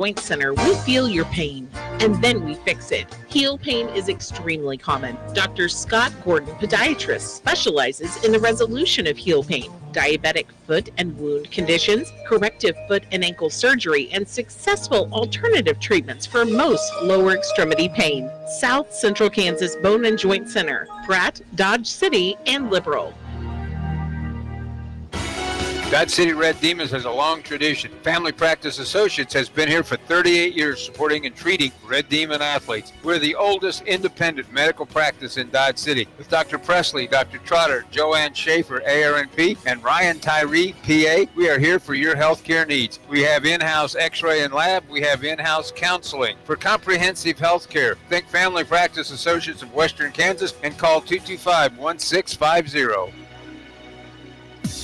Joint Center, we feel your pain, and then we fix it. Heel pain is extremely common. Dr. Scott Gordon, podiatrist, specializes in the resolution of heel pain, diabetic foot and wound conditions, corrective foot and ankle surgery, and successful alternative treatments for most lower extremity pain. South Central Kansas Bone and Joint Center, Pratt, Dodge City, and Liberal. Dodge City Red Demons has a long tradition. Family Practice Associates has been here for 38 years supporting and treating Red Demon athletes. We're the oldest independent medical practice in Dodge City. With Dr. Presley, Dr. Trotter, Joanne Schaefer, ARNP, and Ryan Tyree, PA, we are here for your healthcare needs. We have in-house x-ray and lab. We have in-house counseling. For comprehensive healthcare, think Family Practice Associates of Western Kansas and call 225-1650.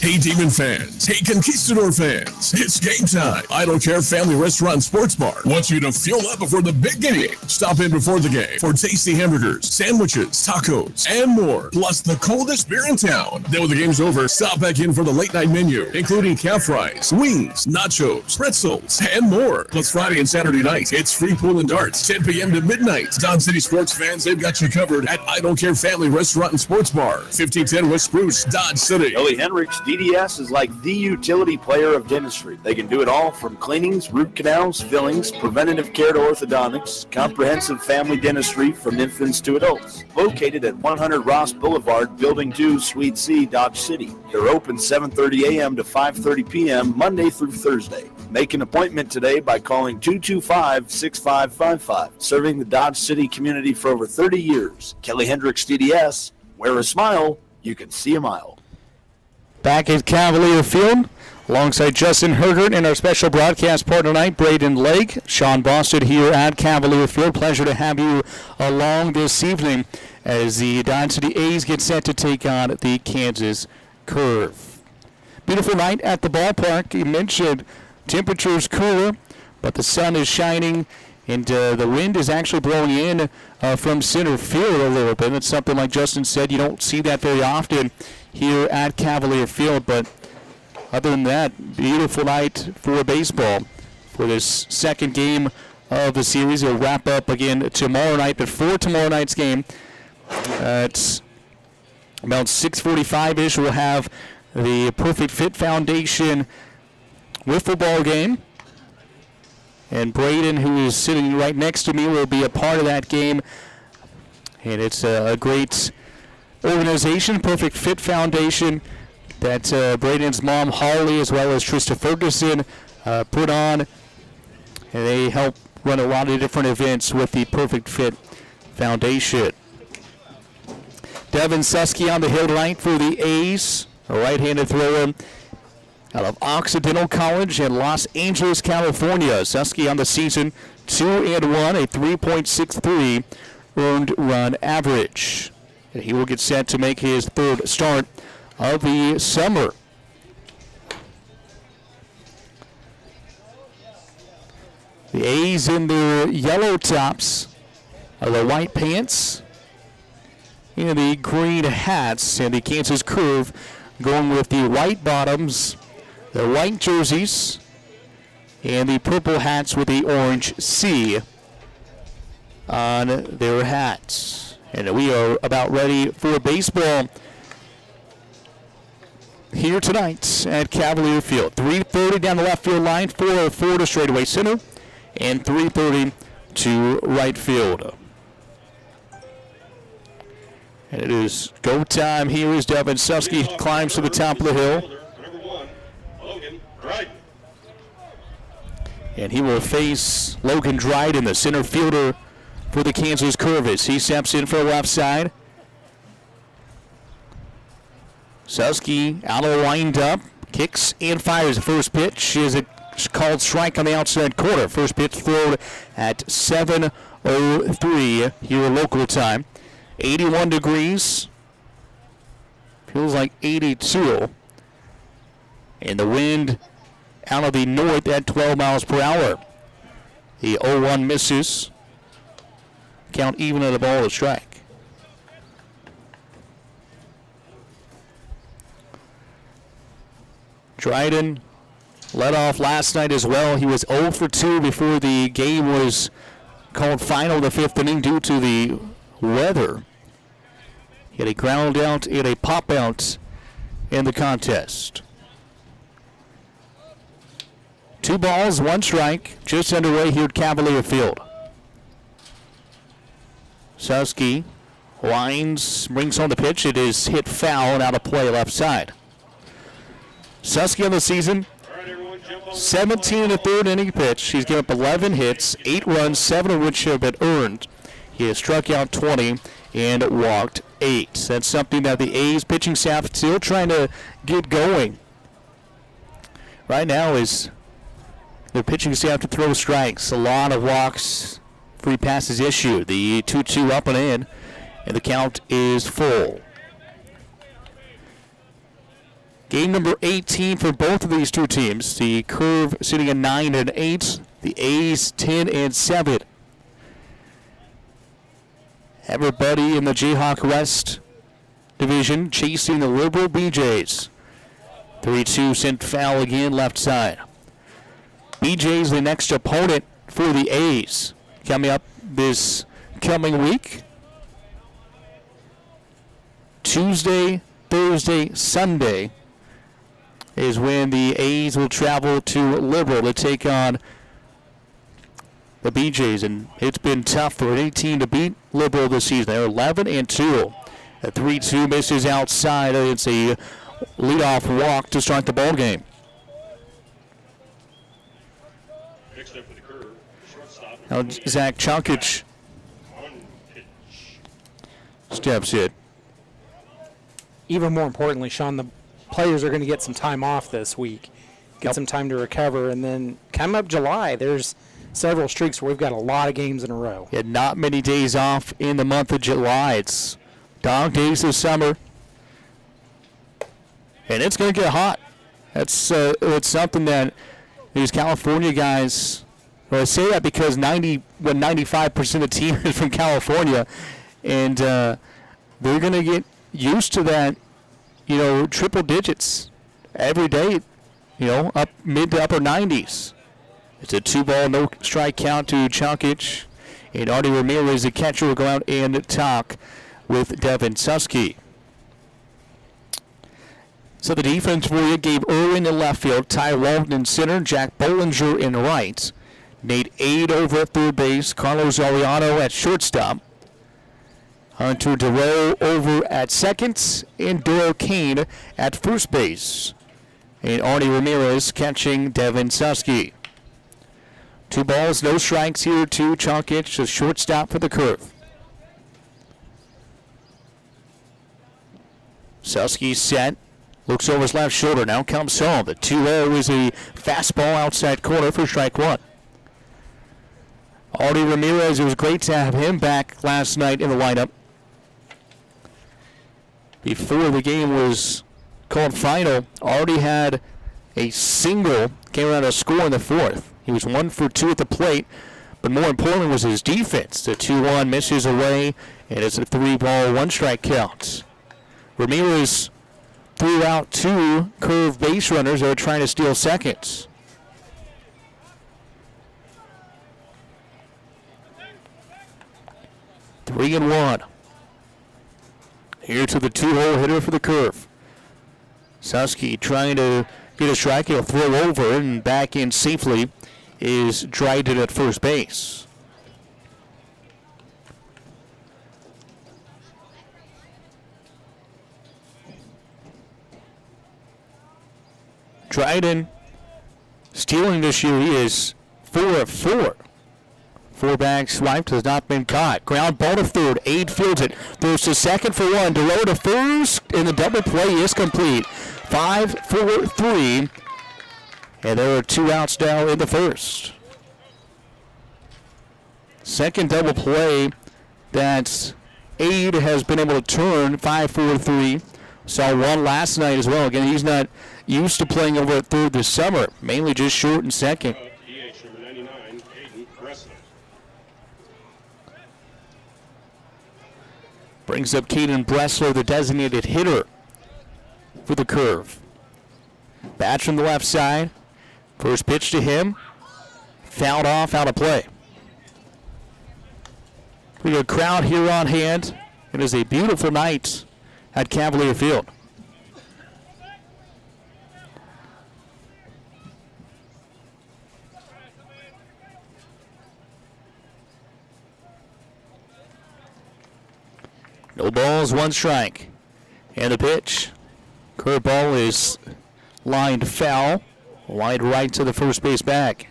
Hey, Demon fans. Hey, Conquistador fans. It's game time. I Don't Care Family Restaurant and Sports Bar wants you to fuel up before the big game. Stop in before the game for tasty hamburgers, sandwiches, tacos, and more. Plus the coldest beer in town. Then when the game's over, stop back in for the late night menu, including calf fries, wings, nachos, pretzels, and more. Plus Friday and Saturday night, it's free pool and darts, 10 p.m. to midnight. Dodge City sports fans, they've got you covered at I Don't Care Family Restaurant and Sports Bar, 1510 West Spruce, Dodge City. Kelly Hendricks, DDS is like the utility player of dentistry. They can do it all from cleanings, root canals, fillings, preventative care to orthodontics, comprehensive family dentistry from infants to adults. Located at 100 Ross Boulevard, Building 2, Suite C, Dodge City. They're open 7:30 a.m. to 5:30 p.m. Monday through Thursday. Make an appointment today by calling 225-6555. Serving the Dodge City community for over 30 years. Kelly Hendricks, DDS. Wear a smile, you can see a mile. Back at Cavalier Field, alongside Justin Hergert and our special broadcast partner tonight, Braden Lake, Sean Boston here at Cavalier Field. Pleasure to have you along this evening as the Dodge City A's get set to take on the Kansas Curve. Beautiful night at the ballpark. You mentioned temperatures cooler, but the sun is shining, and the wind is actually blowing in from center field a little bit. It's something, like Justin said, you don't see that very often here at Cavalier Field, but other than that, beautiful night for baseball for this second game of the series. It'll wrap up again tomorrow night, but for tomorrow night's game, it's about 6:45-ish. We'll have the Perfect Fit Foundation wiffle ball game, and Braden, who is sitting right next to me, will be a part of that game, and it's a great organization, Perfect Fit Foundation, that Braden's mom, Harley, as well as Trista Ferguson, put on. And they help run a lot of different events with the Perfect Fit Foundation. Devin Susky on the hill tonight for the A's, a right-handed thrower out of Occidental College in Los Angeles, California. Susky on the season, 2-1, a 3.63 earned run average. And he will get set to make his third start of the summer. The A's in their yellow tops, the white pants, and the green hats, and the Kansas Curve going with the white bottoms, the white jerseys, and the purple hats with the orange C on their hats. And we are about ready for baseball here tonight at Cavalier Field. 3:30 down the left field line, 4:04 to straightaway center, and 3:30 to right field. And it is go time here as Devin Susky climbs to the top of the hill. Number 1, Logan Dryden. And he will face Logan Dryden, the center fielder for the Kansas Curve. He steps in for the left side. Susky out of the windup, kicks and fires. The first pitch is a called strike on the outside corner. First pitch thrown at 7:03 here local time. 81 degrees. Feels like 82. And the wind out of the north at 12 miles per hour. The 0-1 misses. Count even at a ball to strike. Dryden Led off last night as well. He was 0 for 2 before the game was called final in the 5th inning due to the weather. He had a ground out and a pop out in the contest. 2 balls, 1 strike, just underway here at Cavalier Field. Susky winds, brings on the pitch. It is hit foul and out of play left side. Susky on the season, 17 in the 3rd inning pitch. He's given up 11 hits, 8 runs, 7 of which have been earned. He has struck out 20 and walked 8. That's something that the A's pitching staff still trying to get going. Right now is the pitching staff to throw strikes. A lot of walks, free passes issued. The 2-2 up and in, and the count is full. Game number 18 for both of these two teams. The Curve sitting at 9 and 8. The A's 10 and 7. Everybody in the Jayhawk West division chasing the Liberal BJs. 3-2 sent foul again left side. BJ's the next opponent for the A's coming up this coming week. Tuesday, Thursday, Sunday is when the A's will travel to Liberal to take on the BJs, and it's been tough for any team to beat Liberal this season. They're 11 and 2. A 3-2 misses outside. It's a leadoff walk to start the ball game. Now Zach Chunkage steps in. Even more importantly, Sean, the players are going to get some time off this week, get some time to recover, and then coming up July, there's several streaks where we've got a lot of games in a row. Yeah, not many days off in the month of July. It's dog days this summer, and it's going to get hot. That's it's something that these California guys. Well, I say that because 95% of the team is from California, and they're going to get used to that. Triple digits every day. Up mid to upper 90s. It's a 2-ball, no strike count to Chunkage. And Artie Ramirez, the catcher, will go out and talk with Devin Susky. So the defense for you gave Irwin in left field, Ty Walton in center, Jack Bollinger in right, Nate Aid over at third base, Carlos Ariano at shortstop, Hunter Durrell over at second, and Doyle Kane at first base. And Artie Ramirez catching Devin Susky. 2 balls, no strikes here to Chunkage, the shortstop for the Curve. Susky set, looks over his left shoulder, now comes home. The 2-0 is a fastball outside corner for strike 1. Artie Ramirez, it was great to have him back last night in the lineup. Before the game was called final, Artie had a single, came around a score in the 4th. He was 1 for 2 at the plate, but more importantly was his defense. The 2-1 misses away, and it's a 3-ball, 1-strike count. Ramirez threw out 2 Curve base runners that were trying to steal seconds. Three and 1. Here to the 2-hole hitter for the Curve. Susky trying to get a strike. He'll throw over and back in safely is Dryden at first base. Dryden stealing this year. He is 4 of 4. 4-bag swipe has not been caught. Ground ball to third. Aid fields it. Throws to second for 1. Delow to first. And the double play is complete. 5-4-3. And there are 2 outs now in the first. Second double play that Aid has been able to turn. 5-4-3. Saw 1 last night as well. Again, he's not used to playing over at third this summer. Mainly just short and second. Brings up Caden Bressler, the designated hitter for the Curve. Batch from the left side. First pitch to him. Fouled off, out of play. Pretty good crowd here on hand. It is a beautiful night at Cavalier Field. No balls, one strike. And the pitch. Curveball is lined foul. Wide right to the first base bag.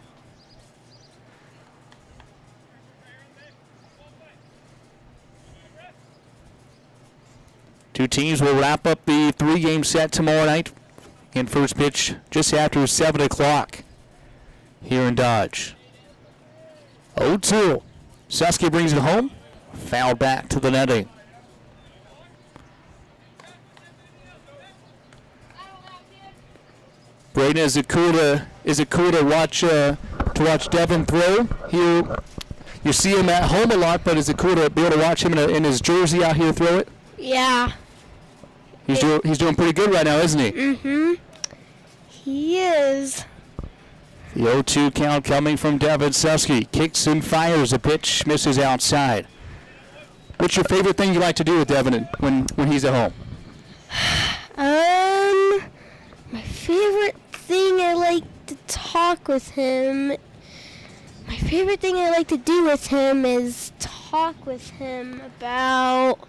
Two teams will wrap up the three-game set tomorrow night. And first pitch just after 7 o'clock here in Dodge. 0-2. Susky brings it home. Foul back to the netting. Braden, is it cool to watch Devin throw here? You see him at home a lot, but is it cool to be able to watch him in his jersey out here throw it? Yeah. He's doing pretty good right now, isn't he? Mm-hmm. He is. The 0-2 count coming from Devin Susky. Kicks and fires a pitch, misses outside. What's your favorite thing you like to do with Devin when he's at home? My favorite thing I like to talk with him. My favorite thing I like to do with him is talk with him about.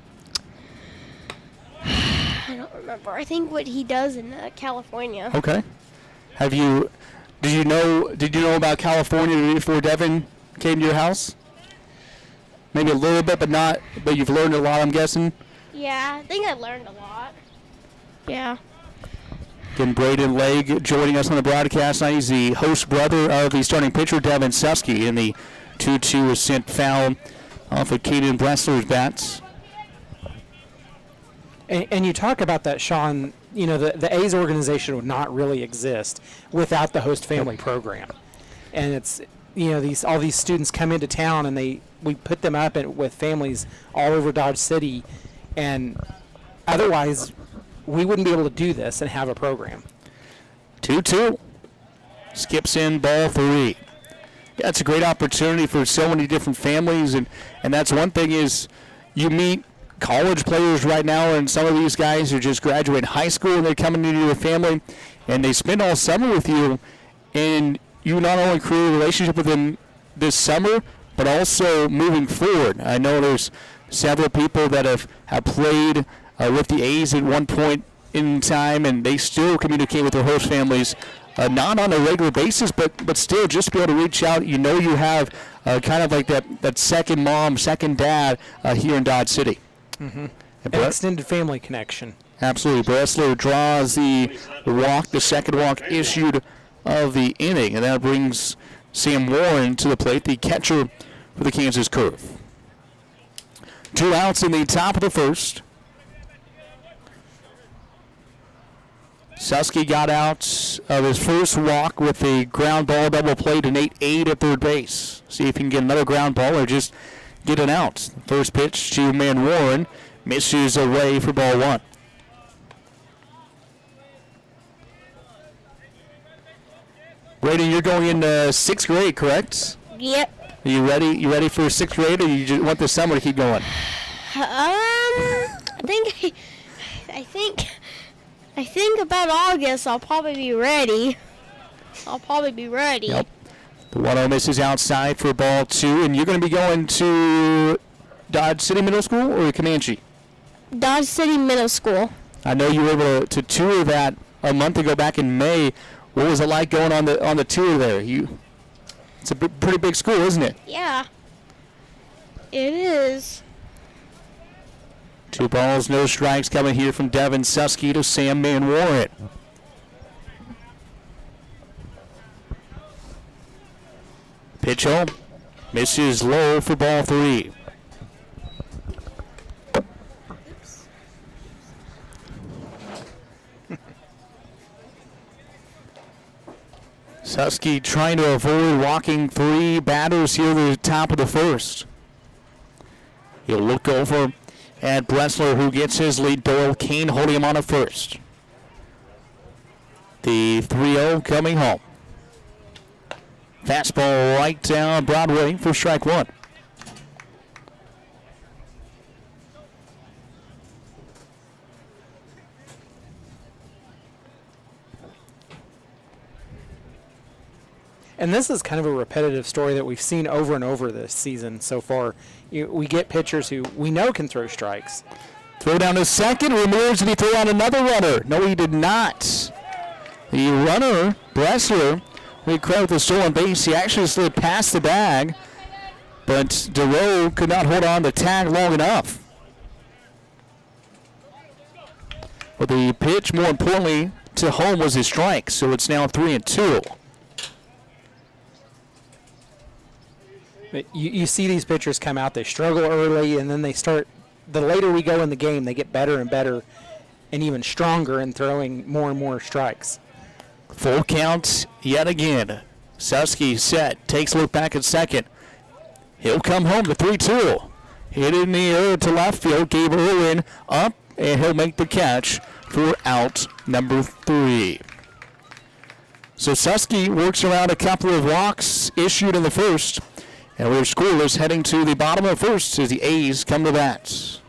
I don't remember. I think what he does in California. Okay. Did you know about California before Devin came to your house? Maybe a little bit, but you've learned a lot, I'm guessing? Yeah, I think I learned a lot. Yeah. Again, Braden Legg joining us on the broadcast tonight. He's the host brother of the starting pitcher, Devin Susky, and the 2-2 was sent foul off of Caden Bressler's bats. And you talk about that, Sean, the A's organization would not really exist without the host family program. And it's, all these students come into town and we put them up with families all over Dodge City, and otherwise we wouldn't be able to do this and have a program. 2-2. Skips in ball 3. Yeah, it's a great opportunity for so many different families, and that's one thing is you meet college players right now, and some of these guys are just graduating high school and they're coming into your family, and they spend all summer with you, and you not only create a relationship with them this summer, but also moving forward. I know there's several people that have played with the A's at one point in time, and they still communicate with their host families, not on a regular basis, but still just be able to reach out. You have kind of like that second mom, second dad here in Dodge City. Mm-hmm. An extended family connection. Absolutely. Bressler draws the walk, the second walk issued of the inning, and that brings Sam Warren to the plate, the catcher for the Kansas Curve. 2 outs in the top of the first. Susky got out of his first walk with a ground ball double play to Nate Aid at third base. See if he can get another ground ball or just get an out. First pitch to Man Warren misses away for ball 1. Braden, you're going into 6th grade, correct? Yep. Are you ready? You ready for 6th grade, or you just want the summer to keep going? I think about August I'll probably be ready. Yep. The 1-0 misses outside for ball 2, and you're going to be going to Dodge City Middle School or Comanche? Dodge City Middle School. I know you were able to tour that a month ago back in May. What was it like going on the tour there? It's a pretty big school, isn't it? Yeah. It is. 2 balls, no strikes coming here from Devin Susky to Sam Man Warren. Pitch home. Misses low for ball 3. Susky trying to avoid walking 3 batters here at the top of the first. He'll look over at Bressler, who gets his lead. Doyle Kane holding him on at first. The 3-0 coming home. Fastball right down Broadway for strike one. And this is kind of a repetitive story that we've seen over and over this season so far. We get pitchers who we know can throw strikes. Throw down to second. Ramirez, did he throw on another runner? No, he did not. The runner, Bressler, we credit the stolen base. He actually slid past the bag, but DeRoe could not hold on to tag long enough. But the pitch, more importantly, to home was his strike, so it's now 3-2. But you see these pitchers come out, they struggle early, and then they start, the later we go in the game, they get better and better and even stronger in throwing more and more strikes. Full count yet again. Susky set, takes a look back at second. He'll come home to 3-2. Hit in the air to left field, gave Irwin up, and he'll make the catch for out number 3. So Susky works around a couple of walks issued in the first. And we're scoreless heading to the bottom of the first as the A's come to bat.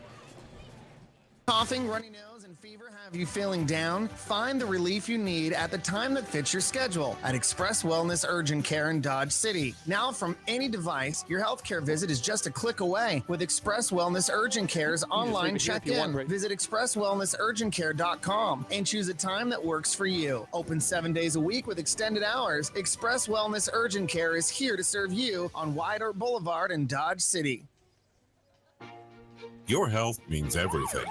Coughing, runny nose, and fever have you feeling down? Find the relief you need at the time that fits your schedule at Express Wellness Urgent Care in Dodge City. Now from any device, your healthcare visit is just a click away with Express Wellness Urgent Care's online check-in. Visit expresswellnessurgentcare.com and choose a time that works for you. Open 7 days a week with extended hours. Express Wellness Urgent Care is here to serve you on Wyatt Earp Boulevard in Dodge City. Your health means everything.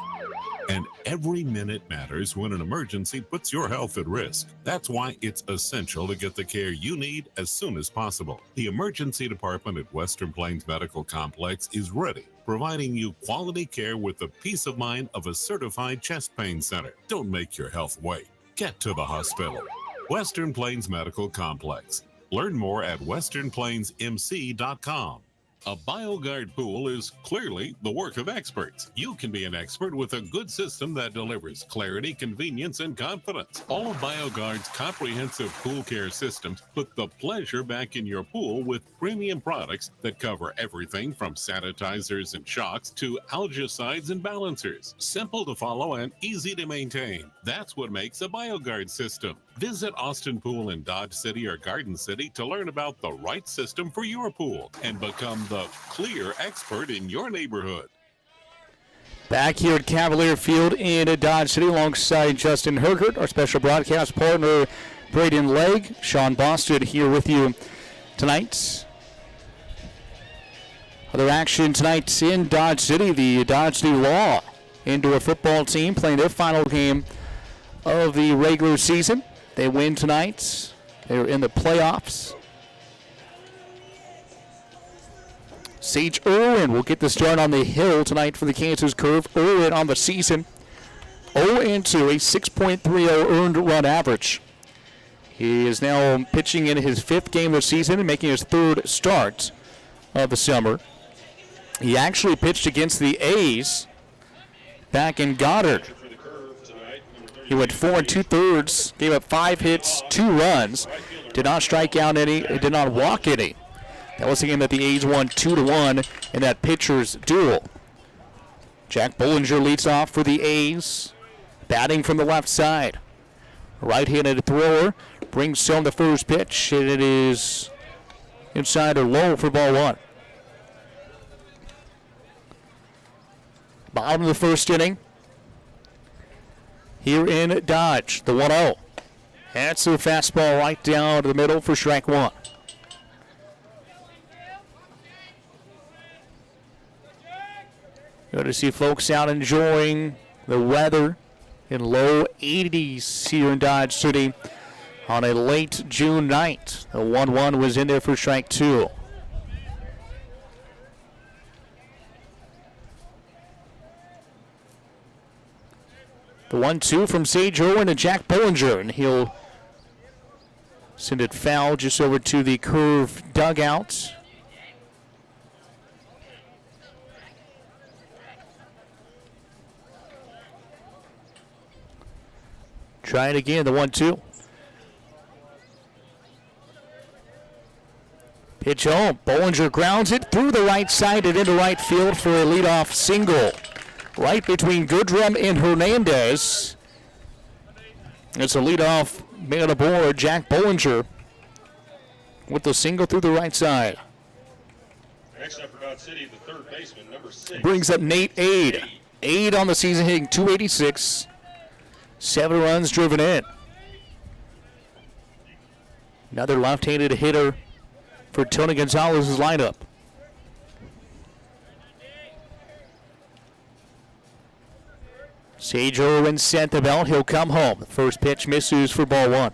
And every minute matters when an emergency puts your health at risk. That's why it's essential to get the care you need as soon as possible. The emergency department at Western Plains Medical Complex is ready, providing you quality care with the peace of mind of a certified chest pain center. Don't make your health wait. Get to the hospital. Western Plains Medical Complex. Learn more at westernplainsmc.com. A BioGuard pool is clearly the work of experts. You can be an expert with a good system that delivers clarity, convenience, and confidence. All of BioGuard's comprehensive pool care systems put the pleasure back in your pool with premium products that cover everything from sanitizers and shocks to algicides and balancers. Simple to follow and easy to maintain. That's what makes a BioGuard system. Visit Austin Pool in Dodge City or Garden City to learn about the right system for your pool and become the clear expert in your neighborhood. Back here at Cavalier Field in Dodge City alongside Justin Hergert, our special broadcast partner, Braden Legg. Sean Boston here with you tonight. Other action tonight in Dodge City, the Dodge City Law indoor football team playing their final game of the regular season. They win tonight. They're in the playoffs. Sage Irwin will get the start on the hill tonight for the Kansas Curve. Irwin on the season, 0-2, a 6.30 earned run average. He is now pitching in his 5th game of the season and making his 3rd start of the summer. He actually pitched against the A's back in Goddard. He went 4 2/3, gave up 5 hits, 2 runs, did not strike out any, did not walk any. That was the game that the A's won 2-1 in that pitcher's duel. Jack Bollinger leads off for the A's, batting from the left side. Right-handed thrower brings home the first pitch, and it is inside or low for ball 1. Bottom of the first inning. Here in Dodge, the 1-0. That's a fastball right down to the middle for strike 1. Good to see folks out enjoying the weather in low 80s here in Dodge City on a late June night. The 1-1 was in there for strike 2. The 1-2 from Sage Irwin to Jack Bollinger, and he'll send it foul just over to the Curve dugout. Try it again, the 1-2. Pitch home. Bollinger grounds it through the right side and into right field for a leadoff single. Right between Goodrum and Hernandez. It's a leadoff man aboard, Jack Bollinger, with the single through the right side. Next up for Dodge City, the third baseman, number 6. Brings up Nate Ade. Ade on the season hitting .286. 7 runs driven in. Another left-handed hitter for Tony Gonzalez's lineup. Sage Irwin sent the belt. He'll come home. The first pitch misses for ball 1.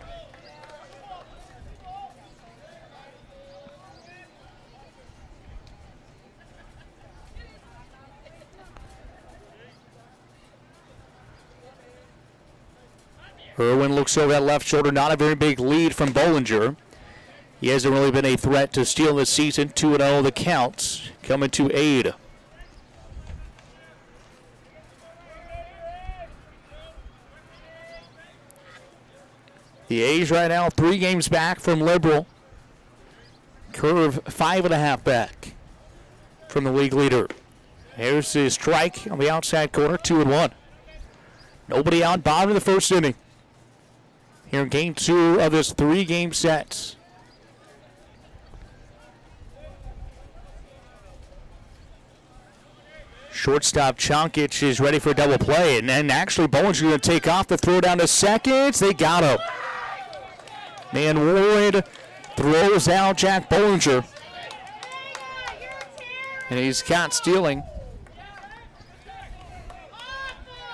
Irwin looks over that left shoulder. Not a very big lead from Bollinger. He hasn't really been a threat to steal this season. 2-0 the count. Coming to Ade. The A's right now 3 games back from Liberal. Curve 5.5 back from the league leader. Here's his strike on the outside corner, 2-1. Nobody out, bottom of the first inning. Here in game 2 of this 3-game set. Shortstop Chonkic is ready for a double play, and then actually Bollinger going to take off the throw down to second. They got him. Man Ward throws out Jack Bollinger, and he's caught stealing.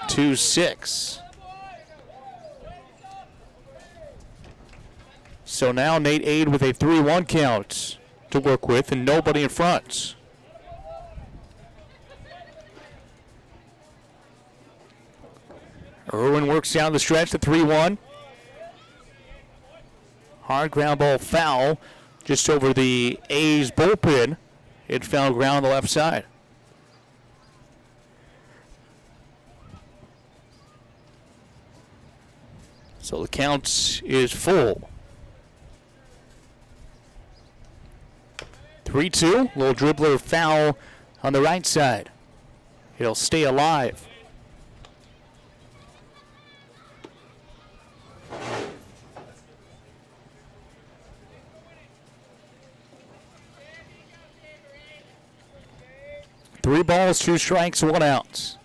2-6. So now Nate Ade with a 3-1 count to work with and nobody in front. Irwin works down the stretch to 3-1. Hard ground ball foul just over the A's bullpen. It foul ground on the left side. So the count is full. 3-2, little dribbler foul on the right side. He'll stay alive. Three balls, 2 strikes, 1 out.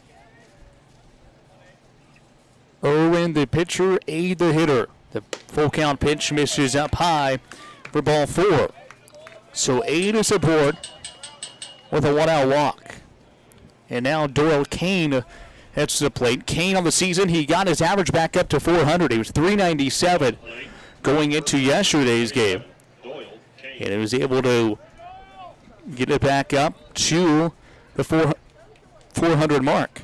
Irwin, the pitcher, Ade, the hitter. The full count pitch misses up high for ball 4. So Ade is aboard with a 1-out walk. And now Doyle Kane heads to the plate. Kane on the season, he got his average back up to 400. He was 397 going into yesterday's game. And he was able to get it back up to the 400 mark.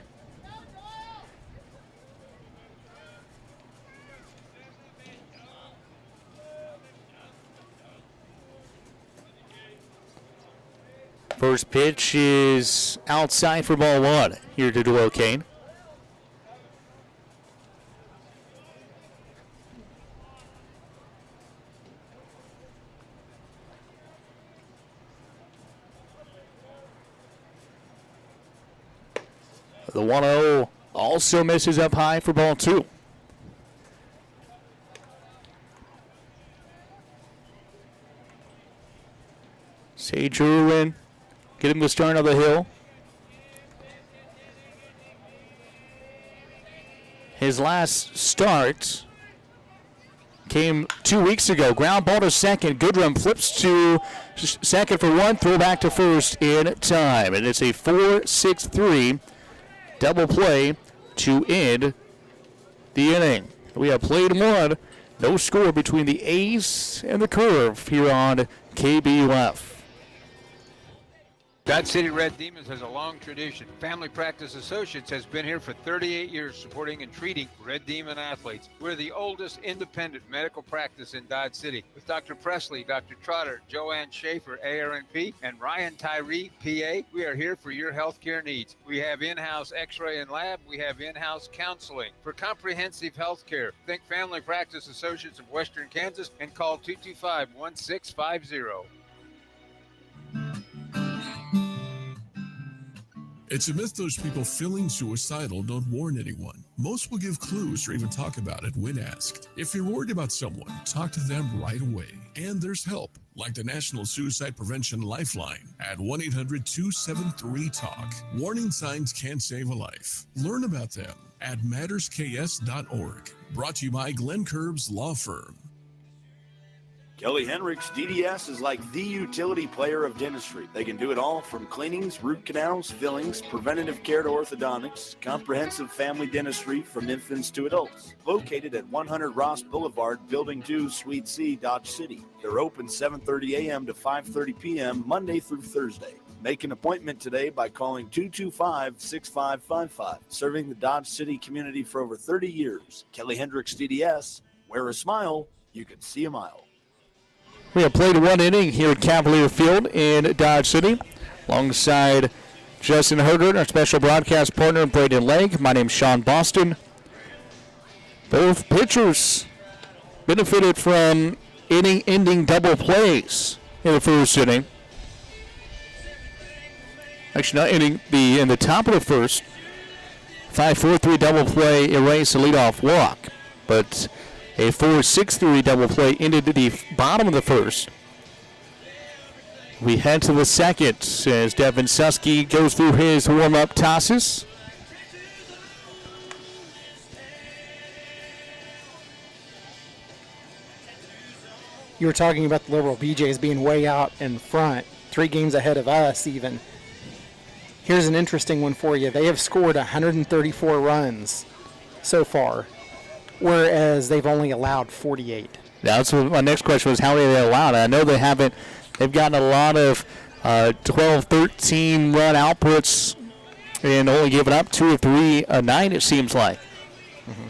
First pitch is outside for ball 1 here to Doyle Kane. The 1-0 also misses up high for ball 2. Sage Irwin getting the start of the hill. His last start came 2 weeks ago. Ground ball to second. Goodrum flips to second for 1. Throw back to first in time. And it's a 4-6-3 double play to end the inning. We have played 1. No score between the A's and the Curve here on KBUF. Dodge City Red Demons has a long tradition. Family Practice Associates has been here for 38 years supporting and treating Red Demon athletes. We're the oldest independent medical practice in Dodge City. With Dr. Presley, Dr. Trotter, Joanne Schaefer, ARNP, and Ryan Tyree, PA, we are here for your healthcare needs. We have in-house x-ray and lab. We have in-house counseling. For comprehensive healthcare, think Family Practice Associates of Western Kansas and call 225-1650. It's a myth those people feeling suicidal don't warn anyone. Most will give clues or even talk about it when asked. If you're worried about someone, talk to them right away. And there's help, like the National Suicide Prevention Lifeline at 1-800-273-TALK. Warning signs can save a life. Learn about them at mattersks.org. Brought to you by Glenn Curbs Law Firm. Kelly Hendricks DDS is like the utility player of dentistry. They can do it all from cleanings, root canals, fillings, preventative care to orthodontics, comprehensive family dentistry from infants to adults. Located at 100 Ross Boulevard, Building 2, Suite C, Dodge City. They're open 7:30 a.m. to 5:30 p.m. Monday through Thursday. Make an appointment today by calling 225-6555. Serving the Dodge City community for over 30 years. Kelly Hendricks DDS. Wear a smile, you can see a mile. We have played one inning here at Cavalier Field in Dodge City alongside Justin Hergert, our special broadcast partner, Braden Legg. My name's Sean Boston. Both pitchers benefited from inning-ending double plays in the first inning. Actually, not inning, in the top of the first. 5-4-3 double play erased a leadoff walk, but a 4-6-3 double play ended the bottom of the first. We head to the second as Devin Susky goes through his warm-up tosses. You were talking about the Liberal BJs being way out in front, 3 games ahead of us even. Here's an interesting one for you. They have scored 134 runs so far, whereas they've only allowed 48. That's what my next question was, how many they allowed? I know they've gotten a lot of 12, 13 run outputs and only given up 2 or 3 a night, it seems like. Mm-hmm.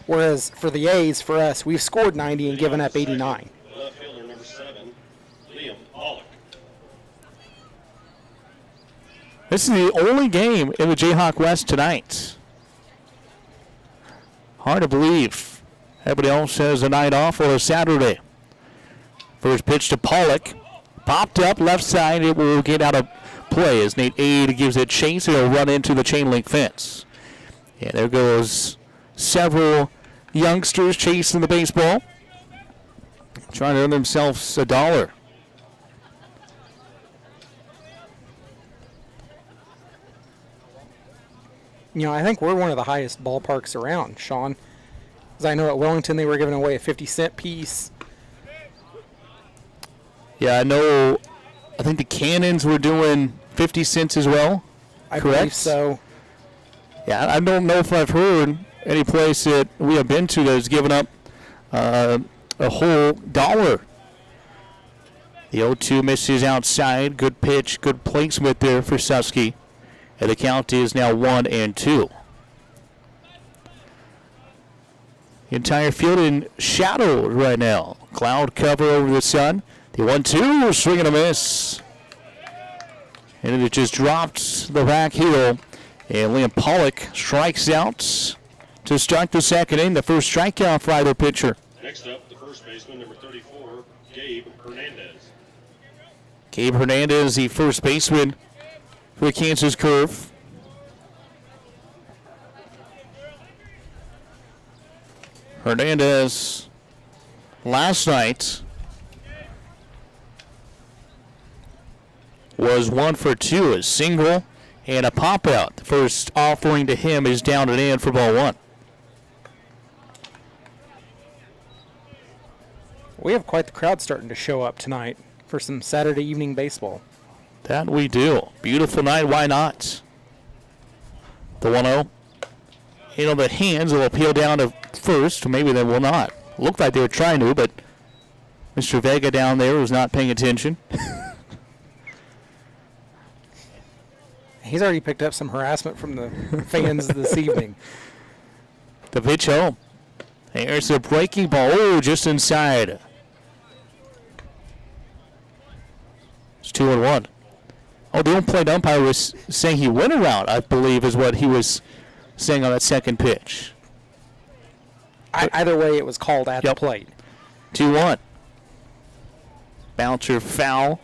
Whereas for the A's, for us, we've scored 90 and given up 89. Left fielder number 7, Liam Pollock. This is the only game in the Jayhawk West tonight. Hard to believe. Everybody else has a night off or a Saturday. First pitch to Pollock. Popped up left side. It will get out of play as Nate Aide gives it chase. It'll run into the chain link fence. Yeah, there goes several youngsters chasing the baseball, trying to earn themselves $1. You know, I think we're one of the highest ballparks around, Sean. As I know at Wellington they were giving away a 50-cent piece. Yeah, I know. I think the Cannons were doing 50 cents as well. I correct? believe so. Yeah, I don't know if I've heard any place that we have been to that has given up a whole $1. The 0-2 misses outside. Good pitch, good placement there for Susky. And the count is now 1-2. The entire field in shadow right now. Cloud cover over the sun. The 1-2, swing and a miss. And it just dropped the back heel. And Liam Pollock strikes out to start the second inning. The first strikeout for either pitcher. Next up, the first baseman, number 34, Gabe Hernandez. Gabe Hernandez, the first baseman for the Kansas Curve. Hernandez last night was 1 for 2, a single and a pop out. The first offering to him is down and in for ball 1. We have quite the crowd starting to show up tonight for some Saturday evening baseball. That we do. Beautiful night, why not? The 1-0. You know, the hands will appeal down to first, or maybe they will not. Looked like they were trying to, but Mr. Vega down there was not paying attention. He's already picked up some harassment from the fans this evening. The pitch home. There's a breaking ball. Oh, just inside. It's 2-1. Oh, the on-plate umpire was saying he went around, I believe, is what he was saying on that second pitch. Either way, it was called at the plate. 2-1. Bouncer foul.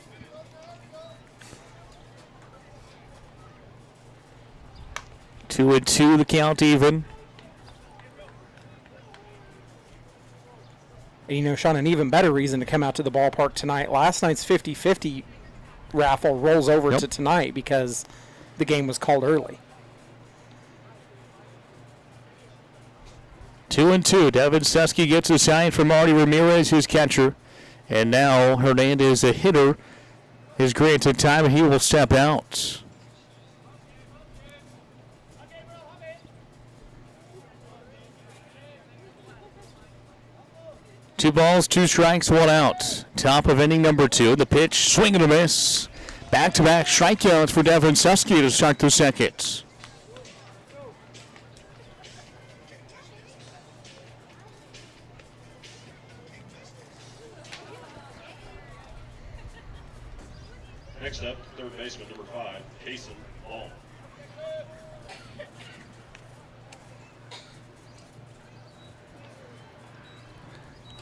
2-2, the count even. You know, Sean, an even better reason to come out to the ballpark tonight. Last night's 50-50 raffle rolls over to tonight because the game was called early. 2-2. Devin Susky gets a sign from Marty Ramirez, his catcher. And now Hernandez, a hitter, is granted time and he will step out. Two balls, 2 strikes, 1 out. Top of inning number 2. The pitch, swing and a miss. Back-to-back strikeouts for Devin Susky to start the second. Next up, third baseman number 5, Kason Long.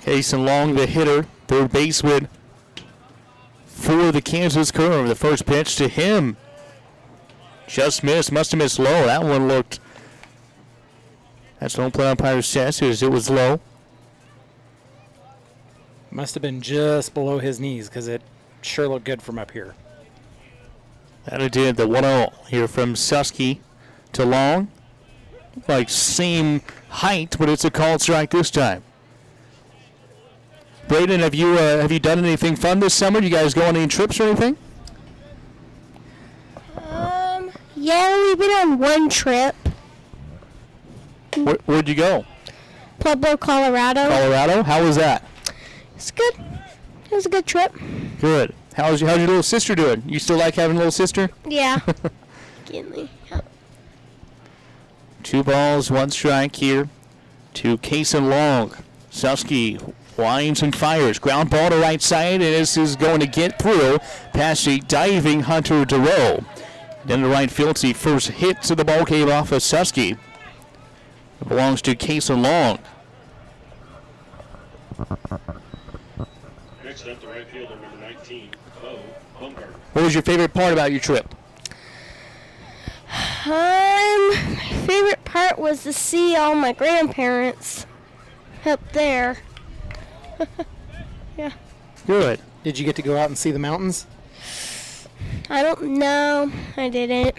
Kason Long, the hitter, third baseman for the Kansas Curve. The first pitch to him. Just missed. Must have missed low. That one looked. That's what home plate umpire says. It was low. Must have been just below his knees because it sure looked good from up here. That it did. The 1-0 here from Susky to Long. Like same height, but it's a called strike this time. Braden, have you done anything fun this summer? You guys go on any trips or anything? Yeah, we've been on one trip. Where'd you go? Pueblo, Colorado. Colorado? How was that? It's good. It was a good trip. Good. How's your little sister doing? You still like having a little sister? Yeah. Kinley. Yeah. 2 balls, 1 strike here to Kason Long. Susky winds and fires. Ground ball to right side, and this is going to get through past a diving Hunter DeRoe. Then the right field, the first hit to the ball came off of Susky. It belongs to Kason Long. Next up, the right fielder number 19, Bo Bumgarner. What was your favorite part about your trip? My favorite part was to see all my grandparents up there. Yeah. Good. Did you get to go out and see the mountains? I don't know. I didn't.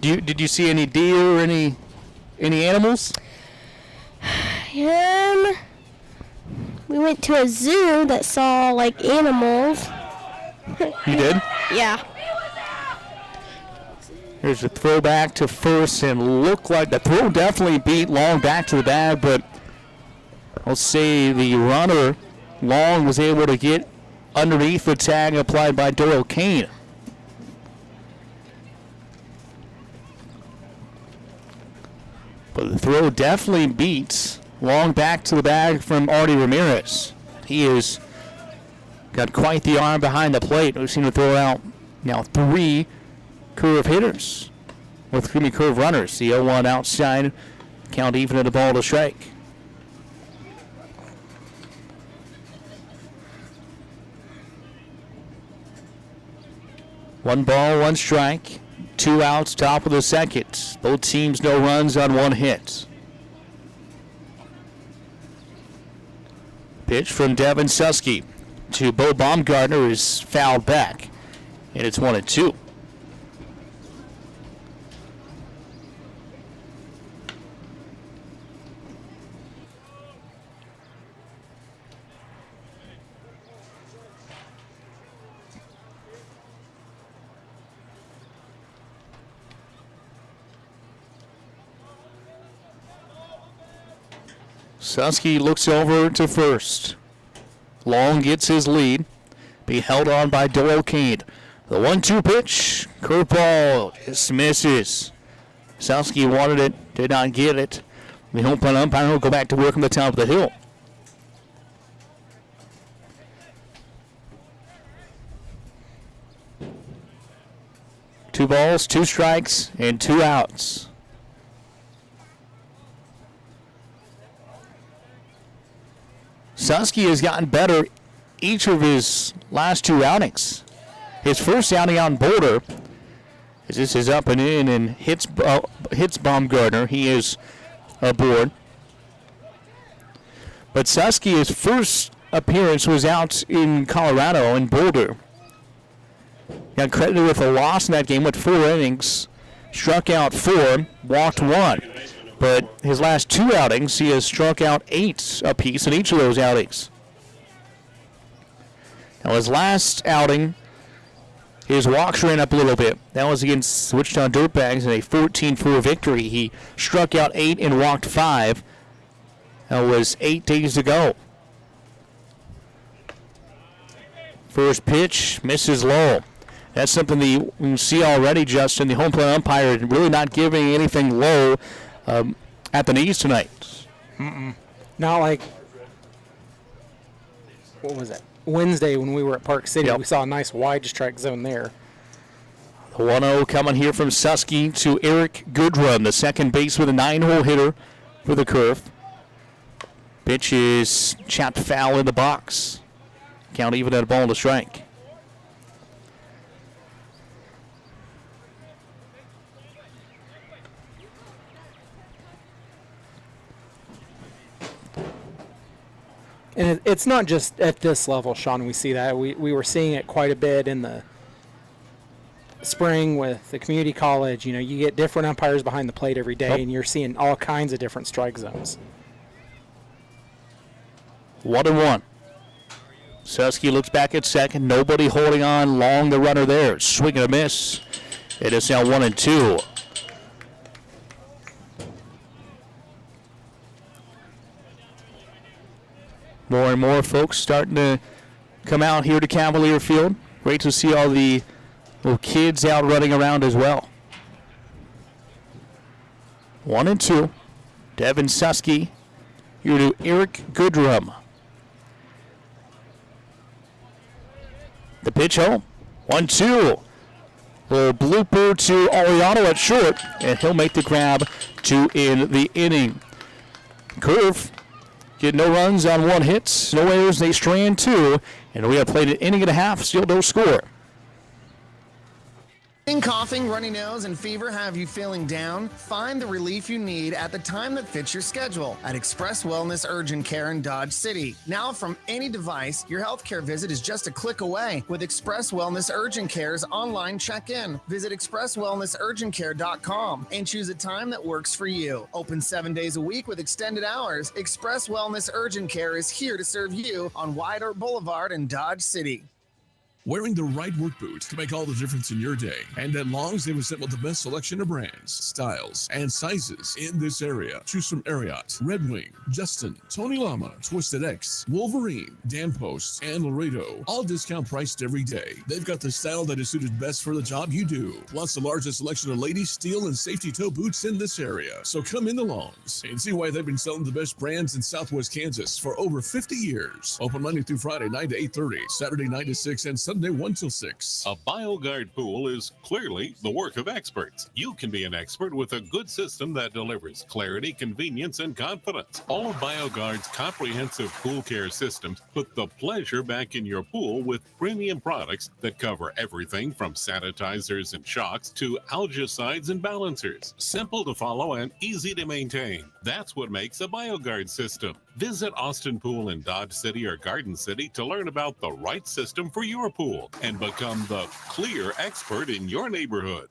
Did you see any deer or any animals? We went to a zoo that saw like animals. You did? Yeah. There's a throw back to first, and looked like the throw definitely beat Long back to the bag, but I'll say the runner, Long, was able to get underneath the tag applied by Doyle Kane. But the throw definitely beats Long back to the bag from Artie Ramirez. He has got quite the arm behind the plate. We've seen him throw out now 3 curve hitters with curve runners. The 0-1 outside, count even at a ball to strike. One ball, 1 strike, 2 outs, top of the second. Both teams no runs on 1 hit. Pitch from Devin Susky to Bo Baumgartner is fouled back, and it's 1-2. Susky looks over to first. Long gets his lead. Be held on by Doyle Kane. The 1-2 pitch. Curveball just misses. Susky wanted it, did not get it. The home plate umpire will go back to work on the top of the hill. Two balls, 2 strikes, and 2 outs. Susky has gotten better each of his last 2 outings. His first outing out in Boulder, As this is up and in and hits Baumgartner. He is aboard. But Susky's first appearance was out in Colorado in Boulder. Got credited with a loss in that game with 4 innings. Struck out 4, walked 1. But his last 2 outings, he has struck out 8 apiece in each of those outings. Now his last outing, his walks ran up a little bit. That was against Wichita Dirtbags in a 14-4 victory. He struck out 8 and walked 5. That was 8 days ago. First pitch, misses low. That's something that you see already, Justin. The home plate umpire really not giving anything low at the knees tonight. Not like, what was it? Wednesday when we were at Park City, we saw a nice wide strike zone there. The 1-0 coming here from Susky to Eric Goodrum, the second base with a 9-hole hitter for the Curve. Pitch is chopped foul in the box. Count even at a ball to strike. And it's not just at this level, Sean, we see that. We were seeing it quite a bit in the spring with the community college. You know, you get different umpires behind the plate every day, and you're seeing all kinds of different strike zones. 1-1. Susky looks back at second. Nobody holding on long the runner there. Swing and a miss. It is now 1-2. More and more folks starting to come out here to Cavalier Field. Great to see all the little kids out running around as well. 1-2. Devin Susky here to Eric Goodrum. The pitch home. 1-2. Little blooper to Ariano at short, and he'll make the grab to end the inning. Curve get no runs on 1 hit, no errors, they strand 2, and we have played an inning and a half, still no score. Coughing, runny nose, and fever have you feeling down? Find the relief you need at the time that fits your schedule at Express Wellness Urgent Care in Dodge City. Now from any device, your healthcare visit is just a click away with Express Wellness Urgent Care's online check-in. Visit expresswellnessurgentcare.com and choose a time that works for you. Open 7 days a week with extended hours. Express Wellness Urgent Care is here to serve you on Wide Oak Boulevard in Dodge City. Wearing the right work boots can make all the difference in your day. And at Long's, they've assembled the best selection of brands, styles, and sizes in this area. Choose from Ariat, Red Wing, Justin, Tony Lama, Twisted X, Wolverine, Dan Post, and Laredo. All discount priced every day. They've got the style that is suited best for the job you do. Plus the largest selection of ladies, steel, and safety toe boots in this area. So come in the Long's and see why they've been selling the best brands in Southwest Kansas for over 50 years. Open Monday through Friday, 9 to 8:30, Saturday 9 to 6, and Sunday 1 till 6. A BioGuard pool is clearly the work of experts. You can be an expert with a good system that delivers clarity, convenience, and confidence. All of BioGuard's comprehensive pool care systems put the pleasure back in your pool with premium products that cover everything from sanitizers and shocks to algicides and balancers. Simple to follow and easy to maintain. That's what makes a BioGuard system. Visit Austin Pool in Dodge City or Garden City to learn about the right system for your pool and become the clear expert in your neighborhood.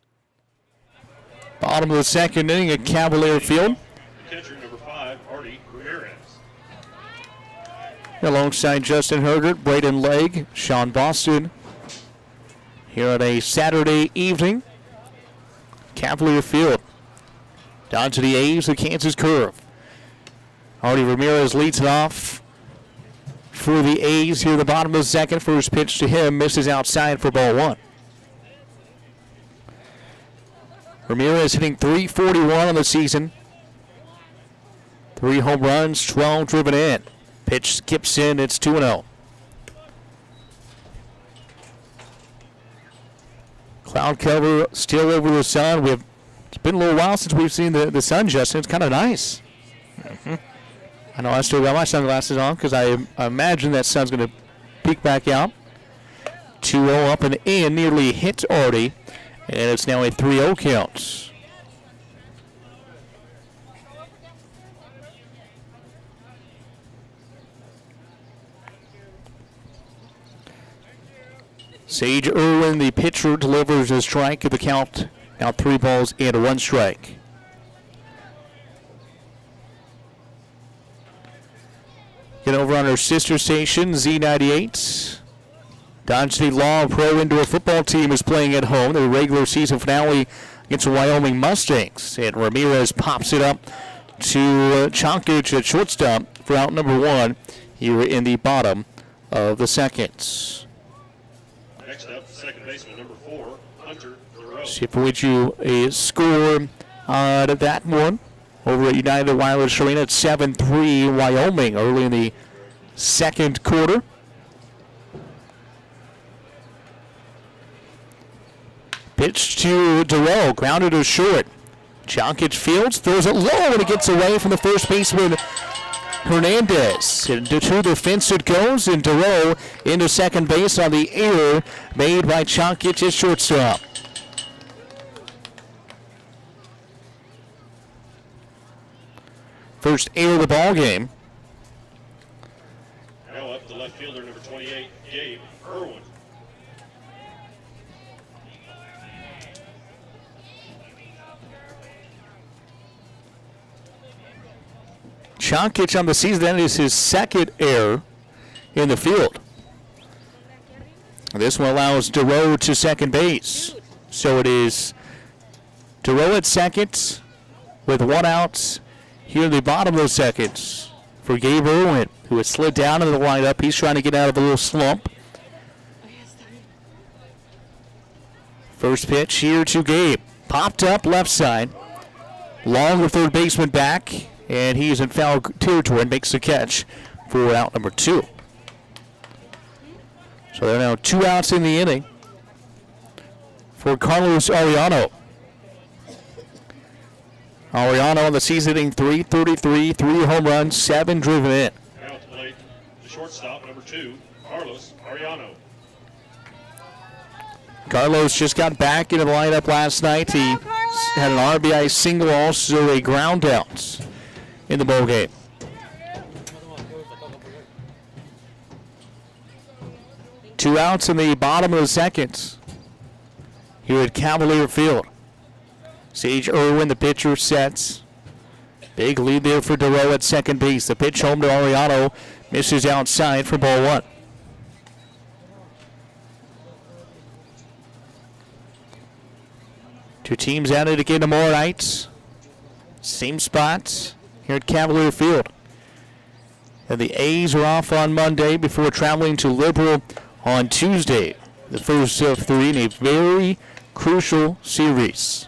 Bottom of the second inning at Cavalier Field. Catcher number 5, Artie Ramirez. Alongside Justin Hergert, Braden Legg, Sean Boston. Here on a Saturday evening, Cavalier Field. Down to the A's, the Kansas Curve. Artie Ramirez leads it off for the A's here at the bottom of the second. First pitch to him misses outside for ball 1. Ramirez hitting .341 on the season. 3 home runs, 12 driven in. Pitch skips in, it's 2-0. Cloud cover still over the sun. It's been a little while since we've seen the sun, Justin. It's kind of nice. Mm-hmm. I know I still got my sunglasses on because I imagine that sun's going to peek back out. 2-0 up and in, nearly hit Artie And it's now a 3-0 count. Sage Irwin, the pitcher, delivers a strike at the count. Now 3 balls and 1 strike. Get over on our sister station, Z98. Dodge City Law Pro Indoor Football Team is playing at home. The regular season finale against the Wyoming Mustangs. And Ramirez pops it up to Chonkic at shortstop for out number 1 here in the bottom of the second. Next up, second baseman number 4, Hunter Thoreau. See if we get you a score on that one. Over at United Wireless Arena at 7-3 Wyoming early in the second quarter. Pitch to Durrell, grounded to short. Jonkic fields, throws it low, and it gets away from the first baseman, Hernandez. And to the fence it goes, and Durrell into second base on the error made by Jonkic at shortstop. First error of the ball game. Now up the left fielder, number 28, Gabe Irwin. Chonkic on the season, that is his second error in the field. This one allows Durrell to second base. So it is Durrell at second with 1 out here in the bottom of the second for Gabe Irwin, who has slid down into the lineup. He's trying to get out of a little slump. First pitch here to Gabe. Popped up left side. Long with third baseman back. And he's in foul territory and makes the catch for out number 2. So there are now 2 outs in the inning for Carlos Arellano. Arellano on the season hitting .333, 3 home runs, 7 driven in. Now to play the shortstop, number 2, Carlos Arellano. Carlos just got back into the lineup last night. He had an RBI single, also a ground out in the ball game. Two outs in the bottom of the second here at Cavalier Field. Sage Irwin, the pitcher, sets. Big lead there for Durrell at second base. The pitch home to Arellano, misses outside for ball 1. Two teams at it again tomorrow night. Same spots here at Cavalier Field. And the A's are off on Monday before traveling to Liberal on Tuesday. The first of 3 in a very crucial series.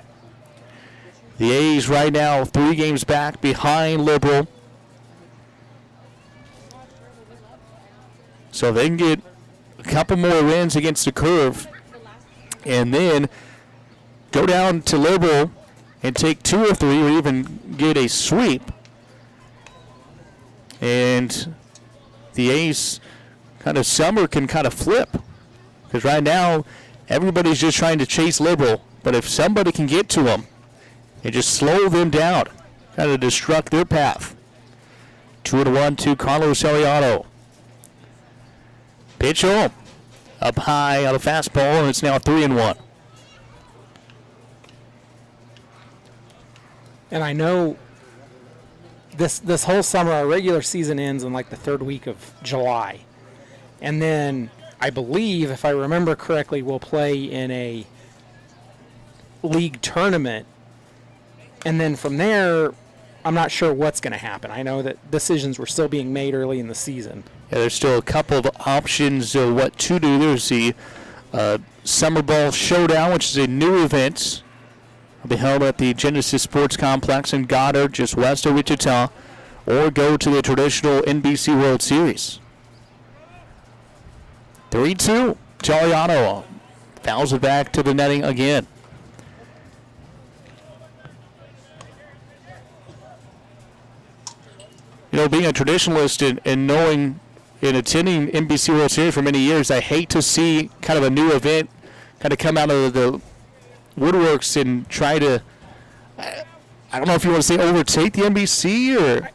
The A's right now 3 games back behind Liberal. So they can get a couple more wins against the Curve and then go down to Liberal and take 2 or 3 or even get a sweep. And the A's kind of summer can kind of flip. Because right now, everybody's just trying to chase Liberal. But if somebody can get to them and just slow them down, kind of destruct their path. 2-1 to Carlos Arellano. Pitch home. Up high on a fastball, and it's now 3-1. And I know this whole summer, our regular season ends in like the 3rd week of July. And then I believe, if I remember correctly, we'll play in a league tournament. And then from there, I'm not sure what's going to happen. I know that decisions were still being made early in the season. Yeah, there's still a couple of options of what to do. There's the Summer Ball Showdown, which is a new event. Will be held at the Genesis Sports Complex in Goddard, just west of Wichita, or go to the traditional NBC World Series. 3-2. Arellano fouls it back to the netting again. You know, being a traditionalist and knowing and attending NBC World Series for many years, I hate to see kind of a new event kind of come out of the woodworks and try to, I don't know if you want to say overtake the NBC or.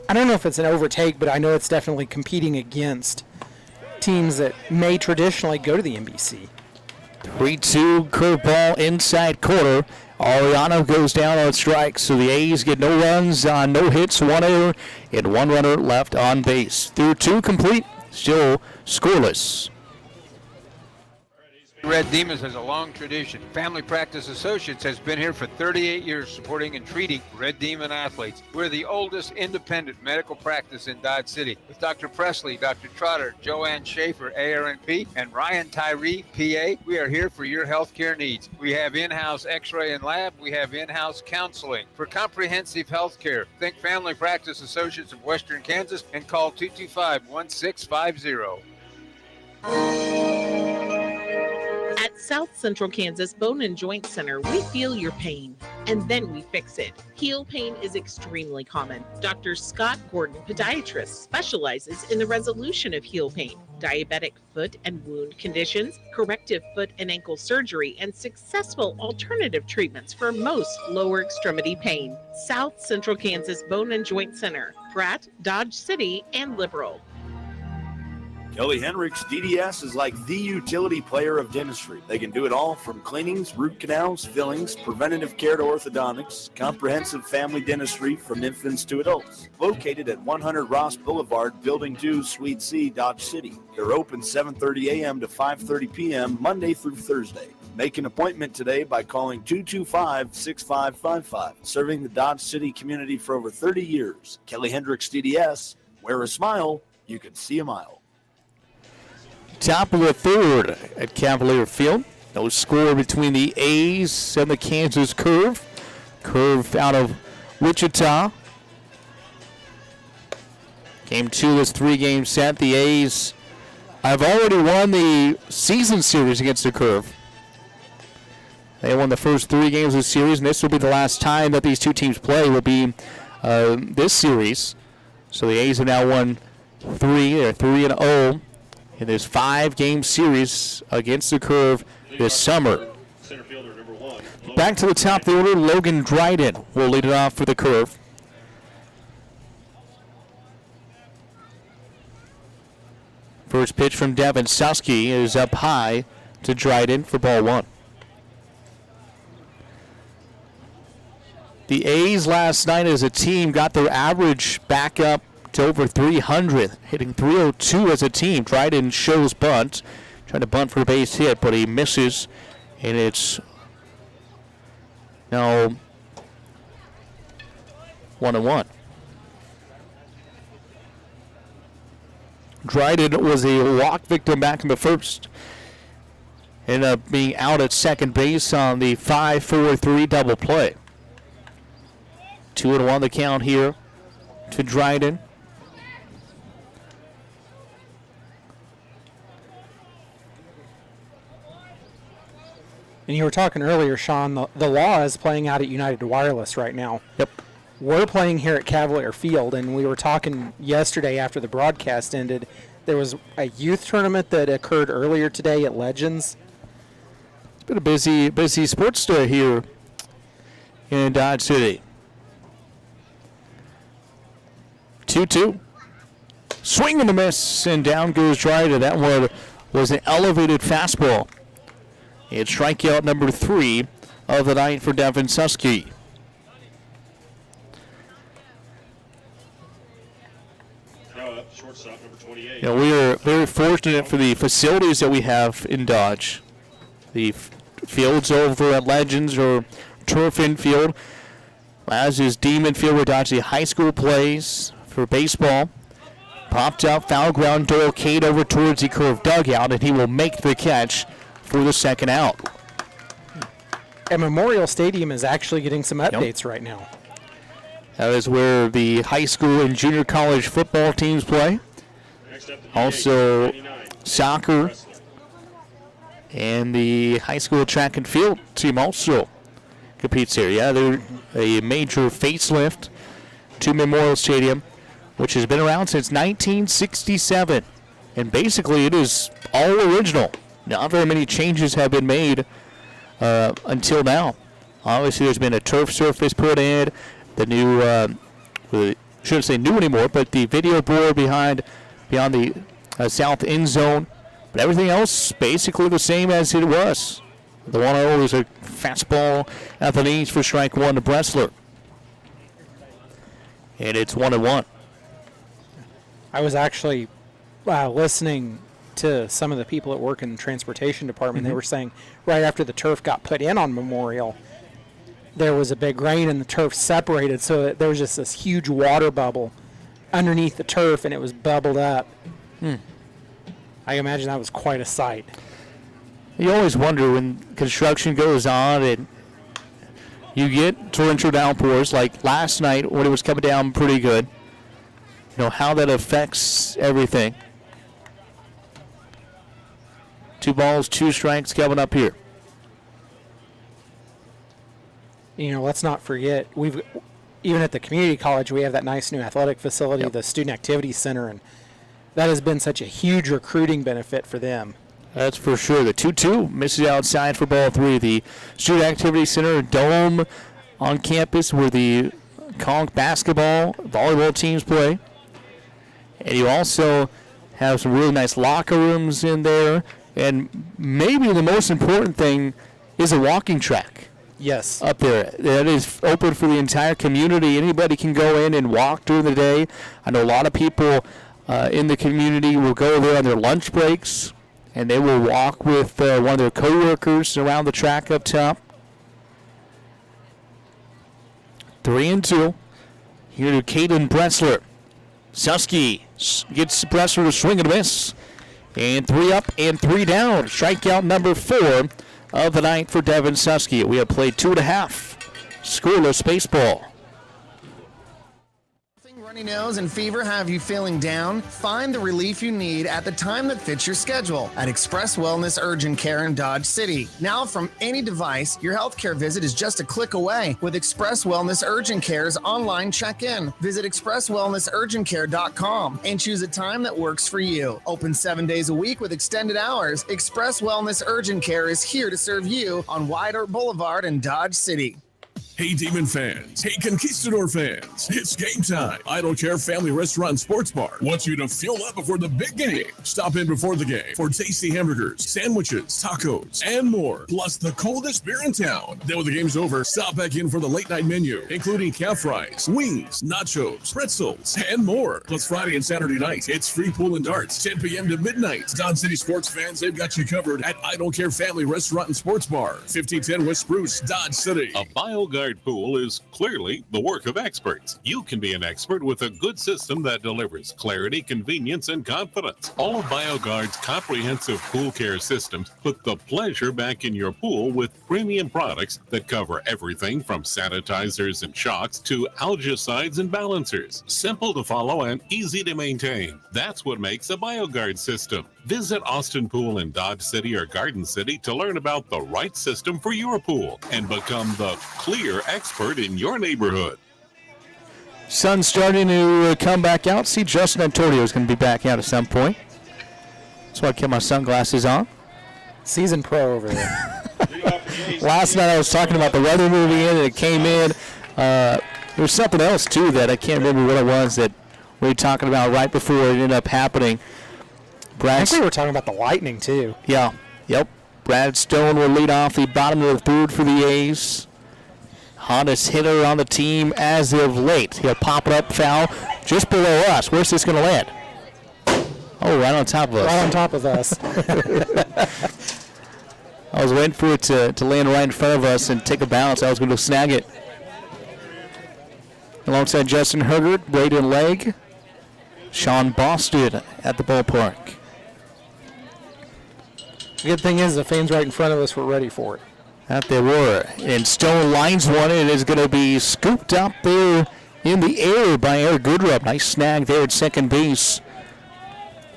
I don't know if it's an overtake, but I know it's definitely competing against teams that may traditionally go to the NBC. 3-2 curveball inside corner. Ariano goes down on strikes, so the A's get no runs, no hits, one error, and one runner left on base. Through 2 complete, still scoreless. Red Demons has a long tradition. Family Practice Associates has been here for 38 years supporting and treating Red Demon athletes. We're the oldest independent medical practice in Dodge City. With Dr. Presley, Dr. Trotter, Joanne Schaefer, ARNP, and Ryan Tyree, PA, we are here for your healthcare needs. We have in-house x-ray and lab. We have in-house counseling. For comprehensive healthcare, think Family Practice Associates of Western Kansas and call 225-1650. At South Central Kansas Bone and Joint Center, we feel your pain, and then we fix it. Heel pain is extremely common. Dr. Scott Gordon, podiatrist, specializes in the resolution of heel pain, diabetic foot and wound conditions, corrective foot and ankle surgery, and successful alternative treatments for most lower extremity pain. South Central Kansas Bone and Joint Center, Pratt, Dodge City, and Liberal. Kelly Hendricks DDS is like the utility player of dentistry. They can do it all from cleanings, root canals, fillings, preventative care to orthodontics, comprehensive family dentistry from infants to adults. Located at 100 Ross Boulevard, Building 2, Suite C, Dodge City. They're open 7:30 a.m. to 5:30 p.m. Monday through Thursday. Make an appointment today by calling 225-6555. Serving the Dodge City community for over 30 years. Kelly Hendricks DDS. Wear a smile, you can see a mile. Top of the third at Cavalier Field. No score between the A's and the Kansas Curve. Curve out of Wichita. Game 2 of this 3-game set. The A's have already won the season series against the Curve. They won the first 3 games of the series, and this will be the last time that these two teams play will be this series. So the A's have now won 3. They're 3-0. In this 5-game series against the Curve this summer. Center fielder number 1. Back to the top of the order, Logan Dryden will lead it off for the Curve. First pitch from Devin Susky is up high to Dryden for ball 1. The A's last night as a team got their average back up to over 300, hitting 302 as a team. Dryden shows bunt, trying to bunt for a base hit, but he misses, and it's now 1-1. Dryden was a walk victim back in the first. Ended up being out at second base on the 5-4-3 double play. 2-1 the count here to Dryden. And you were talking earlier, Sean, the Law is playing out at United Wireless right now. Yep. We're playing here at Cavalier Field, and we were talking yesterday after the broadcast ended. There was a youth tournament that occurred earlier today at Legends. It's been a busy sports day here in Dodge City. 2-2. Swing and a miss, and down goes Dryden. That one was an elevated fastball. It's strikeout number 3 of the night for Devin Susky. Now up, shortstop number 28. We are very fortunate for the facilities that we have in Dodge. The fields over at Legends or Turf Infield, as is Demon Field where Dodge High School plays for baseball. Popped up, foul ground, Doyle Cade over towards the Curve dugout, and he will make the catch for the second out. And Memorial Stadium is actually getting some updates right now. That is where the high school and junior college football teams play. Also soccer and the high school track and field team also competes here. Yeah, they're a major facelift to Memorial Stadium, which has been around since 1967. And basically it is all original. Not very many changes have been made until now. Obviously, there's been a turf surface put in, the new, shouldn't say new anymore, but the video board beyond the south end zone. But everything else basically the same as it was. The 1-0 is a fastball at the knees for strike one to Bressler. And it's 1-1. I was actually listening to some of the people that work in the transportation department. They were saying right after the turf got put in on Memorial, there was a big rain and the turf separated, so that there was just this huge water bubble underneath the turf, and it was bubbled up. I imagine that was quite a sight. You always wonder when construction goes on and you get torrential downpours like last night when it was coming down pretty good, how that affects everything. 2 balls, 2 strikes coming up here. Let's not forget, even at the community college, we have that nice new athletic facility, the Student Activity Center, and that has been such a huge recruiting benefit for them. That's for sure. The 2-2 misses outside for ball 3. The Student Activity Center dome on campus where the conch basketball, volleyball teams play. And you also have some really nice locker rooms in there. And maybe the most important thing is a walking track. Yes. Up there. That is open for the entire community. Anybody can go in and walk during the day. I know a lot of people in the community will go there on their lunch breaks, and they will walk with one of their co-workers around the track up top. 3-2. Here to Caden Bressler. Susky gets Bressler to swing and miss. And 3 up and 3 down. Strikeout number 4 of the night for Devin Susky. We have played 2.5. Scoreless baseball. Runny nose and fever have you feeling down? Find the relief you need at the time that fits your schedule at Express Wellness Urgent Care in Dodge City. Now from any device, your healthcare visit is just a click away with Express Wellness Urgent Care's online check-in. Visit expresswellnessurgentcare.com and choose a time that works for you. Open 7 days a week with extended hours. Express Wellness Urgent Care is here to serve you on Wide Oak Boulevard in Dodge City. Hey, Demon fans. Hey, Conquistador fans. It's game time. I Don't Care Family Restaurant and Sports Bar wants you to fuel up before the big game. Stop in before the game for tasty hamburgers, sandwiches, tacos, and more. Plus the coldest beer in town. Then when the game's over, stop back in for the late night menu, including calf fries, wings, nachos, pretzels, and more. Plus Friday and Saturday night, it's free pool and darts, 10 p.m. to midnight. Dodge City sports fans, they've got you covered at I Don't Care Family Restaurant and Sports Bar, 1510 West Spruce, Dodge City. A BioGuard pool is clearly the work of experts. You can be an expert with a good system that delivers clarity, convenience, and confidence. All of BioGuard's comprehensive pool care systems put the pleasure back in your pool with premium products that cover everything from sanitizers and shocks to algicides and balancers. Simple to follow and easy to maintain. That's what makes a BioGuard system. Visit Austin Pool in Dodge City or Garden City to learn about the right system for your pool and become the clear expert in your neighborhood. Sun's starting to come back out. See, Justin Antonio is going to be back out at some point. That's why I kept my sunglasses on. Season pro over there. Last night I was talking about the weather moving in, and it came in. There was something else, too, that I can't remember what it was that we were talking about right before it ended up happening. I think we were talking about the Lightning, too. Yeah. Yep. Brad Stone will lead off the bottom of the third for the A's. Hottest hitter on the team as of late. He'll pop it up, foul, just below us. Where's this going to land? Oh, right on top of us. Right on top of us. I was waiting for it to land right in front of us and take a bounce. I was going to snag it. Alongside Justin Hergert, Braden Legg, Sean Boston at the ballpark. The good thing is the fans right in front of us were ready for it. That they were. And Stone lines one, and is going to be scooped up there in the air by Eric Goodrup. Nice snag there at second base.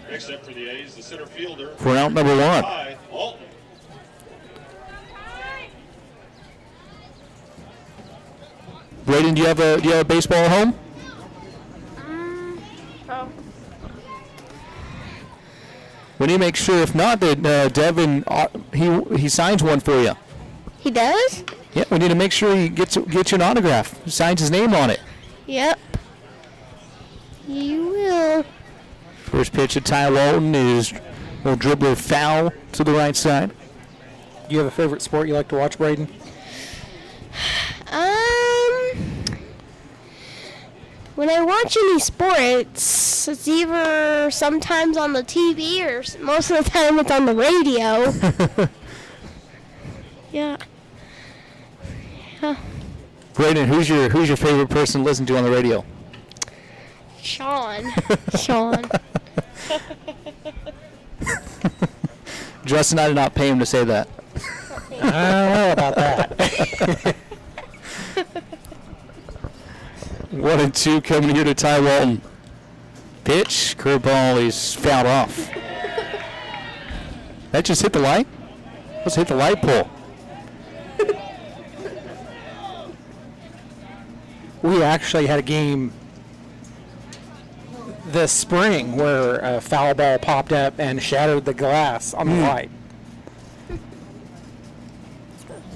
Next up for the A's, the center fielder. For out number 1. Alton. Braden, do you have a baseball at home? Oh. We need to make sure, if not, that Devin he signs one for you. He does? Yeah, we need to make sure he gets you an autograph. Signs his name on it. Yep. You will. First pitch of Ty Walton is will dribbler foul to the right side. Do you have a favorite sport you like to watch, Braden? When I watch any sports, it's either sometimes on the TV or most of the time it's on the radio. Yeah. Braden, who's your favorite person to listen to on the radio? Sean. Sean. Justin, I did not pay him to say that. I don't know about that. 1-2 coming here to Ty Walton. Pitch, curveball, he's fouled off. That just hit the light? Let's hit the light pole. We actually had a game this spring where a foul ball popped up and shattered the glass on the light.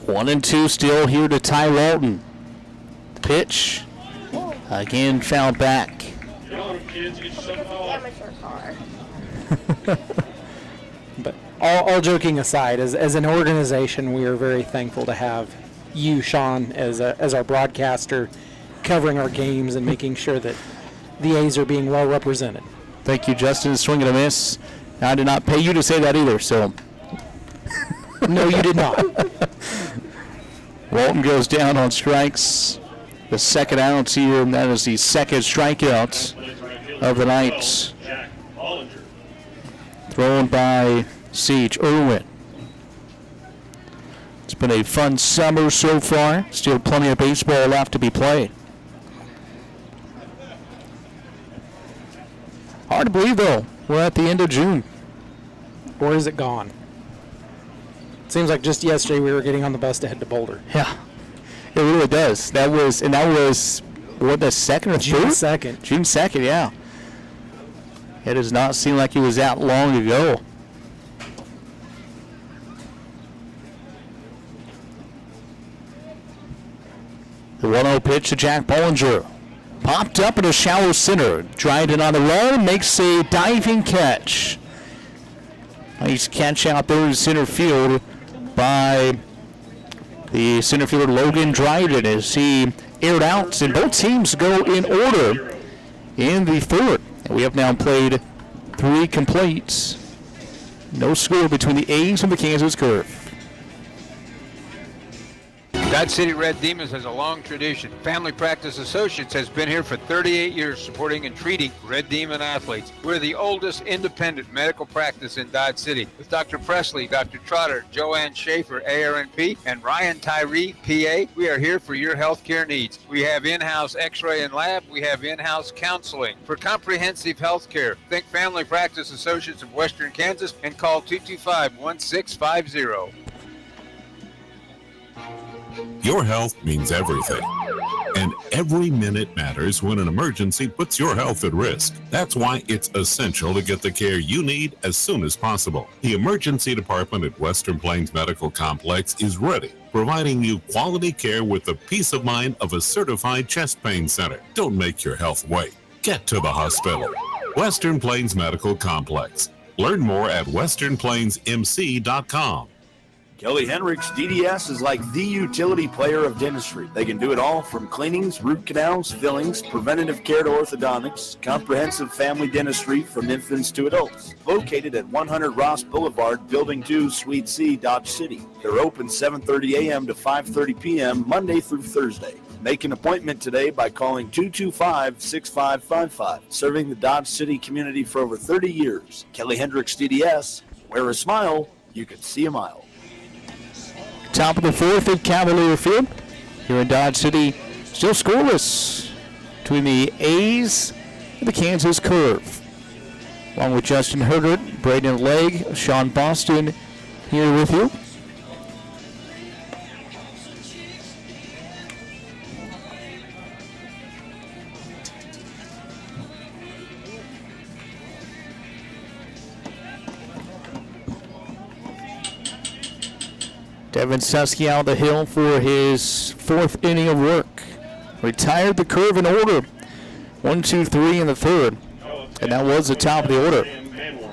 1-2 still here to Ty Walton. Pitch, again fouled back. Get on him, kids. Get yourself off. Amateur car. But all joking aside, as an organization, we are very thankful to have you, Sean, as our broadcaster, covering our games and making sure that the A's are being well represented. Thank you, Justin. Swing and a miss. I did not pay you to say that either, so. No, you did not. Walton goes down on strikes. The second out here, and that is the second strikeout of the night. Jack Bollinger. Thrown by Siege Irwin. It's been a fun summer so far. Still plenty of baseball left to be played. Hard to believe, though. We're at the end of June. Where is it gone? Seems like just yesterday we were getting on the bus to head to Boulder. Yeah, it really does. That was what, the second or June third? 2nd. June 2nd, yeah. It does not seem like it was that long ago. The 1-0 pitch to Jack Bollinger. Popped up in a shallow center. Dried it on the run, makes a diving catch. Nice catch out there in center field by the center fielder Logan Dryden as he aired out, and both teams go in order in the third. And we have now played 3 completes. No score between the A's and the Kansas Curve. Dodge City Red Demons has a long tradition. Family Practice Associates has been here for 38 years supporting and treating Red Demon athletes. We're the oldest independent medical practice in Dodge City. With Dr. Presley, Dr. Trotter, Joanne Schaefer, ARNP, and Ryan Tyree, PA, we are here for your health care needs. We have in-house x-ray and lab. We have in-house counseling. For comprehensive health care, think Family Practice Associates of Western Kansas and call 225-1650. Your health means everything. And every minute matters when an emergency puts your health at risk. That's why it's essential to get the care you need as soon as possible. The emergency department at Western Plains Medical Complex is ready, providing you quality care with the peace of mind of a certified chest pain center. Don't make your health wait. Get to the hospital. Western Plains Medical Complex. Learn more at westernplainsmc.com. Kelly Hendricks DDS is like the utility player of dentistry. They can do it all from cleanings, root canals, fillings, preventative care to orthodontics, comprehensive family dentistry from infants to adults. Located at 100 Ross Boulevard, Building 2, Suite C, Dodge City. They're open 7:30 a.m. to 5:30 p.m. Monday through Thursday. Make an appointment today by calling 225-6555. Serving the Dodge City community for over 30 years. Kelly Hendricks DDS. Wear a smile, you can see a mile. Top of the fourth at Cavalier Field here in Dodge City. Still scoreless between the A's and the Kansas Curve. Along with Justin Hergert, Braden Legg, Sean Boston here with you. Devin Susky out the hill for his 4th inning of work. Retired the curve in order. 1, 2, 3 in the 3rd. And that was the top of the order.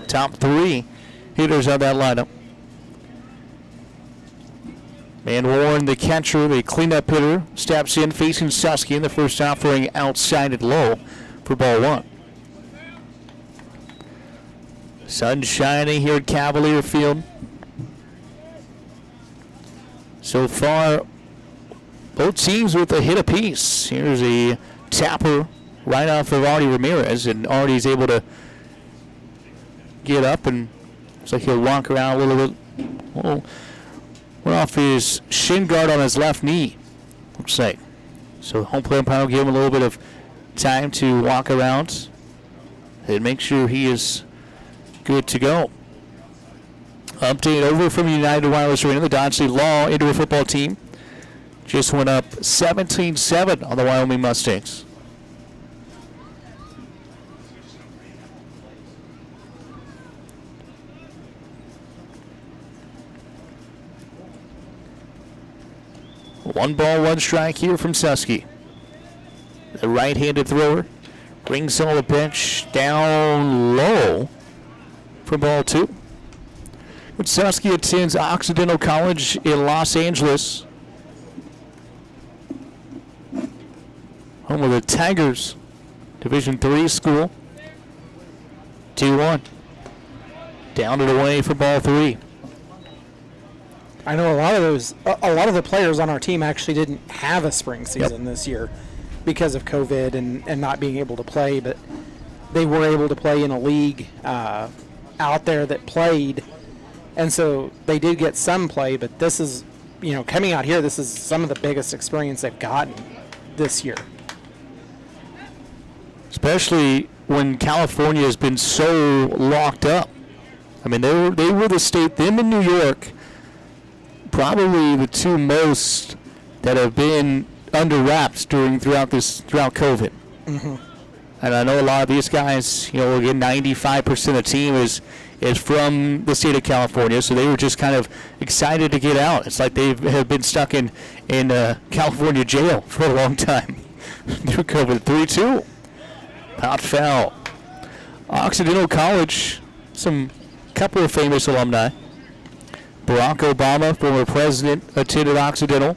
Top 3 hitters of that lineup. Van Warren, the catcher, the cleanup hitter, steps in facing Susky in the first offering outside at low for ball 1. Sun shining here at Cavalier Field. So far, both teams with a hit apiece. Here's a tapper right off of Artie Ramirez, and Artie's able to get up, and looks like he'll walk around a little bit. Oh, went off his shin guard on his left knee, looks like. So the home plate umpire will give him a little bit of time to walk around and make sure he is good to go. Update over from United Wireless Arena. The Dodge City Law Indoor Football team just went up 17-7 on the Wyoming Mustangs. One ball, one strike here from Susky. The right-handed thrower brings on the pitch down low for ball 2. But Susky attends Occidental College in Los Angeles, home of the Tigers, Division III school. 2-1. Down and away for ball 3. I know a lot of the players on our team actually didn't have a spring season this year because of COVID and not being able to play, but they were able to play in a league out there that played. And so they did get some play, but this is, coming out here, this is some of the biggest experience they've gotten this year. Especially when California has been so locked up. I mean, they were the state, them in New York, probably the two most that have been under wraps throughout COVID. Mm-hmm. And I know a lot of these guys, again, 95% of the team is from the state of California, so they were just kind of excited to get out. It's like they have been stuck in California jail for a long time through COVID. 3-2. Pot foul. Occidental College, some couple of famous alumni. Barack Obama, former president, attended Occidental,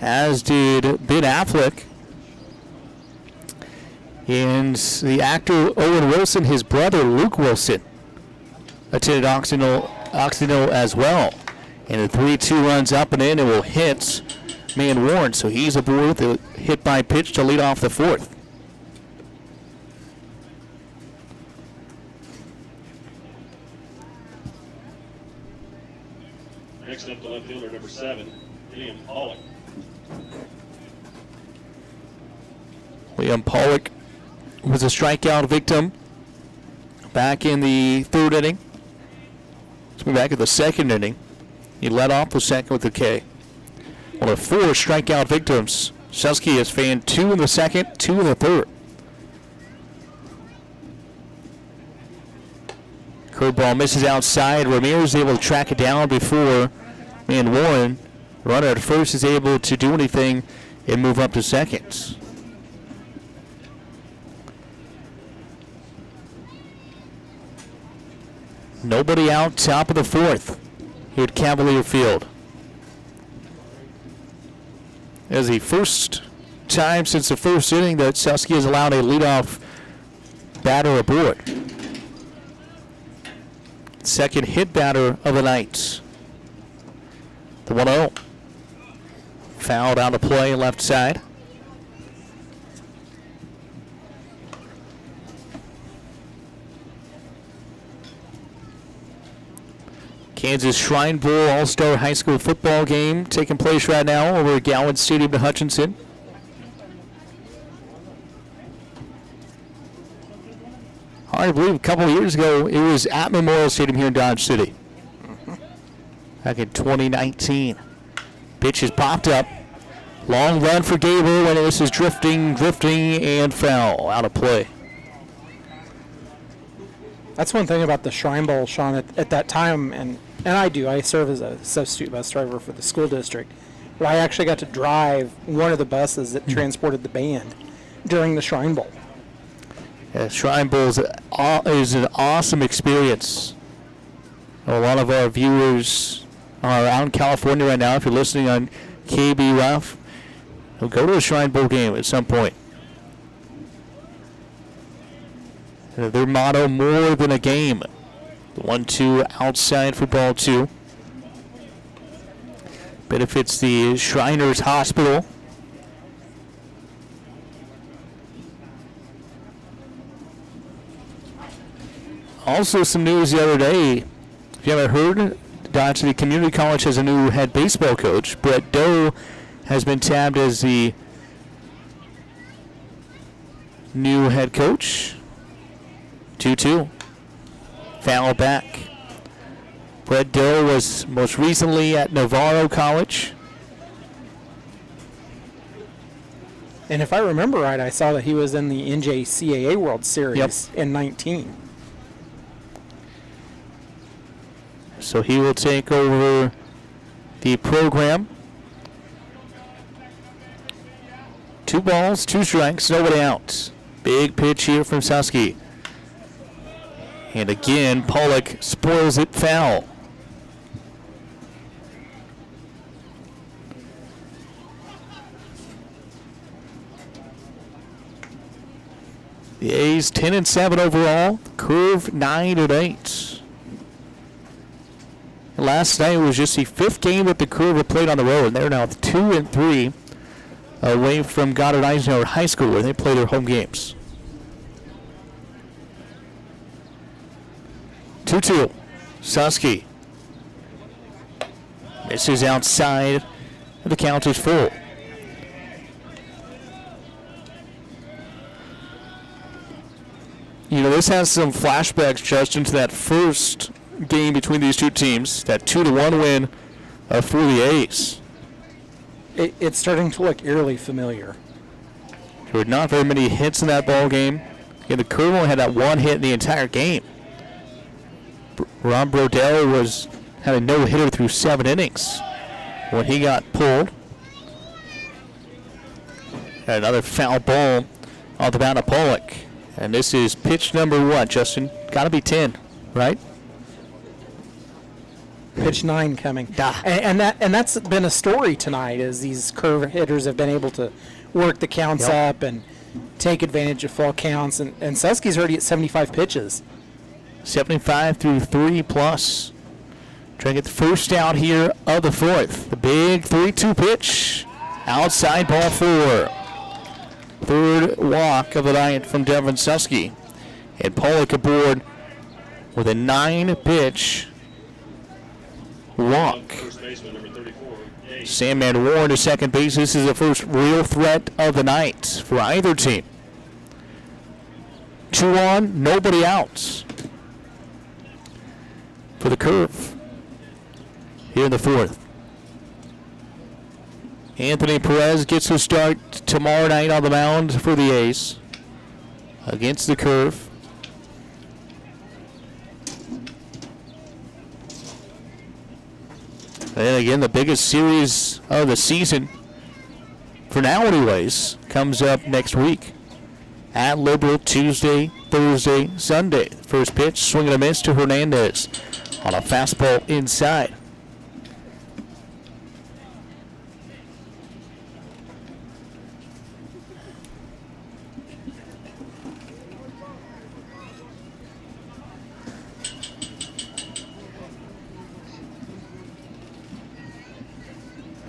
as did Ben Affleck. And the actor Owen Wilson, his brother Luke Wilson, attended Occidental as well. And the 3-2 runs up and in and will hit Man Warren. So he's aboard with a hit by pitch to lead off the 4th. Next up, the left fielder, number 7, Liam Pollock. Liam Pollock was a strikeout victim back in the 3rd inning. Let's be back in the 2nd inning. He led off the 2nd with a K. One of 4 strikeout victims. Susky has fanned 2 in the 2nd, 2 in the 3rd. Curveball misses outside. Ramirez is able to track it down before Man Warren. Runner at first is able to do anything and move up to 2nd. Nobody out, top of the 4th here at Cavalier Field. As the first time since the 1st inning that Susky has allowed a leadoff batter aboard. Second hit batter of the night. The 1-0. Fouled out of play left side. Kansas Shrine Bowl All-Star High School football game taking place right now over at Gowan Stadium in Hutchinson. Hard to believe a couple of years ago it was at Memorial Stadium here in Dodge City. Back in 2019. Pitch is popped up. Long run for Gable, and this is drifting, and foul. Out of play. That's one thing about the Shrine Bowl, Sean, at that time, and And I do. I serve as a substitute bus driver for the school district. But I actually got to drive one of the buses that transported the band during the Shrine Bowl. Yeah, Shrine Bowl is an awesome experience. A lot of our viewers are out in California right now. If you're listening on KBRF, we'll go to a Shrine Bowl game at some point. Their motto, more than a game. The 1-2 outside football 2. Benefits the Shriners Hospital. Also some news the other day. If you haven't heard, Dodge City Community College has a new head baseball coach. Brett Doe has been tabbed as the new head coach. 2-2. Foul back. Brett Doe was most recently at Navarro College. And if I remember right, I saw that he was in the NJCAA World Series in 19. So he will take over the program. 2 balls, 2 strikes, nobody out. Big pitch here from Susky. And again, Pollock spoils it foul. The A's 10-7 overall. Curve 9-8. Last night was just the 5th game that the Curve have played on the road, and they're now 2-3 away from Goddard Eisenhower High School, where they play their home games. 2-2. Susky misses outside. The count is full. You know, this has some flashbacks, Justin, to that first game between these two teams, that 2-1 win for the A's. It's starting to look eerily familiar. There were not very many hits in that ball game. Yeah, the Curve only had that 1 hit in the entire game. Ron Brodell had a no-hitter through 7 innings when he got pulled. And another foul ball off the bat of Pollock. And this is pitch number what, Justin? Got to be 10, right? Pitch 9 coming. And that's been a story tonight, as these Curve hitters have been able to work the counts up and take advantage of full counts. And Susky's already at 75 pitches. 75 through 3+. Trying to get the first out here of the 4th. The big 3-2 pitch. Outside ball 4. Third walk of the night from Devin Susky. And Pollock aboard with a 9-pitch walk. Sandman Warren to second base. This is the first real threat of the night for either team. 2 on, nobody out for the Curve here in the 4th. Anthony Perez gets to start tomorrow night on the mound for the A's against the Curve. And again, the biggest series of the season, for now anyways, comes up next week. At Liberal, Tuesday, Thursday, Sunday. First pitch, swing and a miss to Hernandez on a fastball inside.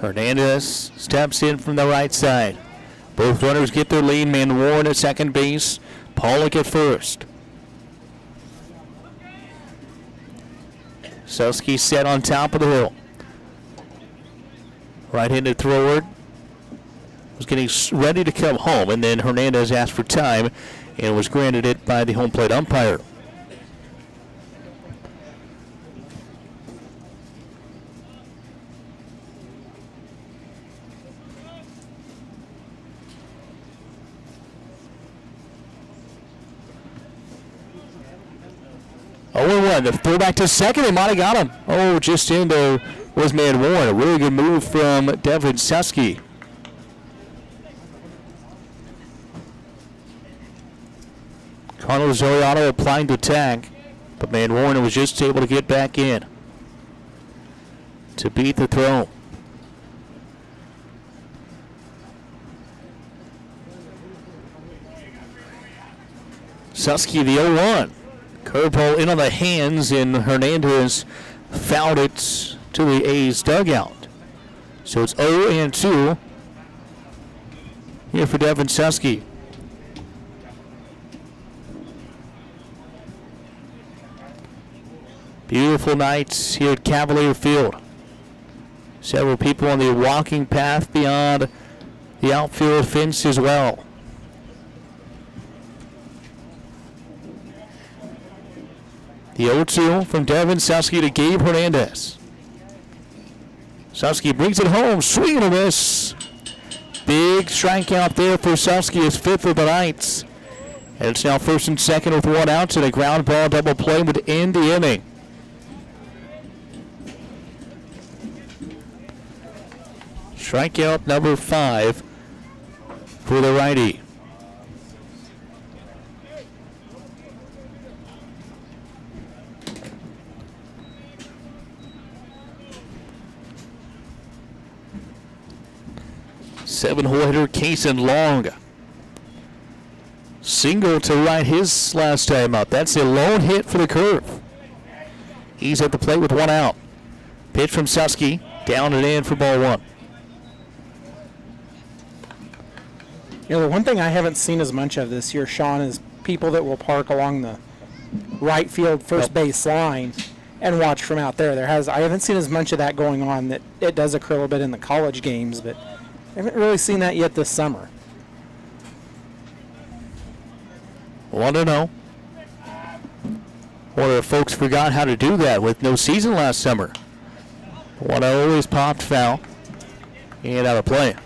Hernandez steps in from the right side. Both runners get their lead. Man Warren at second base. Pollock at first. Susky set on top of the hill. Right-handed thrower was getting ready to come home, and then Hernandez asked for time and was granted it by the home plate umpire. 1. The throwback to second. They might have got him. Oh, just in there was man Warren. A really good move from Devin Susky. Carlos Zoriano applying the tag, but man Warren was just able to get back in to beat the throw. Susky the 0-1. Curveball in on the hands, and Hernandez fouled it to the A's dugout. So it's 0-2 here for Devin Susky. Beautiful nights here at Cavalier Field. Several people on the walking path beyond the outfield fence as well. The 0-2 from Devin Susky to Gabe Hernandez. Susky brings it home, swing and a miss. Big strikeout there for Susky, his 5th of the night. And it's now 1st and 2nd with 1 out, and a ground ball double play would end the inning. Strikeout number 5 for the righty. Seven-hole hitter Kaysen Long. Single to right his last time up. That's a lone hit for the curve. He's at the plate with 1 out. Pitch from Susky. Down and in for ball 1. You know, the one thing I haven't seen as much of this year, Sean, is people that will park along the right field first base line and watch from out there. I haven't seen as much of that going on. That it does occur a little bit in the college games, but I haven't really seen that yet this summer. Want to know? Or if folks forgot how to do that with no season last summer. One always popped foul and out of play.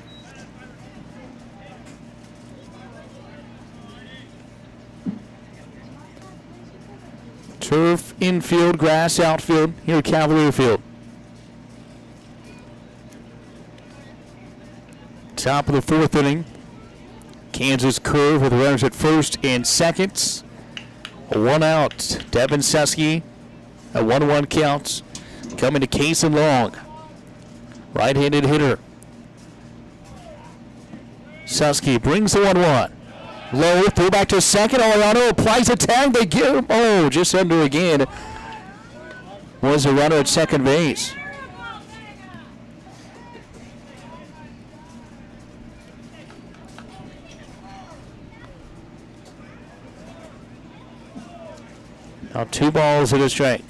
Turf infield, grass outfield here at Cavalier Field. Top of the 4th inning. Kansas curve with runners at 1st and 2nd. 1 out. Devin Susky, a 1-1 count. Coming to Kaysen Long. Right-handed hitter. Susky brings the 1-1. Low, throw back to second. Ariano applies a tag. They get him. Oh, just under again. Was a runner at second base. Now 2 balls and a strike.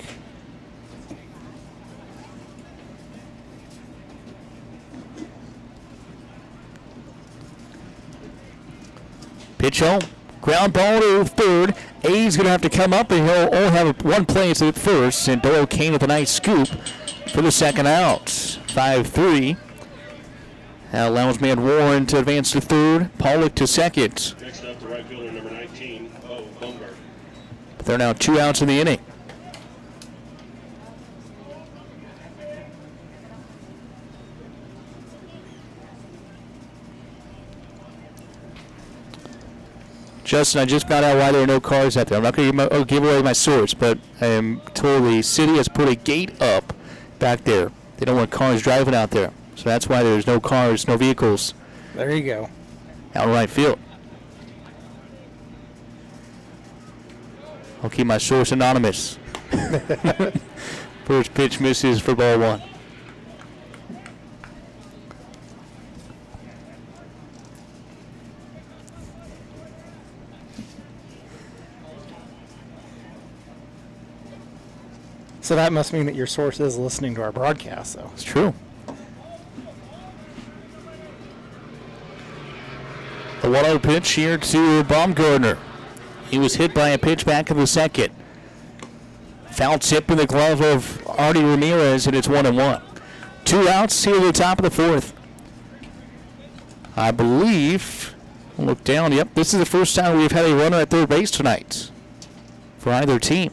Pitch home. Ground ball to 3rd. A's going to have to come up, and he'll only have 1 play at first. And Doyle Kane with a nice scoop for the 2nd out. 5-3. That allows man Warren to advance to 3rd. Pollock to 2nd. Next up, the right fielder, number 19, Bumgarner. But they're now 2 outs in the inning. Justin, I just found out why there are no cars out there. I'm not going to give away my source, but I am told the city has put a gate up back there. They don't want cars driving out there. So that's why there's no cars, no vehicles. There you go. Out in right field. I'll keep my source anonymous. First pitch misses for ball 1. So that must mean that your source is listening to our broadcast, though. It's true. The 1-0 pitch here to Baumgartner. He was hit by a pitch back in the 2nd. Foul tip in the glove of Artie Ramirez, and it's 1-1. 2 outs here at the top of the 4th. I believe, I'll look down, yep, this is the first time we've had a runner at 3rd base tonight for either team.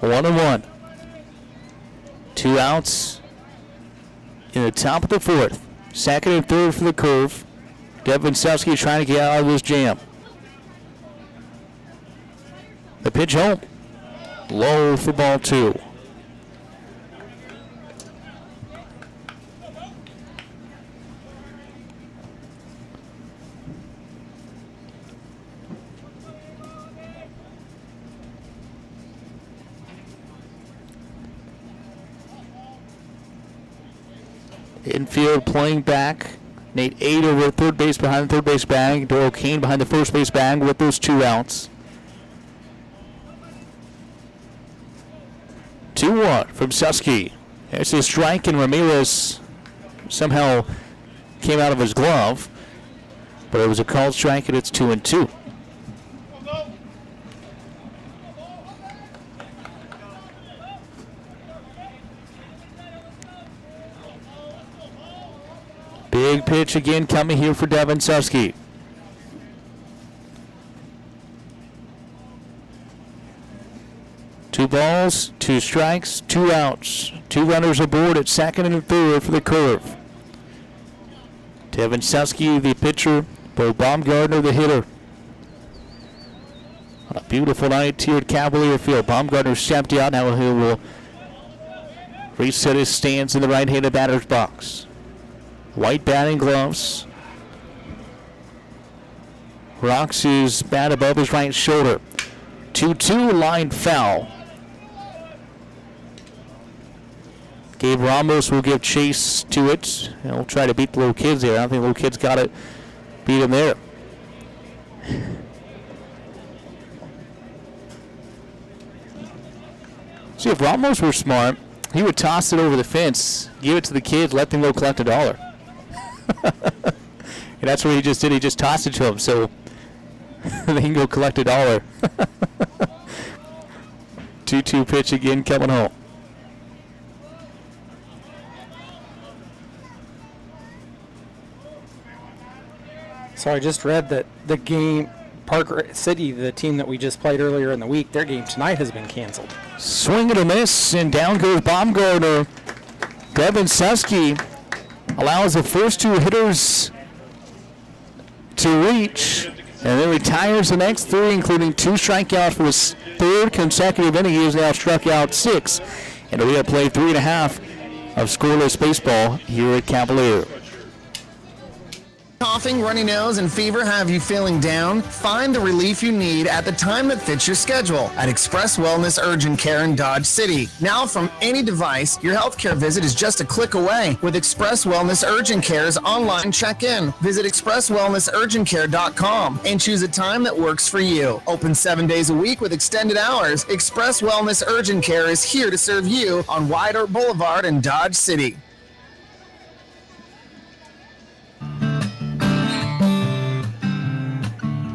1-1. 2 outs in the top of the 4th. Second and third for the Curve. Devin Selsky trying to get out of this jam. The pitch home. Low for ball 2. Infield playing back. Nate Ade over at third base behind the third base bag. Doyle Kane behind the first base bag with those 2 outs. 2-1 from Susky. There's a strike, and Ramirez somehow came out of his glove. But it was a called strike, and it's 2-2. Big pitch again coming here for Devin Susky. Two balls, 2 strikes, 2 outs. 2 runners aboard at second and third for the Curve. Devin Susky, the pitcher, Bo Baumgartner, the hitter. On a beautiful night here at Cavalier Field. Baumgartner stepped out. Now he will reset his stance in the right-handed batter's box. White batting gloves. Rocks his bat above his right shoulder. 2-2, line foul. Gabe Ramos will give chase to it. He'll try to beat the little kids there. I don't think the little kids got it. Beat him there. See, if Ramos were smart, he would toss it over the fence, give it to the kids, let them go collect $1. And that's what he just did. He just tossed it to him so they can go collect $1. 2-2 pitch again coming home. So I just read that the game, Parker City, the team that we just played earlier in the week, their game tonight has been canceled. Swing and a miss, and down goes Baumgartner. Devin Susky allows the first 2 hitters to reach, and then retires the next 3, including 2 strikeouts for his 3rd consecutive inning. He has now struck out 6, and we have played 3.5 of scoreless baseball here at Cavalier. Coughing, runny nose, and fever have you feeling down? Find the relief you need at the time that fits your schedule at Express Wellness Urgent Care in Dodge City. Now from any device, your healthcare visit is just a click away with Express Wellness Urgent Care's online check-in. Visit expresswellnessurgentcare.com and choose a time that works for you. Open 7 days a week with extended hours. Express Wellness Urgent Care is here to serve you on Wyatt Earp Boulevard in Dodge City.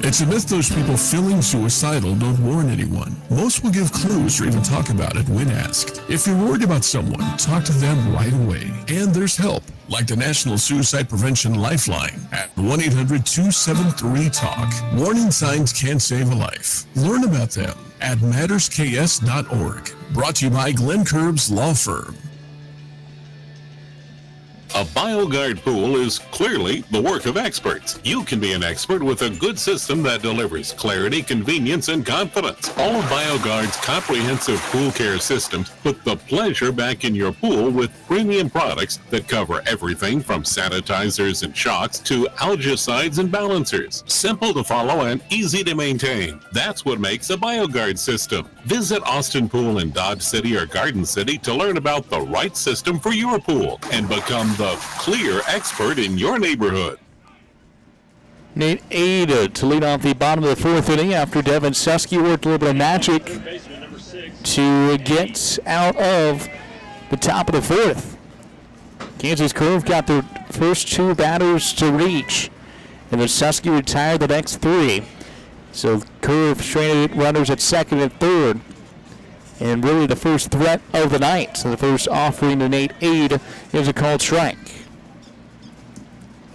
It's a myth those people feeling suicidal don't warn anyone. Most will give clues or even talk about it when asked. If you're worried about someone, talk to them right away. And there's help, like the National Suicide Prevention Lifeline at 1-800-273-TALK. Warning signs can save a life. Learn about them at mattersks.org. Brought to you by Glenn Curbs Law Firm. A BioGuard pool is clearly the work of experts. You can be an expert with a good system that delivers clarity, convenience, and confidence. All of BioGuard's comprehensive pool care systems put the pleasure back in your pool with premium products that cover everything from sanitizers and shocks to algicides and balancers. Simple to follow and easy to maintain. That's what makes a BioGuard system. Visit Austin Pool in Dodge City or Garden City to learn about the right system for your pool and become the clear expert in your neighborhood. Nate Ade to lead off the bottom of the 4th inning after Devin Susky worked a little bit of magic to get out of the top of the 4th. Kansas Curve got their first 2 batters to reach, and then Susky retired the next 3. So Curve stranded runners at second and third. And really the first threat of the night. So the first offering to Nate Ade is a called strike.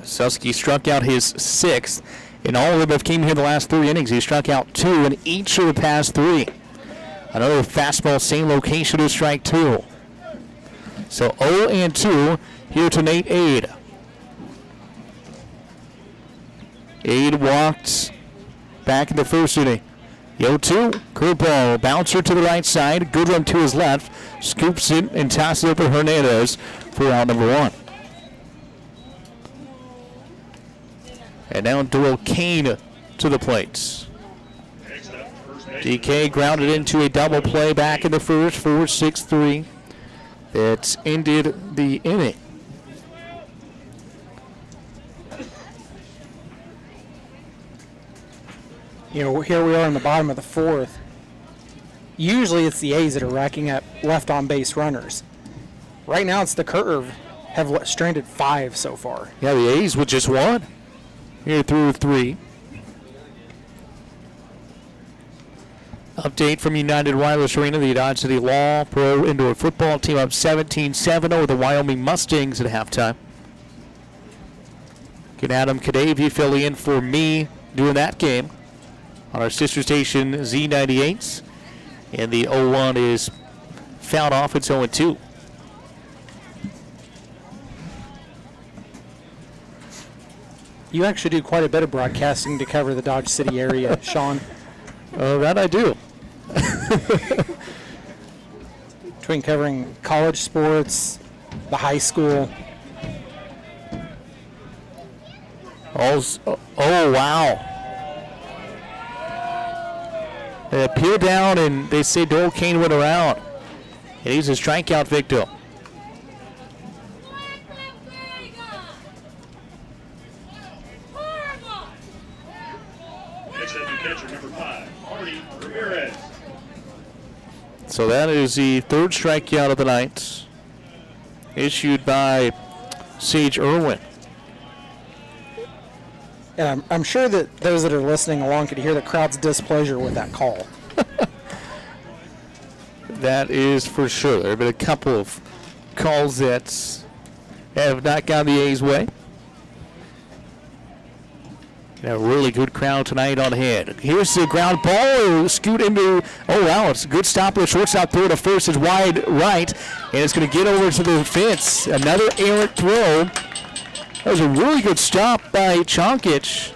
Susky struck out his 6th. And all of them have came here the last 3 innings. He struck out 2 in each of the past 3. Another fastball, same location to strike 2. So 0-2 here to Nate Ade. Ade walked back in the first inning. The 0-2, curveball, bouncer to the right side, good run to his left, scoops it and tosses it over Hernandez for out number 1. And now Doyle Kane to the plate. DK grounded into a double play back in the first, 4-6-3. That ended the inning. You know, here we are in the bottom of the 4th. Usually it's the A's that are racking up left on base runners. Right now it's the Curve have stranded 5 so far. Yeah, the A's with just 1. Here through 3. Update from United Wireless Arena. The Dodge City Law Pro Indoor Football team up 17-7 over the Wyoming Mustangs at halftime. Get Adam Kadavy filling in for me doing that game on our sister station Z98. And the 0-1 is fouled off. It's 0-2. You actually do quite a bit of broadcasting to cover the Dodge City area, Sean. Oh, that I do. Between covering college sports, the high school. Oh, wow. They appear down, and they say Doyle Kane went around. And he's a strikeout victim. Next up, catcher number 5, Artie Ramirez. So that is the 3rd strikeout of the night, issued by Sage Irwin. And I'm sure that those that are listening along could hear the crowd's displeasure with that call. That is for sure. There have been a couple of calls that have not gone the A's way. A really good crowd tonight on hand. Here's the ground ball. Scoot into, oh wow, it's a good stop with shortstop throw to first is wide right. And it's going to get over to the fence. Another errant throw. That was a really good stop by Chonkic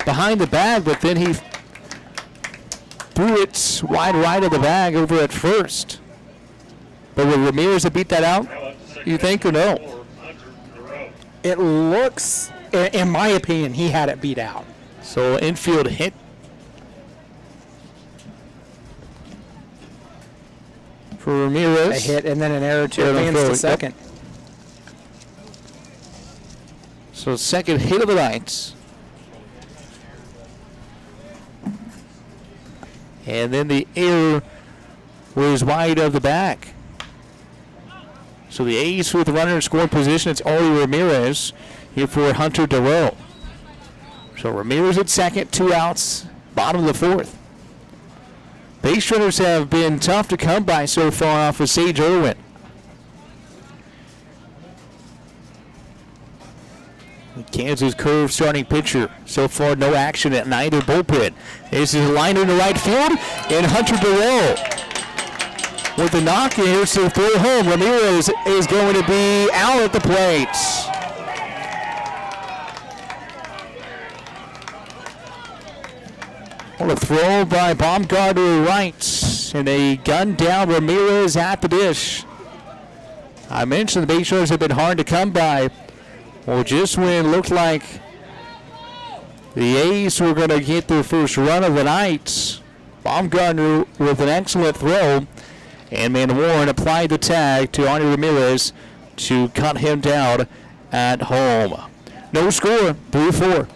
behind the bag, but then he threw it wide right of the bag over at first. But will Ramirez have beat that out, you think, or no? It looks, in my opinion, he had it beat out. So infield hit. For Ramirez. A hit and then an error to advance to second. Yep. So second hit of the night. And then the error was wide of the bag. So the A's with the runner in scoring position. It's Artie Ramirez here for Hunter Darrow. So Ramirez at second, 2 outs, bottom of the 4th. Base runners have been tough to come by so far off of Sage Irwin. Kansas Curve starting pitcher. So far, no action at neither bullpen. This is a line in the right field, and Hunter Darrow with the knock in here to throw home. Ramirez is going to be out at the plate. What a throw by Baumgartner right, and they gun down Ramirez at the dish. I mentioned the base runners have been hard to come by. Well, just when it looked like the A's were going to get their first run of the night, Baumgartner with an excellent throw, and Man Warren applied the tag to Artie Ramirez to cut him down at home. No score, 3-4.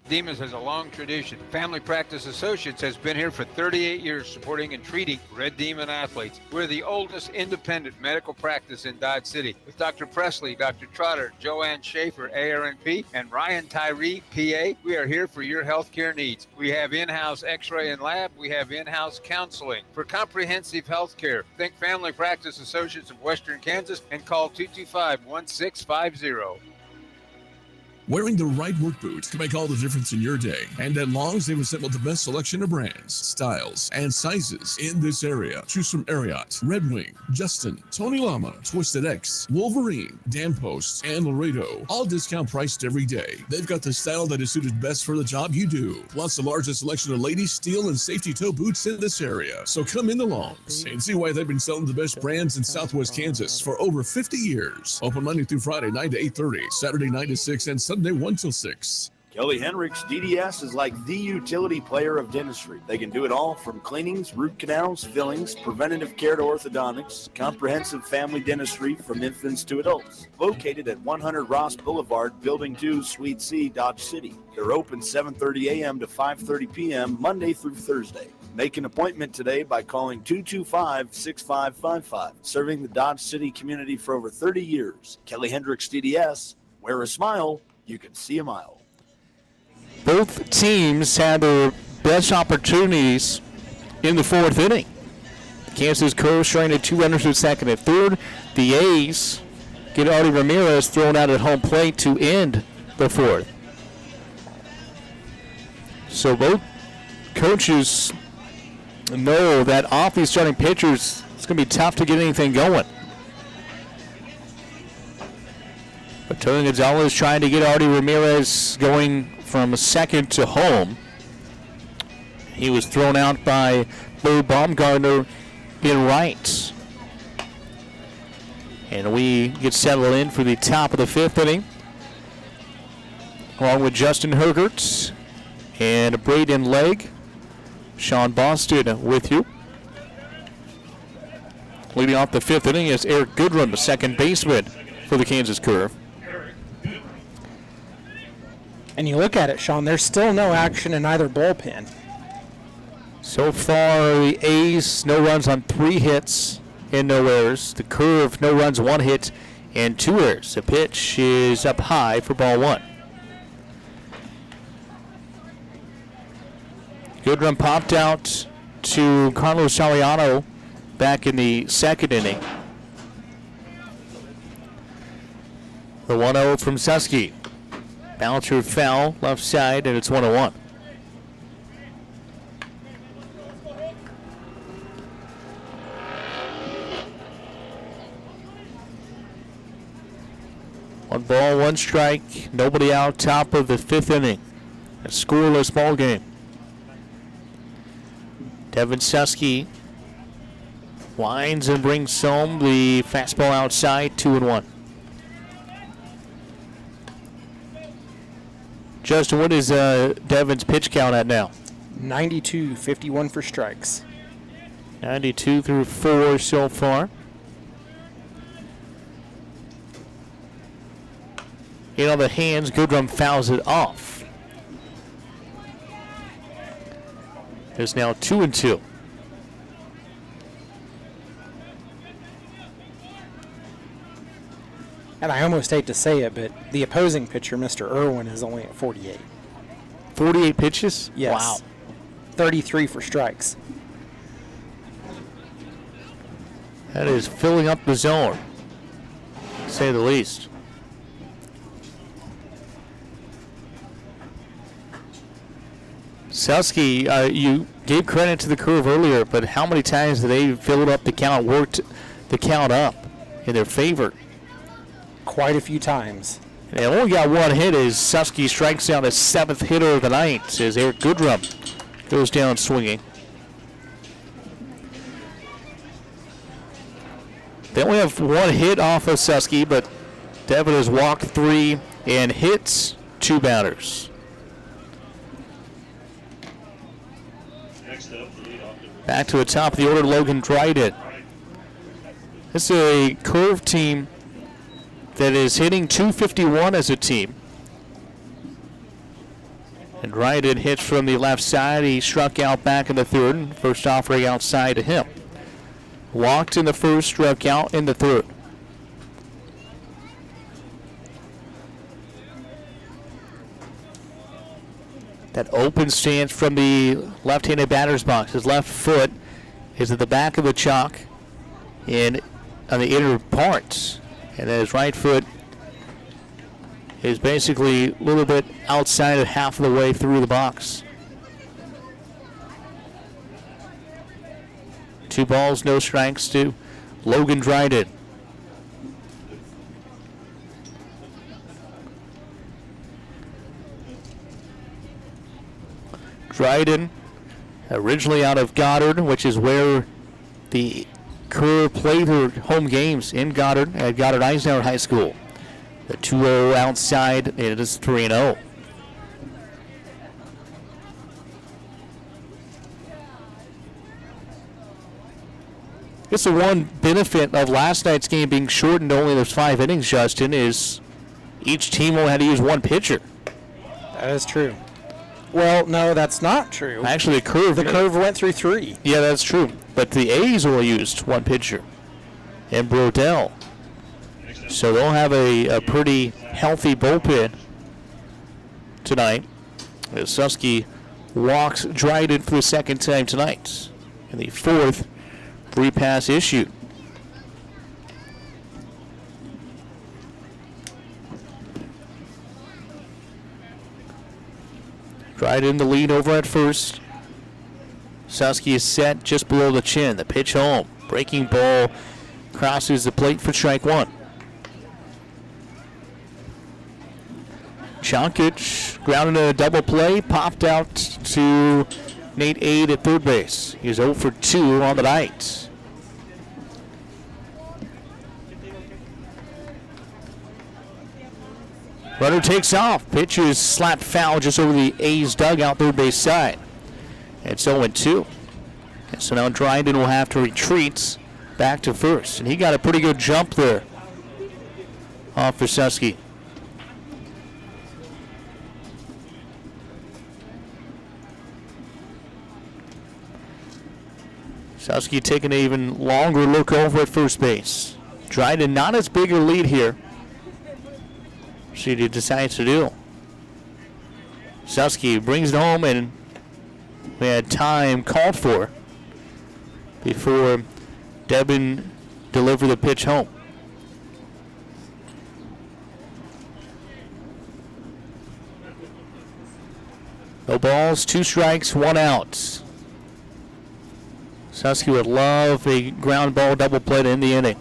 Demons has a long tradition. Family Practice Associates has been here for 38 years supporting and treating Red Demon athletes. We're the oldest independent medical practice in Dodge City with Dr. Presley, Dr. Trotter, Joanne Schaefer, ARNP, and Ryan Tyree, PA. We are here for your healthcare needs. We have in-house x-ray and lab. We have in-house counseling. For comprehensive healthcare, think Family Practice Associates of Western Kansas and call 225-1650. Wearing the right work boots can make all the difference in your day. And at Long's, they've assembled the best selection of brands, styles, and sizes in this area. Choose from Ariat, Red Wing, Justin, Tony Lama, Twisted X, Wolverine, Dan Post, and Laredo. All discount priced every day. They've got the style that is suited best for the job you do. Plus the largest selection of ladies, steel, and safety toe boots in this area. So come in the Long's and see why they've been selling the best brands in Southwest Kansas for over 50 years. Open Monday through Friday, 9 to 8:30, Saturday 9 to 6, and Sunday 1 till 6. Kelly Hendricks DDS is like the utility player of dentistry. They can do it all from cleanings, root canals, fillings, preventative care to orthodontics, comprehensive family dentistry from infants to adults. Located at 100 Ross Boulevard, Building 2, Suite C, Dodge City. They're open 7:30 a.m. to 5:30 p.m. Monday through Thursday. Make an appointment today by calling 225-6555. Serving the Dodge City community for over 30 years. Kelly Hendricks DDS. Wear a smile, you can see a mile. Both teams had their best opportunities in the fourth inning. Kansas Curve showing at 2 runners in second and third. The A's get Artie Ramirez thrown out at home plate to end the fourth. So both coaches know that off these starting pitchers, it's going to be tough to get anything going. But Tony Gonzalez trying to get Artie Ramirez going from second to home. He was thrown out by Lou Baumgartner in right. And we get settled in for the top of the fifth inning, along with Justin Hergert and Braden Legg. Sean Boston with you. Leading off the fifth inning is Eric Goodrum, the second baseman for the Kansas Curve. And you look at it, Sean, there's still no action in either bullpen. So far, the A's, no runs on 3 hits and no errors. The Curve, no runs, 1 hit and 2 errors. The pitch is up high for ball 1. Goodrum popped out to Carlos Saliano back in the second inning. The 1-0 from Susky. Bouncer foul, left side, and it's 1-1. One ball, 1 strike, nobody out, top of the fifth inning. A scoreless ball game. Devin Susky winds and brings home the fastball outside, 2-1. Justin, what is Devin's pitch count at now? 92, 51 for strikes. 92 through 4 so far. In on the hands, Goodrum fouls it off. There's now 2-2. And I almost hate to say it, but the opposing pitcher, Mr. Irwin, is only at 48. 48 pitches? Yes. Wow. 33 for strikes. That is filling up the zone, to say the least. Susky, you gave credit to the Curve earlier, but how many times did they fill up the count, worked the count up in their favor? Quite a few times. And they only got 1 hit as Susky strikes out his 7th hitter of the night as Eric Goodrum goes down swinging. They only have 1 hit off of Susky, but Devin has walked 3 and hits 2 batters. Back to the top of the order, Logan Dryden. This is a Curve team that is hitting .251 as a team. And Dryden hits from the left side. He struck out back in the third. First offering outside to him. Walked in the first, struck out in the third. That open stance from the left-handed batter's box. His left foot is at the back of the chalk and on the inner parts. And then his right foot is basically a little bit outside of half of the way through the box. 2 balls, no strikes to Logan Dryden. Dryden, originally out of Goddard, which is where the Curve played their home games in Goddard at Goddard Eisenhower High School. The 2-0 outside, it is 3-0. Guess the one benefit of last night's game being shortened to only those 5 innings, Justin, is each team only had to use 1 pitcher. That is true. Well, no, that's not true. Actually, the Curve went through 3. Yeah, that's true. But the A's only used 1 pitcher, and Brodell. So they'll have a pretty healthy bullpen tonight. As Susky walks Dryden for the 2nd time tonight. And the 4th free pass issued. Dryden the lead over at first. Susky is set just below the chin. The pitch home. Breaking ball crosses the plate for strike 1. Chonkic grounded a double play, popped out to Nate Aid at third base. He's 0 for 2 on the night. Runner takes off. Pitch is slapped foul just over the A's dugout third base side. It's 0-2. And so now Dryden will have to retreat back to first. And he got a pretty good jump there off for Susky. Susky taking an even longer look over at first base. Dryden not as big a lead here. See what he decides to do. Susky brings it home, and we had time called for before Devin delivered the pitch home. No balls, 2 strikes, 1 out. Susky would love a ground ball double play to end the inning.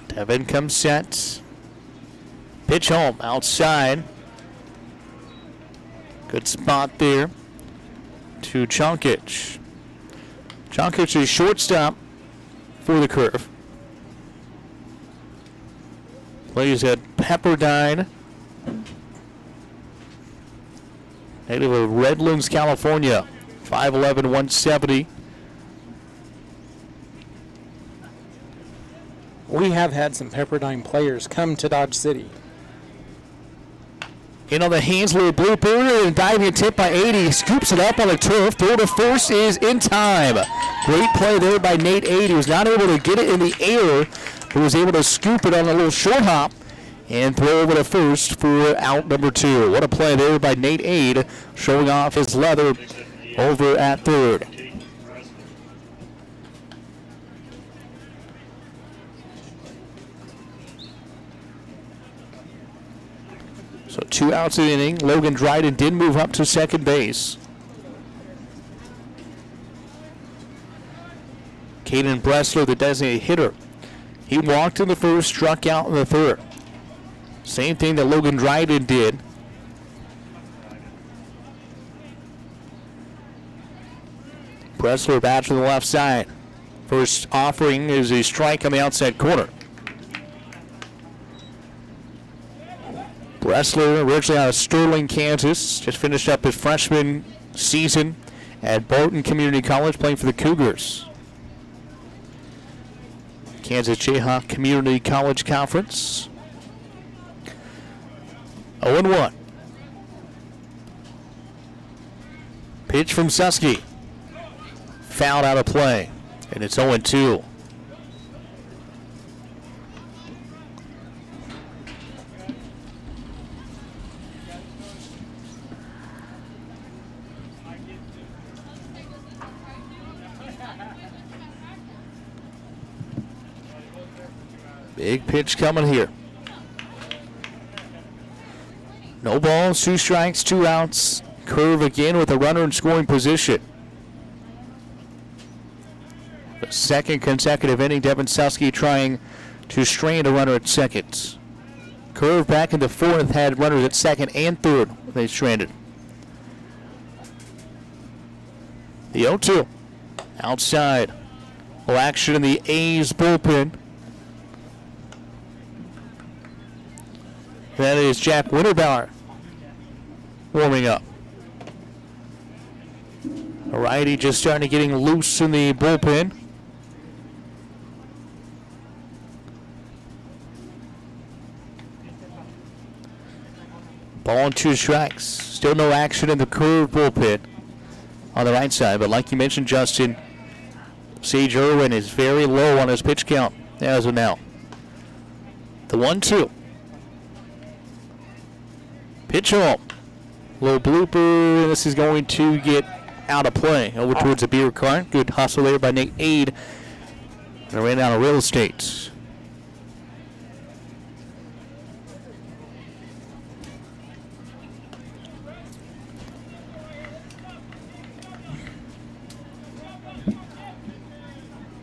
Devin comes set. Pitch home outside. Good spot there to Chonkic. Chonkic is shortstop for the Curve. Plays at Pepperdine, native of Redlands, California. 5'11", 170. We have had some Pepperdine players come to Dodge City. In on the Hansler blooper, and diving tip by 80. Scoops it up on the turf. Throw to first is in time. Great play there by Nate 80. He was not able to get it in the air, but was able to scoop it on a little short hop and throw over to first for out number 2. What a play there by Nate Aid, showing off his leather over at third. So 2 outs in the inning. Logan Dryden did move up to second base. Caden Bressler, the designated hitter. He walked in the first, struck out in the third. Same thing that Logan Dryden did. Bressler bats from the left side. First offering is a strike on the outside corner. Bressler, originally out of Sterling, Kansas, just finished up his freshman season at Barton Community College playing for the Cougars. Kansas Jayhawk Community College Conference. 0-1. Pitch from Susky. Fouled out of play, and it's 0-2. Big pitch coming here. No balls, 2 strikes, 2 outs. Curve again with a runner in scoring position. The second consecutive inning, Devin Selsky trying to strand a runner at second. Curve back in the 4th, had runners at second and third. They stranded. The 0-2. Outside. No action in the A's bullpen. That is Jack Winterbauer warming up. A righty just starting to getting loose in the bullpen. Ball and 2 strikes. Still no action in the Curve bullpen on the right side. But like you mentioned, Justin, Sage Irwin is very low on his pitch count as of now. The 1-2. Pitch home. Little blooper. This is going to get out of play. Over towards the beer cart. Good hustle there by Nate Aid. And ran out of real estate.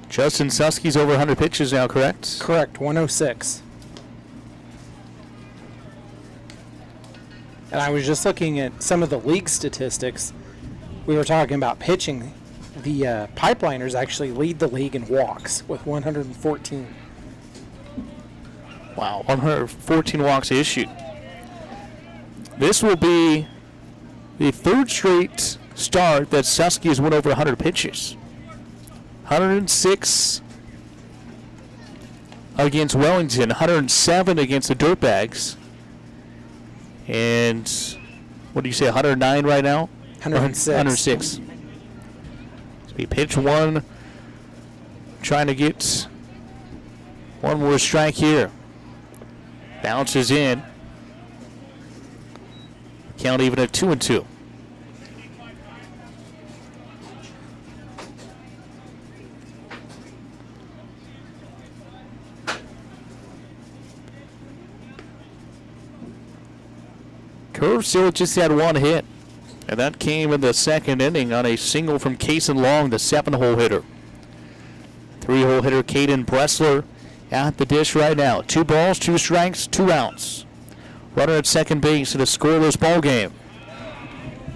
Justin Susky's over 100 pitches now, correct? Correct, 106. And I was just looking at some of the league statistics. We were talking about pitching. The Pipeliners actually lead the league in walks with 114. Wow, 114 walks issued. This will be the 3rd straight start that Susky has went over 100 pitches. 106 against Wellington, 107 against the Dirtbags. And what do you say, 109 right now? 106. 106. So we pitch 1, trying to get one more strike here. Bounces in. Count even at 2-2. Curve still just had 1 hit, and that came in the 2nd inning on a single from Kason Long, the 7-hole hitter. 3-hole hitter Caden Bressler at the dish right now. 2 balls, 2 strikes, 2 outs. Runner at second base in a scoreless ball game.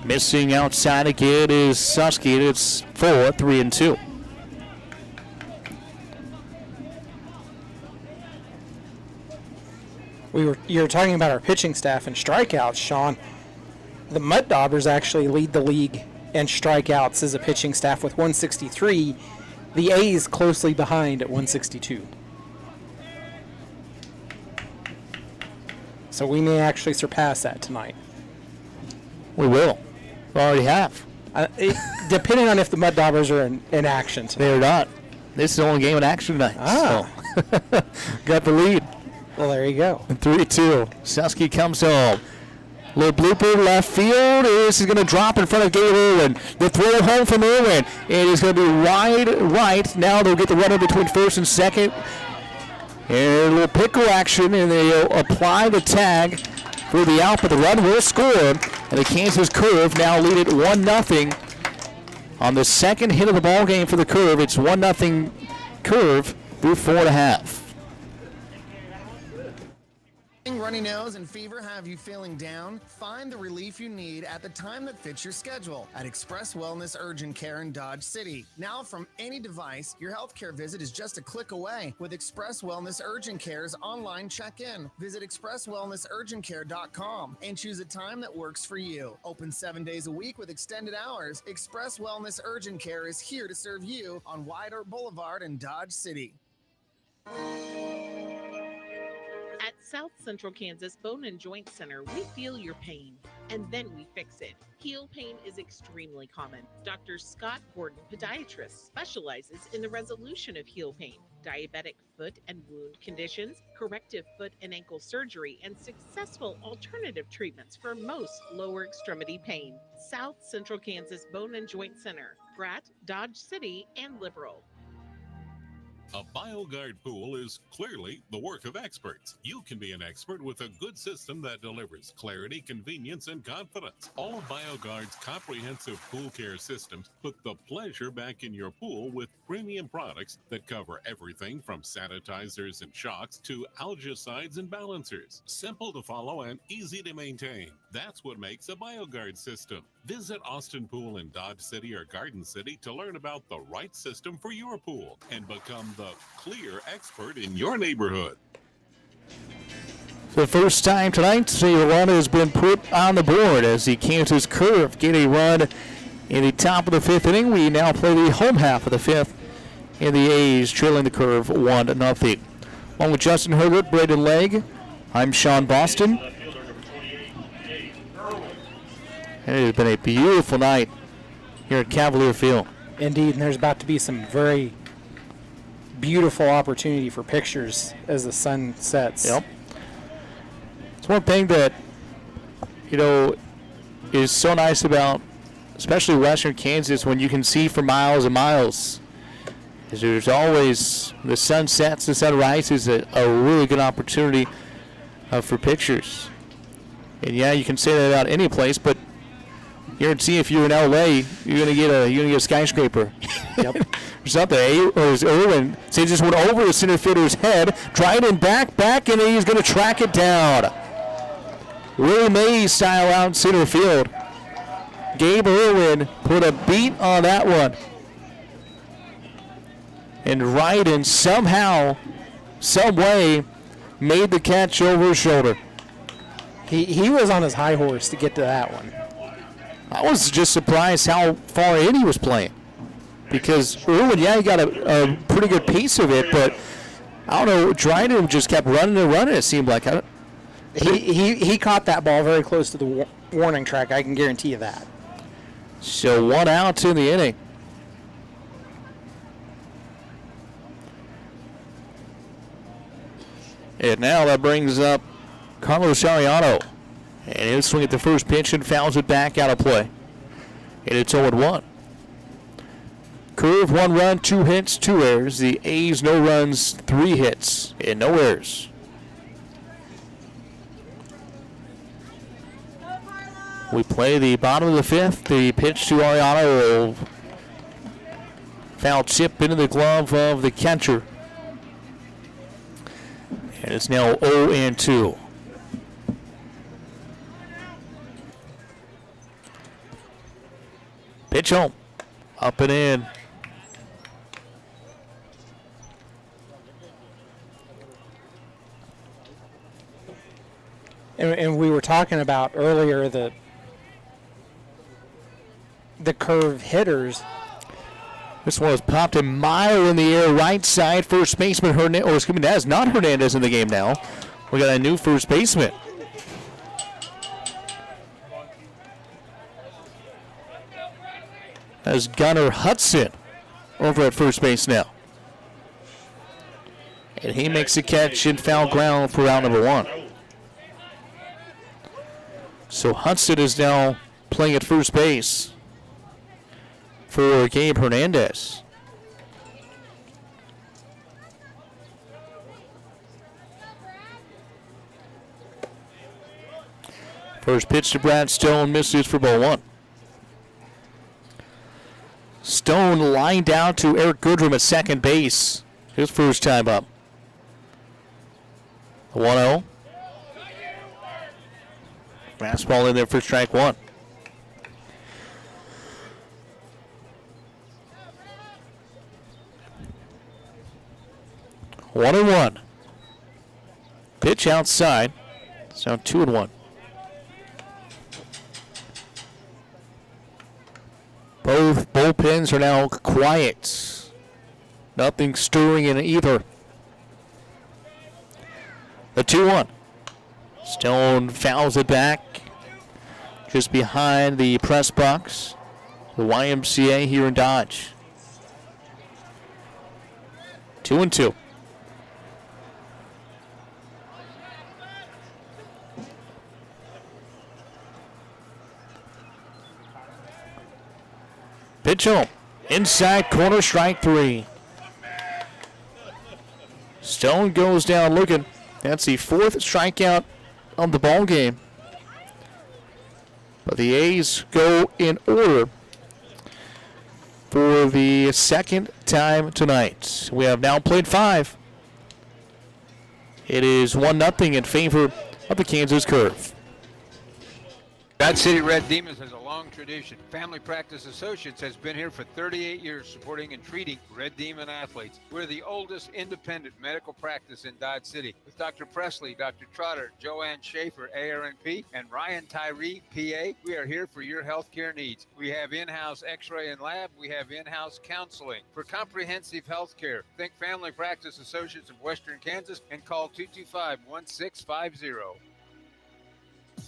Missing outside again is Susky. It's 4-3-2. You were talking about our pitching staff and strikeouts, Sean. The Mud Daubers actually lead the league in strikeouts as a pitching staff with 163. The A's closely behind at 162. So we may actually surpass that tonight. We will. We already have. Depending on if the Mud Daubers are in action tonight. They're not. This is the only game in action tonight. Ah. So. Got the lead. Well, there you go. 3-2. Susky comes home. Little blooper left field. This is going to drop in front of Gabe Irwin. The throw home from Irwin. It is going to be wide right. Now they'll get the runner between first and second. And a little pickle action, and they'll apply the tag for the out, but the run will score. And the Kansas Curve now lead it 1-0 on the second hit of the ball game for the Curve. It's 1-0 Curve through 4.5. Runny nose and fever have you feeling down? Find the relief you need at the time that fits your schedule at Express Wellness Urgent Care in Dodge City. Now from any device, your healthcare visit is just a click away with Express Wellness Urgent Care's online check-in. Visit expresswellnessurgentcare.com and choose a time that works for you. Open 7 days a week with extended hours. Express Wellness Urgent Care is here to serve you on White Oak Boulevard in Dodge City. At South Central Kansas Bone and Joint Center, we feel your pain, and then we fix it. Heel pain is extremely common. Dr. Scott Gordon, podiatrist, specializes in the resolution of heel pain, diabetic foot and wound conditions, corrective foot and ankle surgery, and successful alternative treatments for most lower extremity pain. South Central Kansas Bone and Joint Center, Pratt, Dodge City, and Liberal. A BioGuard pool is clearly the work of experts. You can be an expert with a good system that delivers clarity, convenience, and confidence. All of BioGuard's comprehensive pool care systems put the pleasure back in your pool with premium products that cover everything from sanitizers and shocks to algicides and balancers. Simple to follow and easy to maintain. That's what makes a BioGuard system. Visit Austin Pool in Dodge City or Garden City to learn about the right system for your pool and become the clear expert in your neighborhood. For the first time tonight, a run has been put on the board as the Kansas Curve get a run in the top of the fifth inning. We now play the home half of the fifth, and the A's trailing the Curve 1-0. Along with Justin Herbert, Braden Legg, I'm Sean Boston. And it has been a beautiful night here at Cavalier Field. Indeed, and there's about to be some very beautiful opportunity for pictures as the sun sets. Yep. It's one thing that, is so nice about, especially Western Kansas, when you can see for miles and miles. Is there's always, the sun sets, the sun rises, a really good opportunity for pictures. And yeah, you can say that about any place, but guarantee if you're in LA, you're gonna get a skyscraper. Yep. Or something. Or is Irwin? So he just went over the center fielder's head, Dryden back, and he's gonna track it down. Willie Mays style out in center field. Gabe Irwin put a beat on that one. And Dryden somehow, some way, made the catch over his shoulder. He was on his high horse to get to that one. I was just surprised how far in he was playing. Because Irwin, he got a pretty good piece of it, but I don't know, Dryden just kept running and running, it seemed like. He caught that ball very close to the warning track, I can guarantee you that. So 1 out in the inning. And now that brings up Carlos Ariano. And he'll swing at the first pitch and fouls it back out of play. And it's 0-1. Curve 1 run, 2 hits, 2 errors. The A's no runs, 3 hits, and no errors. We play the bottom of the fifth. The pitch to Ariano. Foul chip into the glove of the catcher. And it's now 0-2. Pitch home. Up and in. And we were talking about earlier the curve hitters. This one was popped a mile in the air, right side. First baseman Hernandez, that is not Hernandez in the game now. We got a new first baseman. As Gunnar Hudson over at first base now. And he makes a catch in foul ground for out number 1. So Hudson is now playing at first base for Gabe Hernandez. First pitch to Brad Stone, misses for ball 1. Stone lined down to Eric Goodrum at second base. His first time up. 1-0. Fastball in there for strike 1. One and 1. Pitch outside. It's now 2-1. Both bullpens are now quiet. Nothing stirring in either. The 2-1. Stone fouls it back just behind the press box. The YMCA here in Dodge. 2-2. Pitch home. Inside corner, strike 3. Stone goes down looking. That's the 4th strikeout of the ball game. But the A's go in order for the 2nd time tonight. We have now played 5. It is 1-0 in favor of the Kansas Curve. Dodge City Red Demons has a long tradition. Family Practice Associates has been here for 38 years supporting and treating Red Demon athletes. We're the oldest independent medical practice in Dodge City with Dr. Presley, Dr. Trotter, Joanne Schaefer, ARNP, and Ryan Tyree, PA. We are here for your healthcare needs. We have in-house x-ray and lab. We have in-house counseling. For comprehensive healthcare, think Family Practice Associates of Western Kansas and call 225-1650.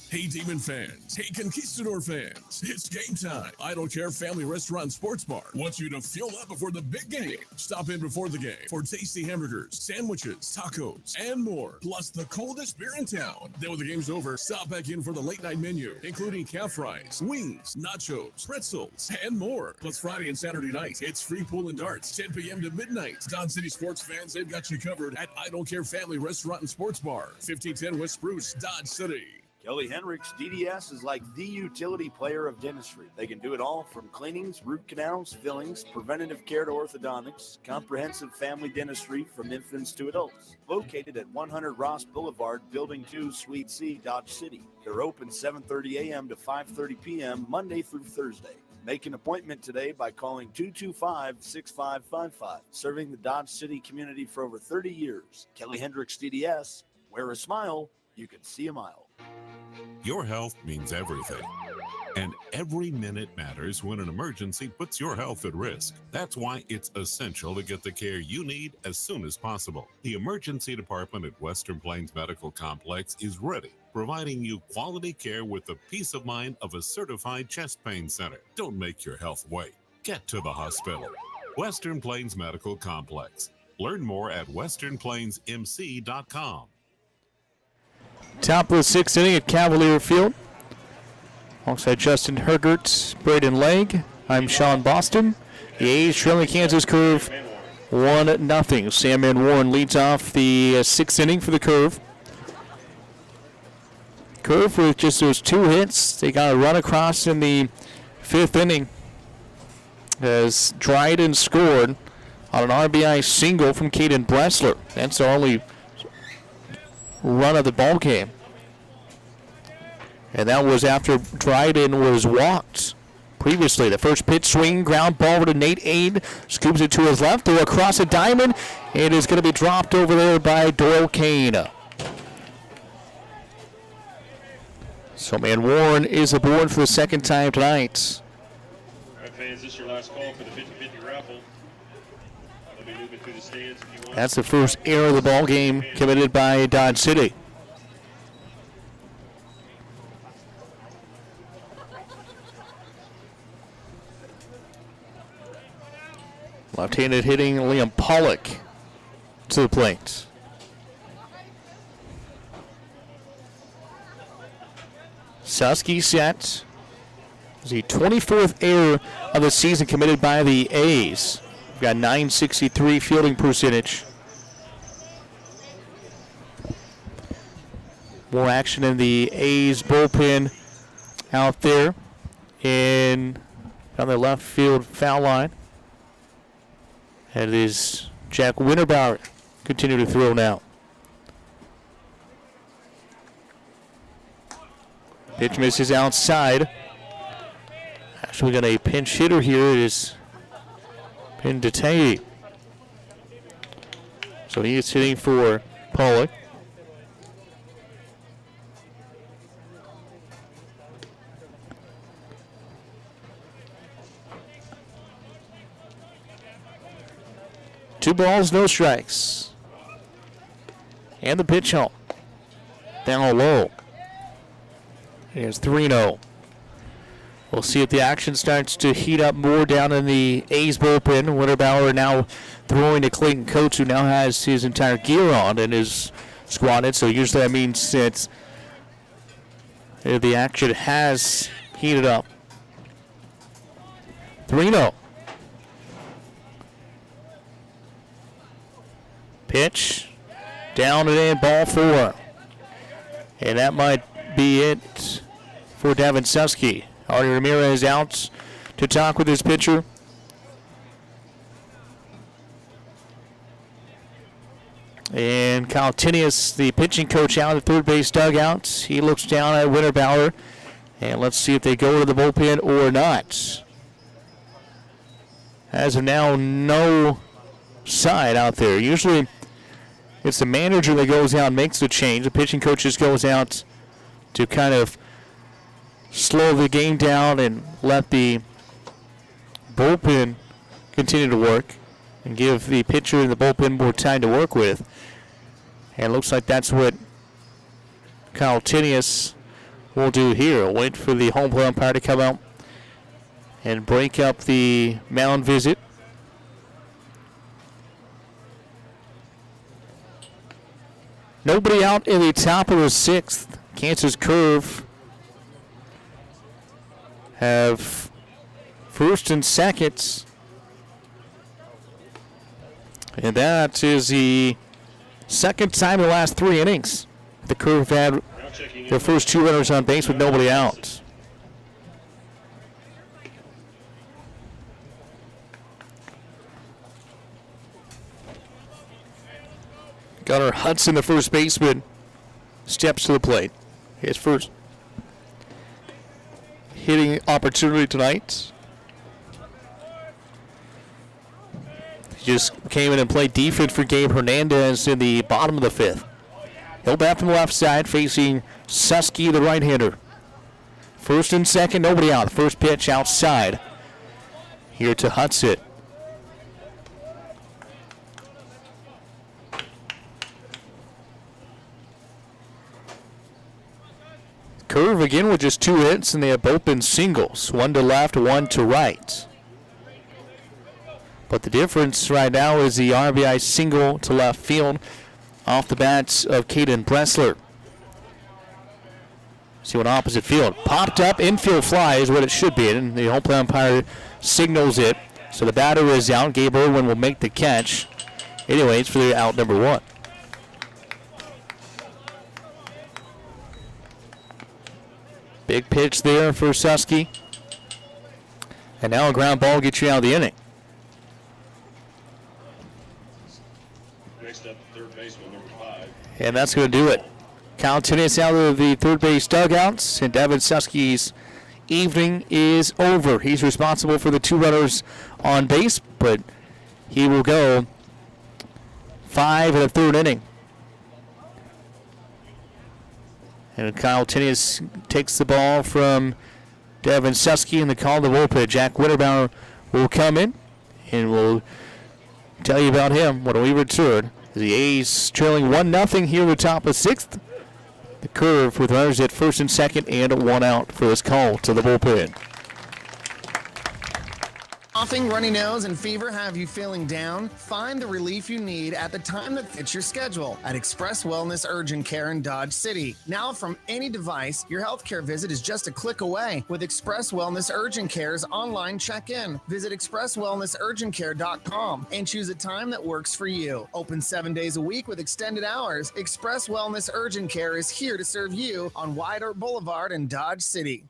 Hey, Demon fans. Hey, Conquistador fans. It's game time. I Don't Care Family Restaurant Sports Bar wants you to fuel up before the big game. Stop in before the game for tasty hamburgers, sandwiches, tacos, and more. Plus the coldest beer in town. Then when the game's over, stop back in for the late night menu, including calf fries, wings, nachos, pretzels, and more. Plus Friday and Saturday night, it's free pool and darts, 10 p.m. to midnight. Dodge City sports fans, they've got you covered at I Don't Care Family Restaurant and Sports Bar, 1510 West Spruce, Dodge City. Kelly Hendricks DDS is like the utility player of dentistry. They can do it all from cleanings, root canals, fillings, preventative care to orthodontics, comprehensive family dentistry from infants to adults. Located at 100 Ross Boulevard, Building 2, Suite C, Dodge City. They're open 7:30 a.m. to 5:30 p.m. Monday through Thursday. Make an appointment today by calling 225-6555. Serving the Dodge City community for over 30 years. Kelly Hendricks DDS. Wear a smile, you can see a mile. Your health means everything. And every minute matters when an emergency puts your health at risk. That's why it's essential to get the care you need as soon as possible. The emergency department at Western Plains Medical Complex is ready, providing you quality care with the peace of mind of a certified chest pain center. Don't make your health wait. Get to the hospital. Western Plains Medical Complex. Learn more at westernplainsmc.com. Top of the 6th inning at Cavalier Field. Alongside Justin Hergert, Braden Legg, I'm Sean Boston. The A's trailing Kansas Curve 1-0. Sam Warren leads off the 6th inning for the Curve. Curve with just those 2 hits. They got a run across in the 5th inning as Dryden scored on an RBI single from Caden Bressler. That's the only run of the ball game. And that was after Dryden was walked previously. The first pitch swing, ground ball over to Nate Aid. Scoops it to his left, through across the diamond. It is going to be dropped over there by Doyle Kane. So man Warren is aboard for the 2nd time tonight. All right, fans, this is your last call for the 50-50 raffle. Let me move it through the stands if you want. That's the first error of the ball game committed by Dodge City. Left-handed hitting Liam Pollock to the plate. Susky set. Is the 24th error of the season committed by the A's. We've got .963 fielding percentage. More action in the A's bullpen out there on the left field foul line. And it is Jack Winterbauer continue to throw now. Pitch misses outside. Actually, we got a pinch hitter here. It is Pindatei. So he is hitting for Pollock. Two balls, no strikes. And the pitch home. Down low. Here's 3-0. We'll see if the action starts to heat up more down in the A's bullpen. Winterbauer now throwing to Clayton Coates, who now has his entire gear on and is squatted. So usually that means that the action has heated up. 3-0. Pitch. Down and in, ball 4. And that might be it for Devin Susky. Artie Ramirez out to talk with his pitcher. And Kyle Tinius, the pitching coach, out at the third base dugout. He looks down at Winterbauer. And let's see if they go to the bullpen or not. As of now, no side out there. Usually it's the manager that goes out and makes the change. The pitching coach just goes out to kind of slow the game down and let the bullpen continue to work and give the pitcher and the bullpen more time to work with. And it looks like that's what Kyle Tinius will do here. Wait for the home plate umpire to come out and break up the mound visit. Nobody out in the top of the 6th. Kansas Curve have first and second. And that is the second time in the last 3 innings the Curve had their first 2 runners on base with nobody out. Gunnar Hudson, the first baseman, steps to the plate. His first hitting opportunity tonight. He just came in and played defense for Gabe Hernandez in the bottom of the 5th. He'll bat from the left side facing Susky, the right-hander. First and second, nobody out. First pitch outside. Here to Hudson. Curve again with just 2 hits, and they have both been singles. 1 to left, 1 to right. But the difference right now is the RBI single to left field off the bats of Caden Bressler. See what opposite field. Popped up, infield fly is what it should be, and the home plate umpire signals it. So the batter is out. Gabe Irwin will make the catch. Anyways, for the out number 1. Big pitch there for Susky. And now a ground ball gets you out of the inning. Next up, third baseman, number 5. And that's going to do it. Kyle Tinius out of the third base dugouts, and Devin Susky's evening is over. He's responsible for the 2 runners on base, but he will go 5 in the 3rd inning. And Kyle Tinius takes the ball from Devin Susky in the call to the bullpen. Jack Winterbauer will come in, and we'll tell you about him when we return. The A's trailing 1-0 here at the top of 6th. The Curve with runners at first and second and 1 out for this call to the bullpen. Coughing, runny nose, and fever have you feeling down? Find the relief you need at the time that fits your schedule at Express Wellness Urgent Care in Dodge City. Now from any device, your healthcare visit is just a click away with Express Wellness Urgent Care's online check-in. Visit expresswellnessurgentcare.com and choose a time that works for you. Open 7 days a week with extended hours. Express Wellness Urgent Care is here to serve you on White Oak Boulevard in Dodge City.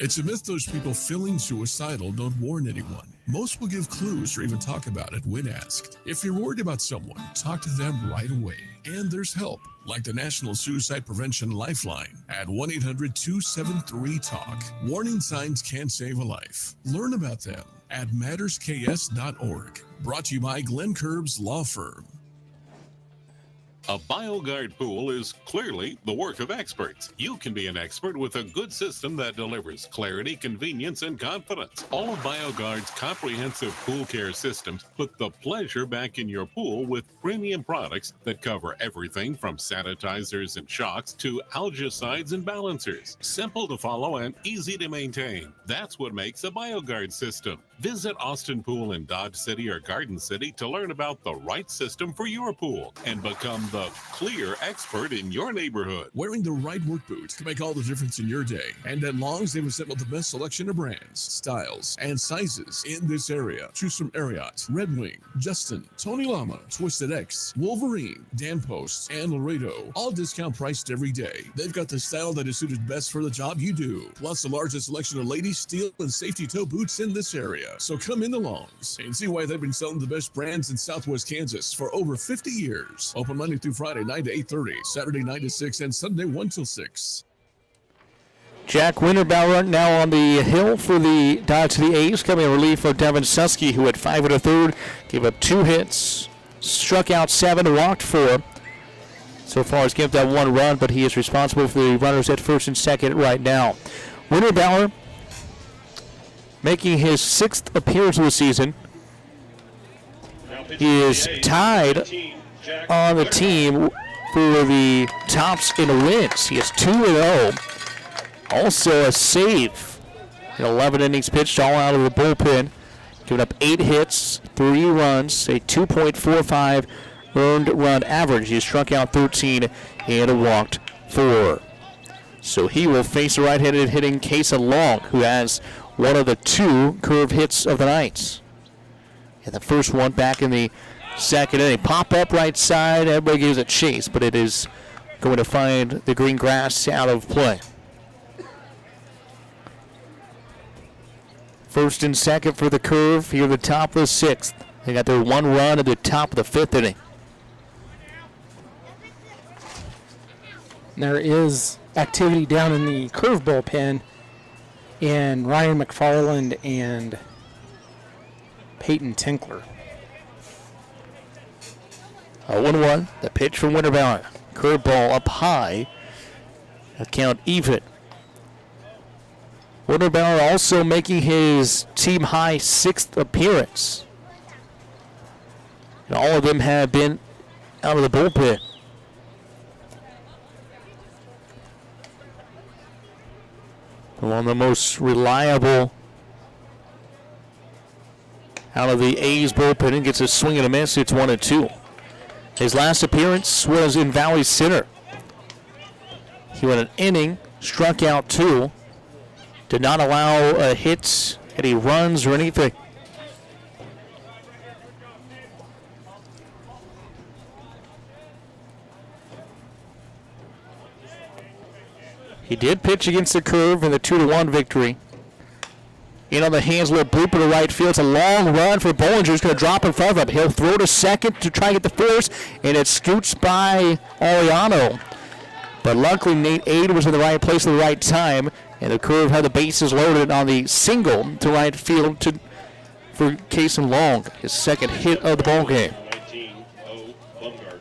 It's a myth those people feeling suicidal don't warn anyone. Most will give clues or even talk about it when asked. If you're worried about someone, talk to them right away. And there's help, like the National Suicide Prevention Lifeline at 1-800-273-TALK. Warning signs can save a life. Learn about them at mattersks.org. Brought to you by Glenn Curbs Law Firm. A BioGuard pool is clearly the work of experts. You can be an expert with a good system that delivers clarity, convenience, and confidence. All of BioGuard's comprehensive pool care systems put the pleasure back in your pool with premium products that cover everything from sanitizers and shocks to algicides and balancers. Simple to follow and easy to maintain. That's what makes a BioGuard system. Visit Austin Pool in Dodge City or Garden City to learn about the right system for your pool and become the the clear expert in your neighborhood. Wearing the right work boots can make all the difference in your day. And at Long's, they've assembled the best selection of brands, styles, and sizes in this area. Choose from Ariat, Red Wing, Justin, Tony Lama, Twisted X, Wolverine, Dan Post, and Laredo. All discount priced every day. They've got the style that is suited best for the job you do. Plus the largest selection of ladies, steel, and safety toe boots in this area. So come in the Longs and see why they've been selling the best brands in Southwest Kansas for over 50 years. Open Monday through Friday, 9 to 8:30, Saturday 9 to 6, and Sunday 1 till 6. Jack Winterbauer now on the hill for the Dodge to the A's, coming in relief of Devin Susky, who had 5 and a third, gave up 2 hits, struck out 7, walked 4. So far, he's given up that 1 run, but he is responsible for the runners at first and second right now. Winterbauer making his 6th appearance of the season. He is tied on the team for the tops in wins. He is 2-0. Also a save in 11 innings pitched, all out of the bullpen. Giving up 8 hits, 3 runs, a 2.45 earned run average. He struck out 13 and walked 4. So he will face the right-handed hitting Kaysen Long, who has one of the 2 curve hits of the night. And the first one back in the second inning. Pop up right side, everybody gives a chase, but it is going to find the green grass out of play. First and second for the curve here at the top of the 6th. They got their 1 run at the top of the 5th inning. There is activity down in the curve bullpen, and Ryan McFarland and Peyton Tinkler. 0-1, the pitch from Winterbauer. Curveball up high. A count even. Winterbauer also making his team high 6th appearance. And all of them have been out of the bullpen. One of the most reliable out of the A's bullpen, and gets a swing and a miss. It's 1-2. His last appearance was in Valley Center. He went an inning, struck out 2, did not allow hits, any runs or anything. He did pitch against the curve in the 2-1 victory. In on the hands, a little bloop in the right field. It's a long run for Bollinger. He's going to drop in front of him. He'll throw to second to try and get the force, and it scoots by Ariano. But luckily, Nate Aid was in the right place at the right time, and the curve had the bases loaded on the single to right field for Kaysen Long, his 2nd hit of the ball game. 19-0 Bumgarner.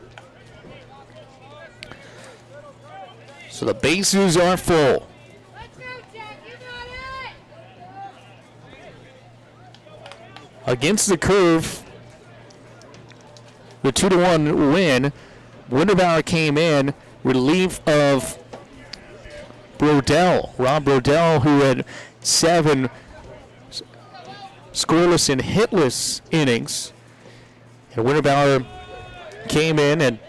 So the bases are full. Against the curve, the 2-1 win, Winterbauer came in relief of Brodell. Rob Brodell, who had 7 scoreless and hitless innings. And Winterbauer came in and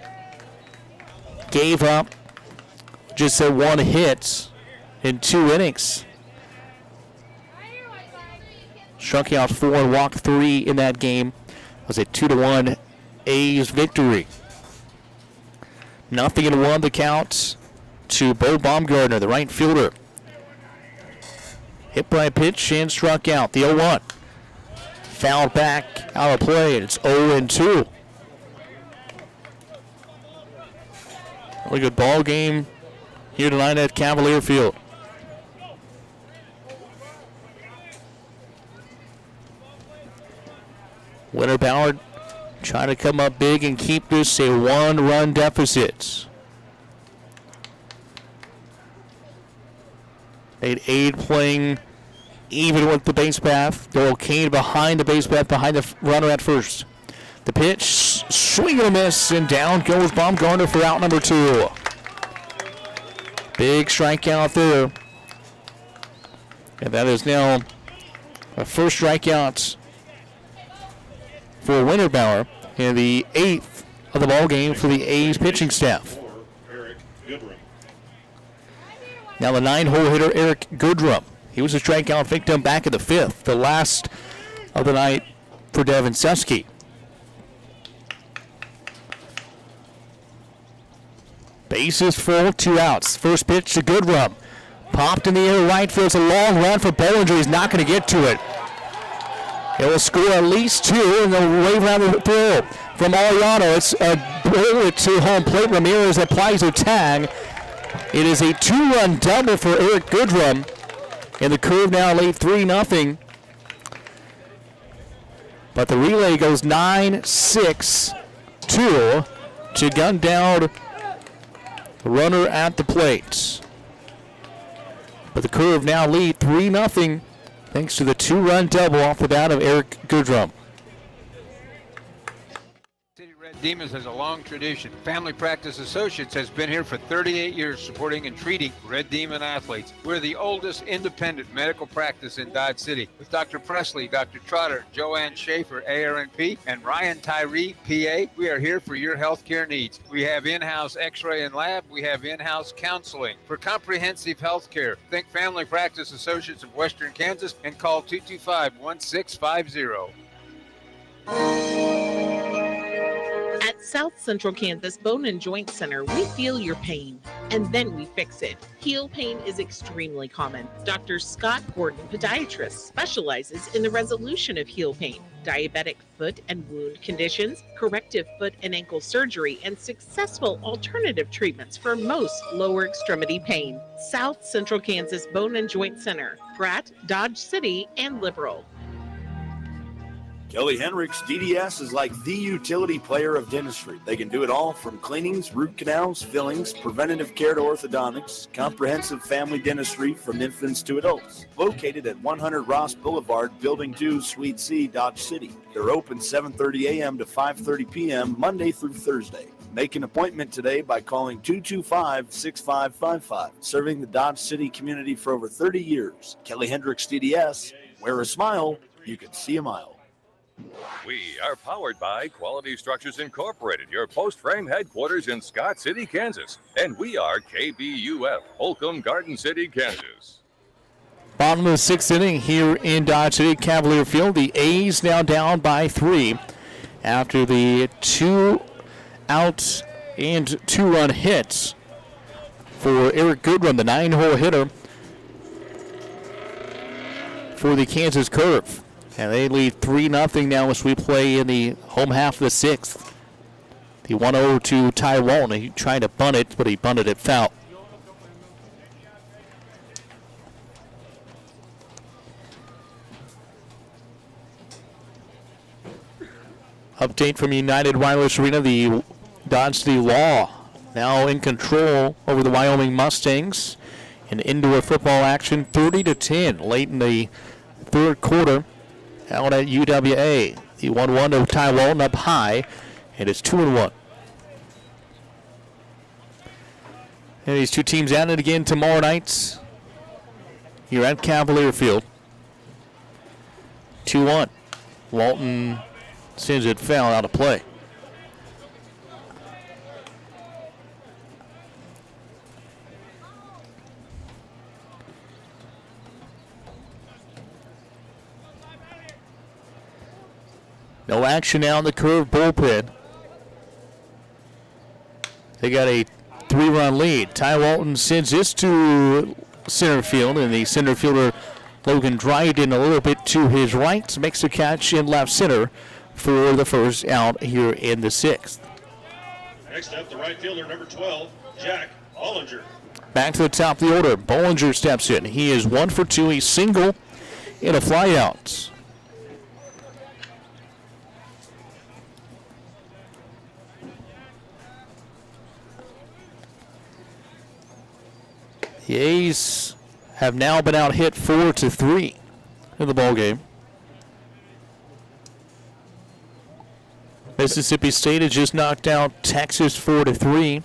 gave up just 1 hit in 2 innings. Struck out 4 and walked 3 in that game. It was a 2-1 A's victory. 0-1 the count to Bo Baumgartner, the right fielder. Hit by a pitch and struck out. The 0-1. Fouled back out of play, and it's 0-2. Really good ball game here tonight at Cavalier Field. Winterbauer trying to come up big and keep this a 1-run deficit. Nate Aid playing even with the base path. Doyle Kane behind the base path, behind the runner at first. The pitch, swing and a miss, and down goes Baumgartner for out number 2. Big strikeout there. And that is now a first strikeout for Winterbauer, and the 8th of the ball game for the A's pitching staff. Eric Goodrum. Now the 9-hole hitter, Eric Goodrum. He was a strikeout victim back in the 5th, the last of the night for Devin Susky. Bases full, 2 outs. First pitch to Goodrum. Popped in the air right field. It's a long run for Bollinger. He's not going to get to it. It will score at least 2, and they'll wave around the throw from Ariano. It's a bullet to home plate. Ramirez applies a tag. It is a 2-run double for Eric Goodrum. And the Curve now lead 3-0. But the relay goes 9-6-2 to gun down the runner at the plate. But the Curve now lead 3-0 thanks to the 2-run double off the bat of Eric Goodrum. City Red Demons has a long tradition. Family Practice Associates has been here for 38 years supporting and treating Red Demon athletes. We're the oldest independent medical practice in Dodge City with Dr. Presley, Dr. Trotter, Joanne Schaefer, ARNP, and Ryan Tyree, PA. We are here for your healthcare needs. We have in-house x-ray and lab. We have in-house counseling. For comprehensive healthcare, think Family Practice Associates of Western Kansas and call 225-1650. At South Central Kansas Bone and Joint Center, we feel your pain, and then we fix it. Heel pain is extremely common. Dr. Scott Gordon, podiatrist, specializes in the resolution of heel pain, diabetic foot and wound conditions, corrective foot and ankle surgery, and successful alternative treatments for most lower extremity pain. South Central Kansas Bone and Joint Center, Pratt, Dodge City, and Liberal. Kelly Hendricks DDS is like the utility player of dentistry. They can do it all from cleanings, root canals, fillings, preventative care to orthodontics, comprehensive family dentistry from infants to adults. Located at 100 Ross Boulevard, Building 2, Suite C, Dodge City. They're open 7:30 a.m. to 5:30 p.m. Monday through Thursday. Make an appointment today by calling 225-6555. Serving the Dodge City community for over 30 years. Kelly Hendricks DDS. Wear a smile, you can see a mile. We are powered by Quality Structures Incorporated, your post-frame headquarters in Scott City, Kansas. And we are KBUF, Holcomb Garden City, Kansas. Bottom of the 6th inning here in Dodge City Cavalier Field. The A's now down by 3 after the 2-out and 2-run hits for Eric Goodrum, the 9-hole hitter for the Kansas Curve. And they lead 3-0 now as we play in the home half of the 6th. The 1-0 to Tyrone. He tried to bunt it, but he bunted it foul. Update from United Wireless Arena. The Dodge City Law now in control over the Wyoming Mustangs. In indoor football action, 30-10 late in the 3rd quarter. Out at UWA. The 1-1 to Tyrone up high, and it's 2-1. And these two teams at it again tomorrow night here at Cavalier Field. 2-1. Walton sends it foul out of play. No action now in the Curve bullpen. They got a 3-run lead. Ty Walton sends this to center field, and the center fielder Logan Dryden a little bit to his right makes a catch in left center for the first out here in the 6th. Next up, the right fielder, number 12, Jack Bollinger. Back to the top of the order. Bollinger steps in. He is 1 for 2. He's single in a flyout. The A's have now been out hit 4-3 in the ball game. Mississippi State has just knocked out Texas 4-3.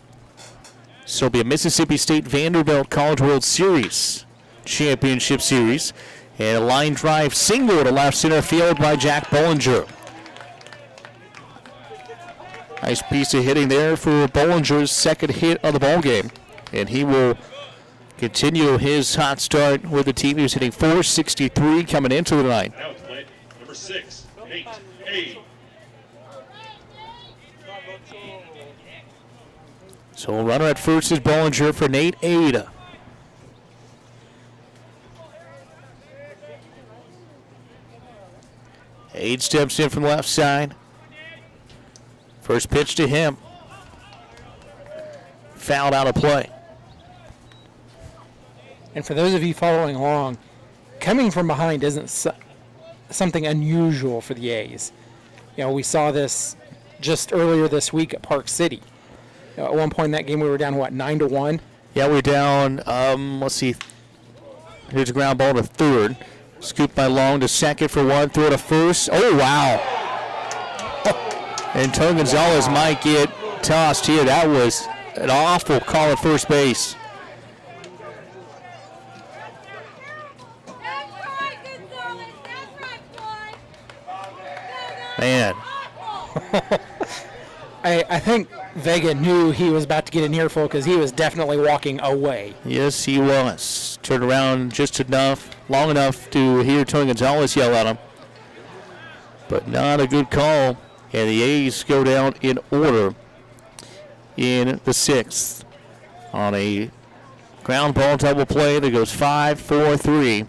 So it'll be a Mississippi State Vanderbilt College World Series Championship Series. And a line drive single to left center field by Jack Bollinger. Nice piece of hitting there for Bollinger's second hit of the ball game. And he will continue his hot start with the team. He was hitting .463 coming into the night. Now it's play number 6, Nate A. So a runner at first is Bollinger for Nate Ada. Ade steps in from the left side. First pitch to him. Fouled out of play. And for those of you following along, coming from behind isn't something unusual for the A's. You know, we saw this just earlier this week at Park City. At one point in that game, we were down, 9-1? Yeah, we're down, let's see. Here's a ground ball to third. Scooped by Long to second for one, throw to first. Oh, wow. And Tony Gonzalez might get tossed here. That was an awful call at first base. Man. I think Vega knew he was about to get an earful because he was definitely walking away. Yes, he was. Turned around just enough, long enough to hear Tony Gonzalez yell at him. But not a good call. And the A's go down in order in the sixth on a ground ball double play that goes 5-4-3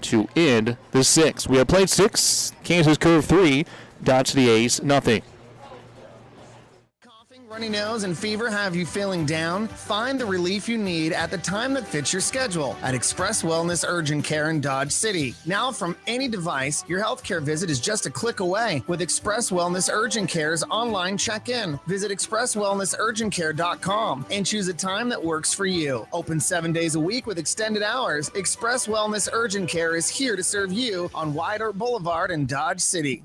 to end the sixth. We have played 6. Kansas Curve 3. Dodge the A's, nothing. Runny nose and fever have you feeling down? Find the relief you need at the time that fits your schedule at Express Wellness Urgent Care in Dodge City. Now from any device, your healthcare visit is just a click away with Express Wellness Urgent Care's online check-in. Visit expresswellnessurgentcare.com and choose a time that works for you. Open 7 days a week with extended hours. Express Wellness Urgent Care is here to serve you on Wyatt Earp Boulevard in Dodge City.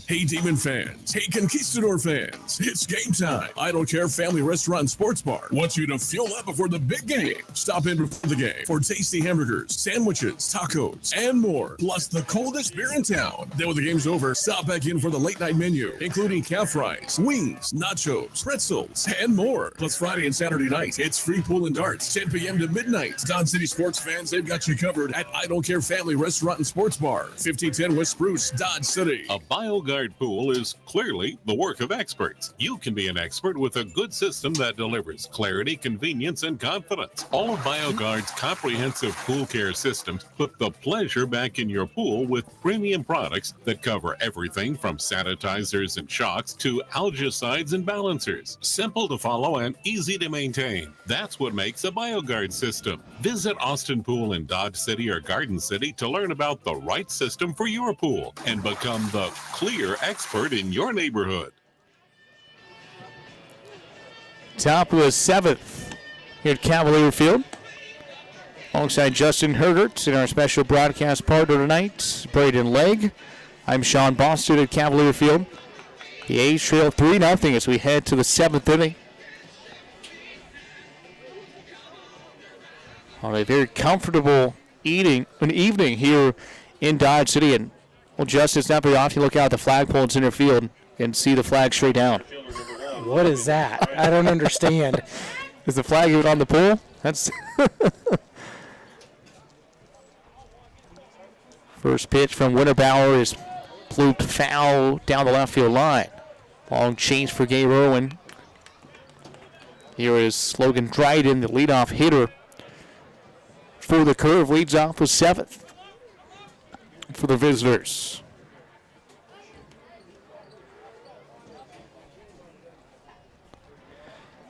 Hey, Demon fans. Hey, Conquistador fans. It's game time. I Don't Care Family Restaurant and Sports Bar wants you to fuel up before the big game. Stop in before the game for tasty hamburgers, sandwiches, tacos, and more. Plus the coldest beer in town. Then when the game's over, stop back in for the late night menu, including calf fries, wings, nachos, pretzels, and more. Plus Friday and Saturday night, it's free pool and darts, 10 p.m. to midnight. Dodge City sports fans, they've got you covered at I Don't Care Family Restaurant and Sports Bar, 1510 West Spruce, Dodge City. A BioGuard pool is clearly the work of experts. You can be an expert with a good system that delivers clarity, convenience, and confidence. All of BioGuard's comprehensive pool care systems put the pleasure back in your pool with premium products that cover everything from sanitizers and shocks to algicides and balancers. Simple to follow and easy to maintain. That's what makes a BioGuard system. Visit Austin Pool in Dodge City or Garden City to learn about the right system for your pool and become the clear expert in your neighborhood. Top was 7th here at Cavalier Field. Alongside Justin Hergert and our special broadcast partner tonight, Braden Legg. I'm Sean Boston at Cavalier Field. The A's trail 3-0 as we head to the 7th inning. On a very comfortable evening here in Dodge City. And well, Justin, not very often you look out at the flagpole in center field and see the flag straight down. What is that? I don't understand. Is the flag even on the pole? That's first pitch from Winterbauer is blooped foul down the left field line. Long chase for Gabe Irwin. Here is Logan Dryden, the leadoff hitter for the Curve, leads off with 7th for the visitors.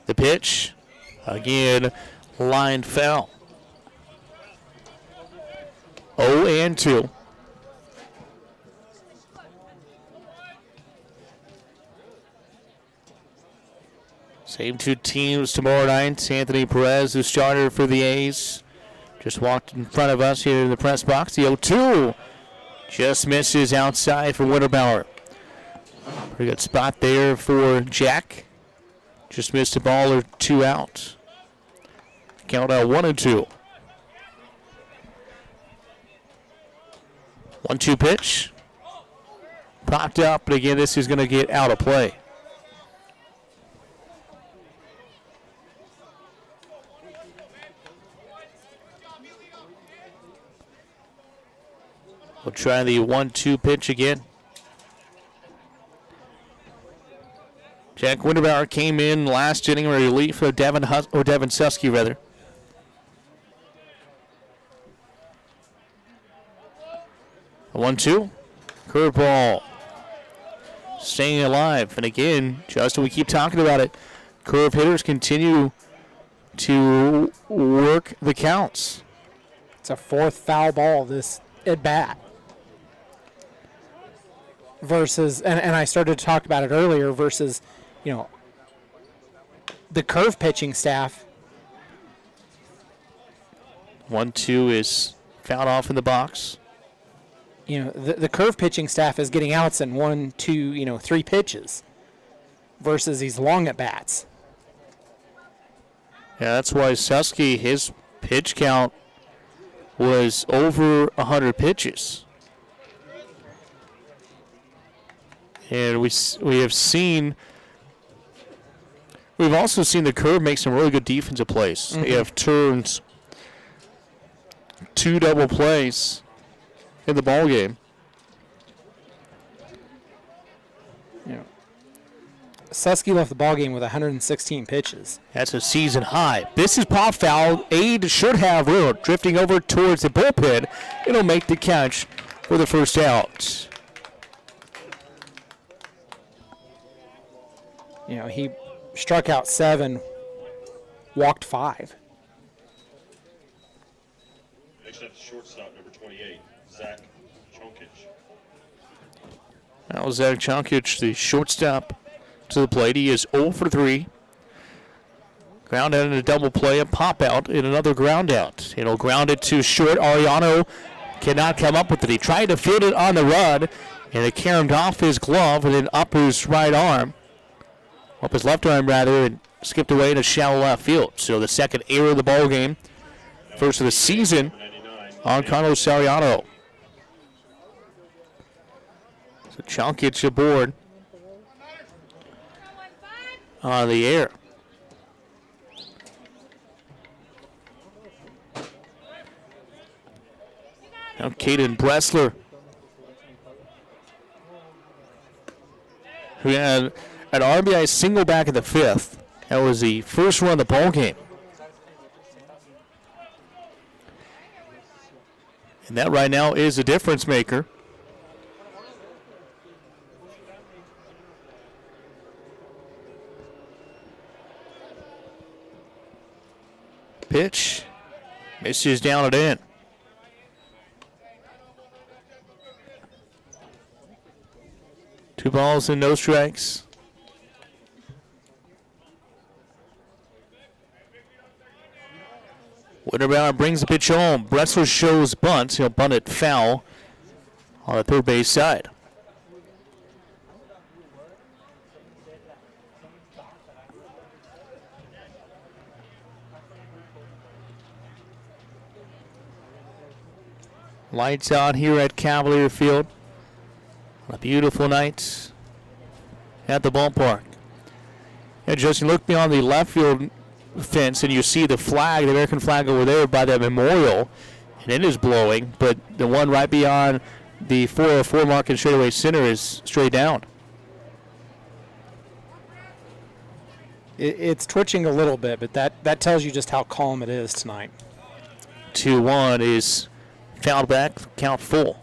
The pitch, again, line foul. 0-2. Same two teams tomorrow night. Anthony Perez, who started for the A's, just walked in front of us here in the press box. The 0-2 just misses outside for Winterbauer. Pretty good spot there for Jack. Just missed a ball or two out. Count out 1-2. 1-2 pitch. Popped up, but again, this is going to get out of play. We'll try the 1-2 pitch again. Jack Winterbauer came in last inning relief for Devin Susky, rather. A 1-2. Curveball. Staying alive. And again, Justin, we keep talking about it. Curve hitters continue to work the counts. It's a fourth foul ball this at bat. Versus, and I started to talk about it earlier, versus, the curve pitching staff. 1-2 is fouled off in the box. The curve pitching staff is getting outs in 1, 2, 3 pitches versus these long at bats. Yeah, that's why Susky, his pitch count was over 100 pitches. And we've also seen the curve make some really good defensive plays. Mm-hmm. They have turned 2 double plays in the ball game. Susky left the ball game with 116 pitches. That's a season high. This is pop foul. Aid should have room. Drifting over towards the bullpen. It'll make the catch for the first out. He struck out 7, walked 5. Next up, shortstop number 28, Zach Chonkich. That was Zach Chonkich, the shortstop, to the plate. He is 0 for 3. Ground out in a double play, a pop out, and another ground out. It'll ground it to short. Ariano cannot come up with it. He tried to field it on the run, and it caromed off his glove and then up his right arm. Up his left arm, rather, and skipped away to shallow left field. So the second error of the ball game, first of the season, on Carlos Ariano. So Chonkich aboard on the air. Now Caden Bressler, who had an RBI single back in the 5th. That was the first run of the ball game. And that right now is a difference maker. Pitch. Misses down and in. Two balls and no strikes. Winterbauer brings the pitch home. Bressler shows bunt. He'll bunt it foul on the third base side. Lights out here at Cavalier Field. A beautiful night at the ballpark. And Justin, look beyond the left field fence and you see the flag, the American flag over there by the memorial, and it is blowing, but the one right beyond the 404 mark in straightaway center is straight down. It's twitching a little bit, but that tells you just how calm it is tonight. 2-1 is fouled back, count full.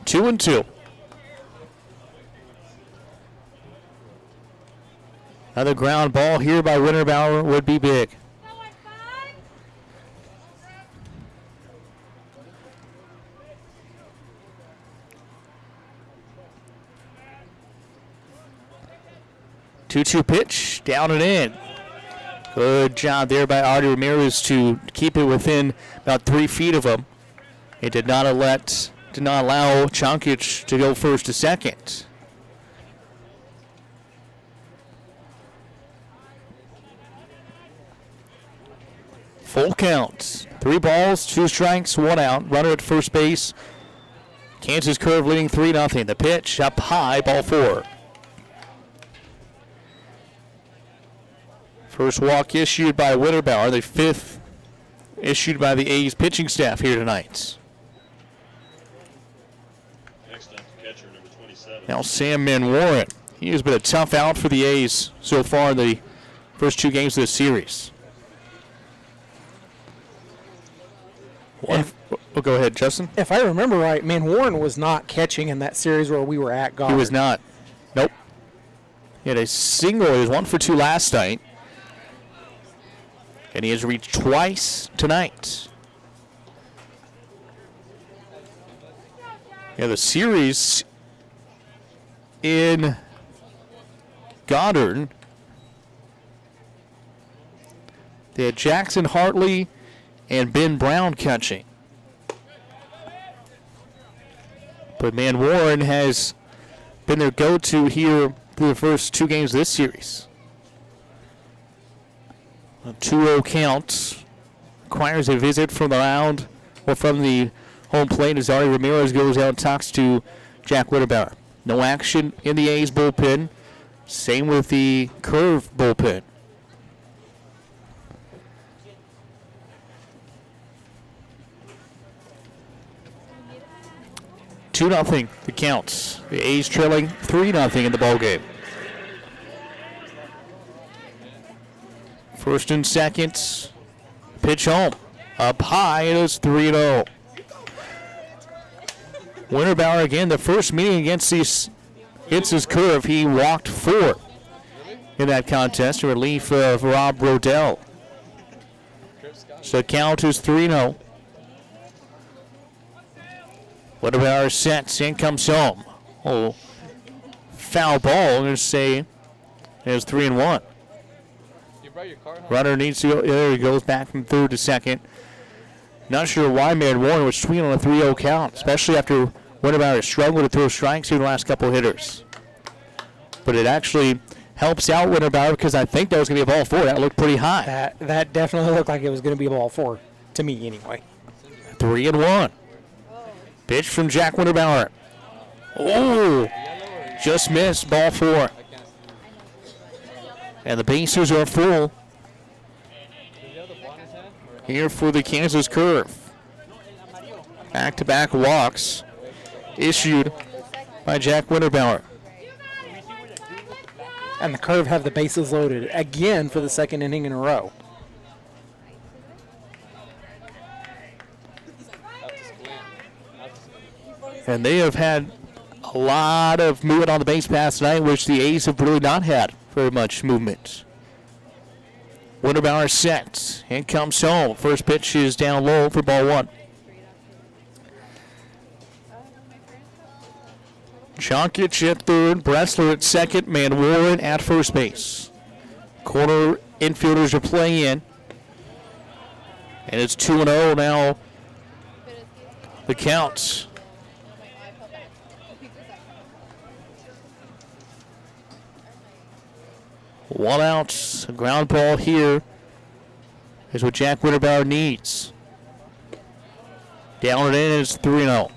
2-2. Another ground ball here by Winterbauer would be big. Two-two pitch, down and in. Good job there by Artie Ramirez to keep it within about 3 feet of him. It did not allow Chonkich to go first to second. Full count. 3 balls, 2 strikes, 1 out. Runner at first base Kansas Curve leading 3-0. The pitch up high, ball 4. First walk issued by Winterbauer, the 5th issued by the A's pitching staff here tonight. Next up, catcher number 27. Now Sam Manwaring. He has been a tough out for the A's so far in the first 2 games of this series. Go ahead, Justin. If I remember right, Manwaring was not catching in that series where we were at Goddard. He was not. Nope. He had a single. He was 1 for 2 last night. And he has reached twice tonight. Yeah, the series in Goddard, they had Jackson Hartley and Ben Brown catching. But Manwaring has been their go-to here through the first 2 games of this series. A 2-0 count requires a visit from the mound or from the home plate as Ari Ramirez goes out and talks to Jack Winterbauer. No action in the A's bullpen. Same with the Curve bullpen. Two nothing the counts. The A's trailing 3-0 in the ballgame. First and second. Pitch home. Up high, it is 3-0. Winterbauer again, the first meeting against his Curve, he walked 4 in that contest in relief of Rob Rodell. So the count is 3-0. Winterbauer sets, in comes home. Oh, foul ball. I'm going to say it was 3-1. Runner needs to go. There he goes, back from third to second. Not sure why Manwaring was swinging on a 3-0 count, especially after Winterbauer struggled to throw strikes through the last couple of hitters. But it actually helps out Winterbauer because I think that was going to be a ball 4. That looked pretty high. That definitely looked like it was going to be a ball 4, to me anyway. 3-1. Pitch from Jack Winterbauer. Oh, just missed, ball 4. And the bases are full here for the Kansas Curve. Back-to-back walks issued by Jack Winterbauer. And the Curve have the bases loaded again for the second inning in a row. And they have had a lot of movement on the base pass tonight, which the A's have really not had very much movement. Winterbauer sets and comes home. First pitch is down low for ball 1. Jonkic at third, Bressler at second, Manwaring at first base. Corner infielders are playing in. And it's 2-0 now. The counts. One out, a ground ball here is what Jack Winterbauer needs. Down and in is 3-0.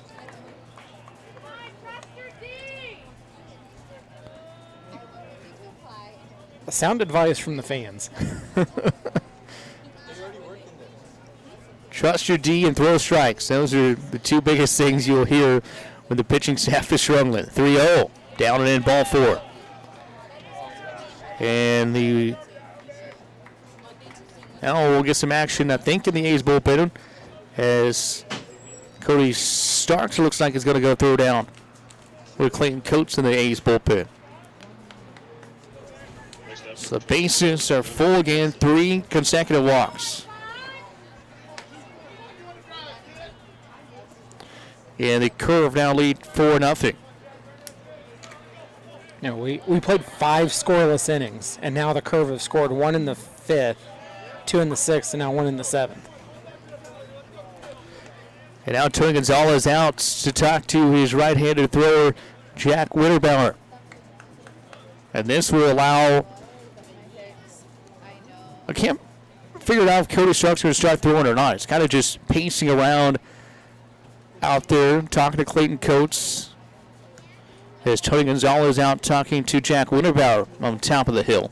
A sound advice from the fans. Trust your D and throw strikes. Those are the 2 biggest things you'll hear when the pitching staff is struggling. 3-0, down and in, ball 4. And now we'll get some action, I think, in the A's bullpen as Cody Starks looks like he's going to go throw down with Clayton Coates in the A's bullpen. So the bases are full again, 3 consecutive walks. And the Curve now lead 4-0. You know, we played 5 scoreless innings, and now the Curve have scored 1 in the 5th, 2 in the 6th, and now 1 in the 7th. And now Tony Gonzalez out to talk to his right-handed thrower, Jack Winterbauer. And this will allow... I can't figure out if Cody Starks is going to start throwing or not. It's kind of just pacing around out there talking to Clayton Coates. As Tony Gonzalez out talking to Jack Winterbauer on top of the hill.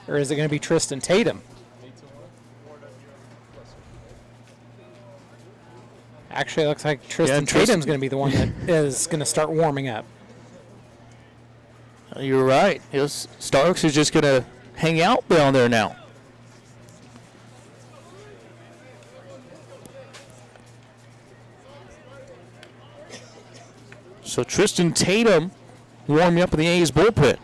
Or is it going to be Tristan Tatum? Actually, it looks like Tristan Tatum's going to be the one that is going to start warming up. You're right. Starks is just going to hang out down there now. So Tristan Tatum warming up in the A's bullpen.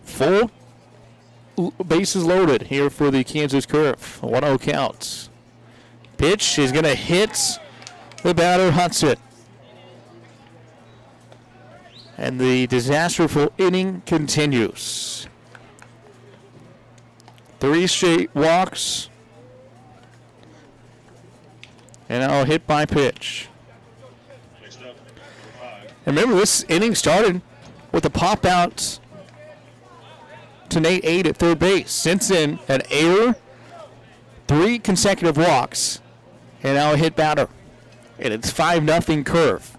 Full bases loaded here for the Kansas Curve. 1-0 counts. Pitch is going to hit the batter, Hudson. And the disasterful inning continues. 3 straight walks. And now hit by pitch. And remember, this inning started with a pop out to Nate Aid at third base. Since then, an error, 3 consecutive walks, and now a hit batter. And it's 5-0 Curve.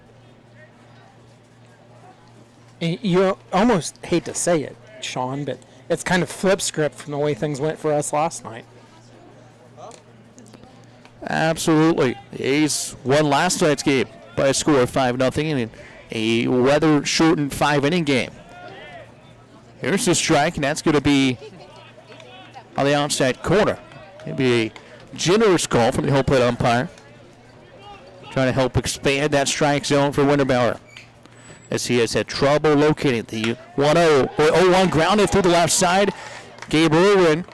You almost hate to say it, Sean, but it's kind of flip script from the way things went for us last night. Absolutely. The A's won last night's game by a score of 5-0 in a weather-shortened 5-inning game. Here's the strike, and that's going to be on the outside corner. It'll be a generous call from the home plate umpire. Trying to help expand that strike zone for Winterbauer, as he has had trouble locating the 0-1 grounded through the left side. Gabe Irwin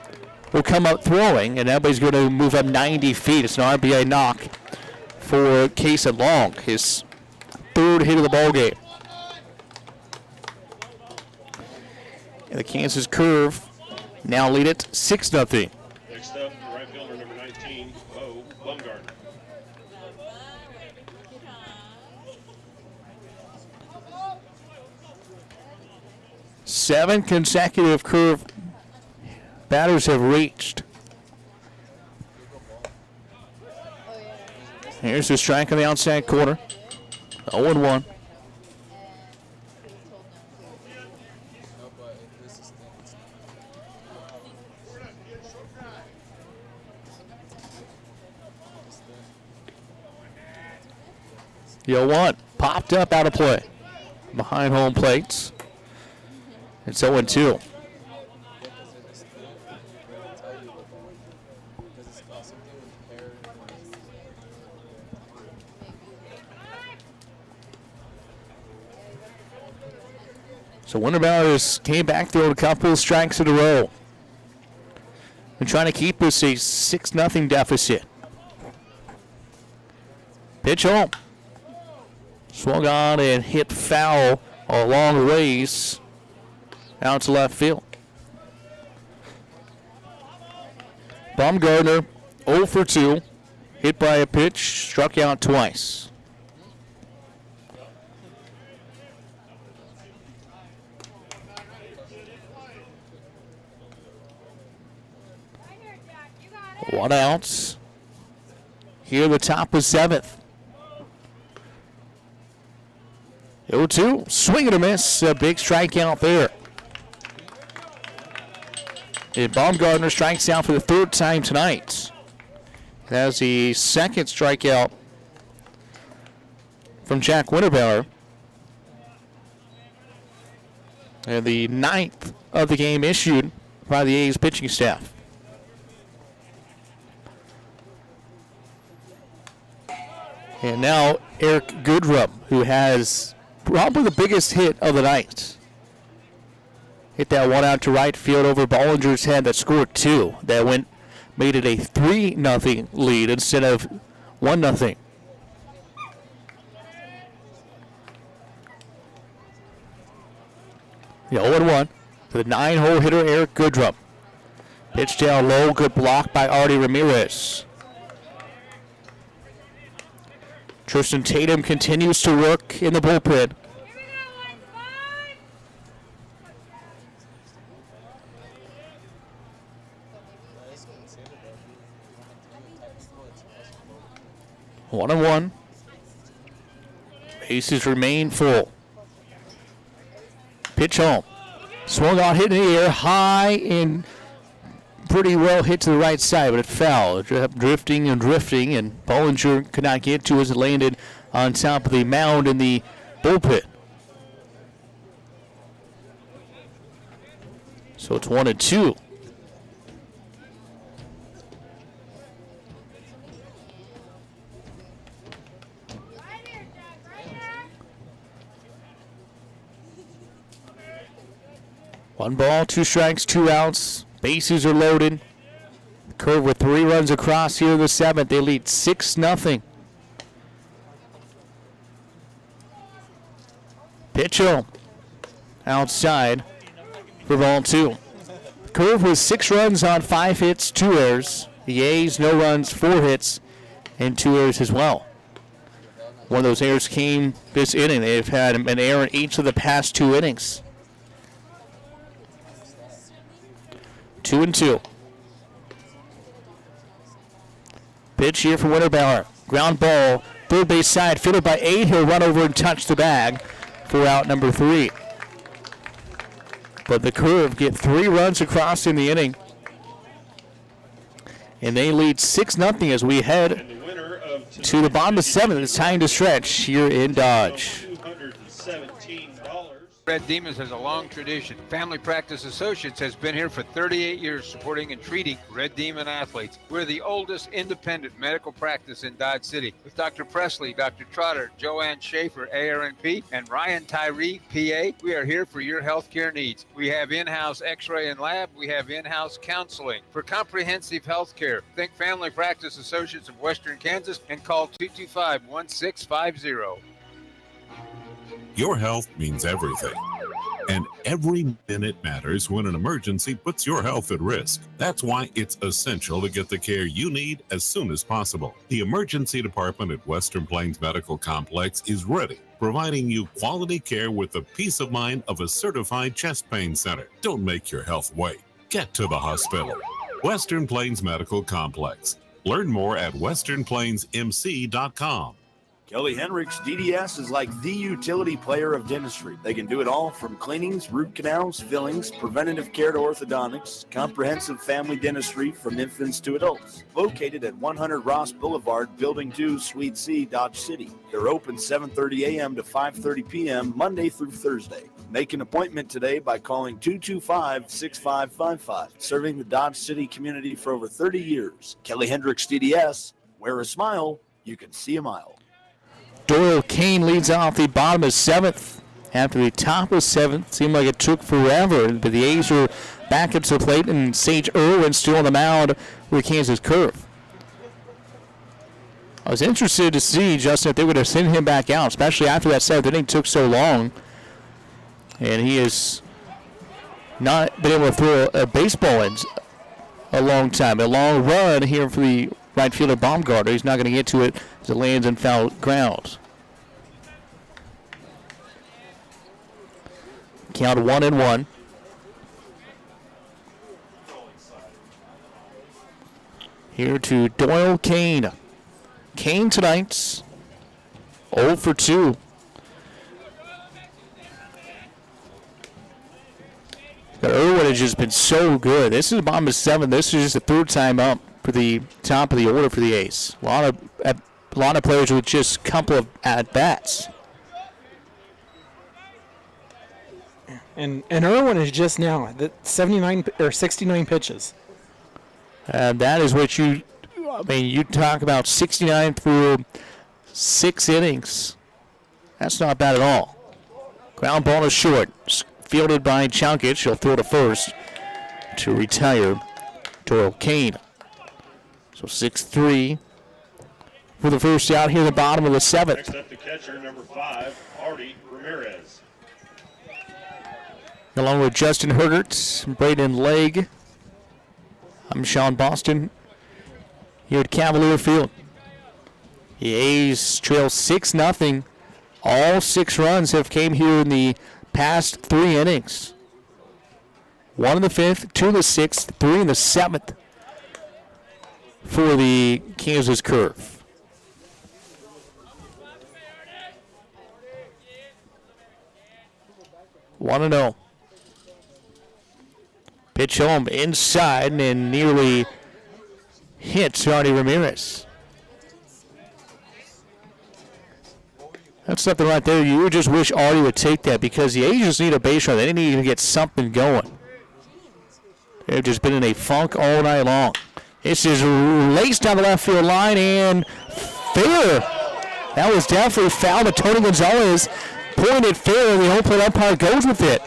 will come up throwing, and everybody's going to move up 90 feet. It's an RBI knock for Case Long, his 3rd hit of the ball game. And the Kansas Curve now lead it 6-0. Next up, right fielder number 19, Bo Bumgarner. Seven consecutive Curve batters have reached. Here's the strike on the outside corner. 0-1. The 0-1 popped up out of play behind home plates. It's 0-2. So Winterbauer came back, throwing a couple of strikes in a row. They're trying to keep this a 6-0 deficit. Pitch home. Swung on and hit foul a long ways out to left field. Baumgartner 0 for 2. Hit by a pitch, struck out twice. One out. Here the top of 7th. 0-2, swing and a miss, a big strikeout there. And Baumgartner strikes out for the 3rd time tonight. That's the 2nd strikeout from Jack Winterbauer. And the 9th of the game issued by the A's pitching staff. And now Eric Goodrum, who has probably the biggest hit of the night. Hit that one out to right field over Bollinger's head that scored 2. That made it a 3-0 lead instead of 1-0. The 0-1 to the 9-hole hitter Eric Goodrum. Pitch down low, good block by Artie Ramirez. Tristan Tatum continues to work in the bullpen. 1-1. Bases remain full. Pitch home. Swung on, hit in the air, high and pretty well hit to the right side, but it fell. It kept drifting, and Bollinger could not get to as it landed on top of the mound in the bullpen. So it's 1-2. One ball, 2 strikes, 2 outs. Bases are loaded. Curve with 3 runs across here in the 7th. They lead 6-0. Pitch home. Outside for ball 2. Curve with 6 runs on 5 hits, 2 errors. The A's, no runs, 4 hits, and 2 errors as well. One of those errors came this inning. They've had an error in each of the past 2 innings. 2-2. Pitch here for Winterbauer. Ground ball, third base side, fielded by 8. He'll run over and touch the bag for out number 3. But the Curve get 3 runs across in the inning. And they lead 6-0 as we head to the bottom of the 7th. It's time to stretch here in Dodge. Red Demons has a long tradition. Family Practice Associates has been here for 38 years supporting and treating Red Demon athletes. We're the oldest independent medical practice in Dodge City. With Dr. Presley, Dr. Trotter, Joanne Schaefer, ARNP, and Ryan Tyree, PA, we are here for your healthcare needs. We have in-house x-ray and lab. We have in-house counseling. For comprehensive healthcare, think Family Practice Associates of Western Kansas and call 225-1650. Your health means everything. And every minute matters when an emergency puts your health at risk. That's why it's essential to get the care you need as soon as possible. The emergency department at Western Plains Medical Complex is ready, providing you quality care with the peace of mind of a certified chest pain center. Don't make your health wait. Get to the hospital. Western Plains Medical Complex. Learn more at westernplainsmc.com. Kelly Hendricks DDS is like the utility player of dentistry. They can do it all from cleanings, root canals, fillings, preventative care to orthodontics, comprehensive family dentistry from infants to adults. Located at 100 Ross Boulevard, Building 2, Suite C, Dodge City. They're open 7:30 a.m. to 5:30 p.m. Monday through Thursday. Make an appointment today by calling 225-6555. Serving the Dodge City community for over 30 years. Kelly Hendricks DDS. Wear a smile, you can see a mile. Doyle Kane leads off the bottom of 7th. After the top of 7th, seemed like it took forever, but the A's are back up to the plate, and Sage Irwin still on the mound with Kansas Curve. I was interested to see, Justin, if they would have sent him back out, especially after that 7th inning took so long. And he has not been able to throw a baseball in a long time. A long run here for the right fielder Baumgartner. He's not going to get to it as it lands in foul ground. Count 1-1. Here to Doyle Kane. Kane tonight, 0 for 2. But Irwin has just been so good. This is the bottom of 7. This is just the 3rd time up for the top of the order for the A's. A lot of players with just a couple of at-bats. And Irwin is just now at 79 or 69 pitches. That is what you talk about 69 through 6 innings. That's not bad at all. Ground ball is short. Fielded by Chunkic. He'll throw to first to retire Doyle Kane. So 6-3 for the first out here at the bottom of the 7th. Next up, the catcher, number 5, Artie Ramirez. Along with Justin Hergert, Braden Legg, I'm Sean Boston here at Cavalier Field. The A's trail 6-0. All 6 runs have came here in the past 3 innings. 1 in the 5th, 2 in the 6th, 3 in the 7th for the Kansas Curve. 1-0. Pitch home inside and nearly hits Artie Ramirez. That's something right there. You just wish Artie would take that because the A's just need a base run. They need to get something going. They've just been in a funk all night long. This is laced down the left field line and fair. That was definitely foul, but Tony Gonzalez pointed fair. The home plate umpire goes with it.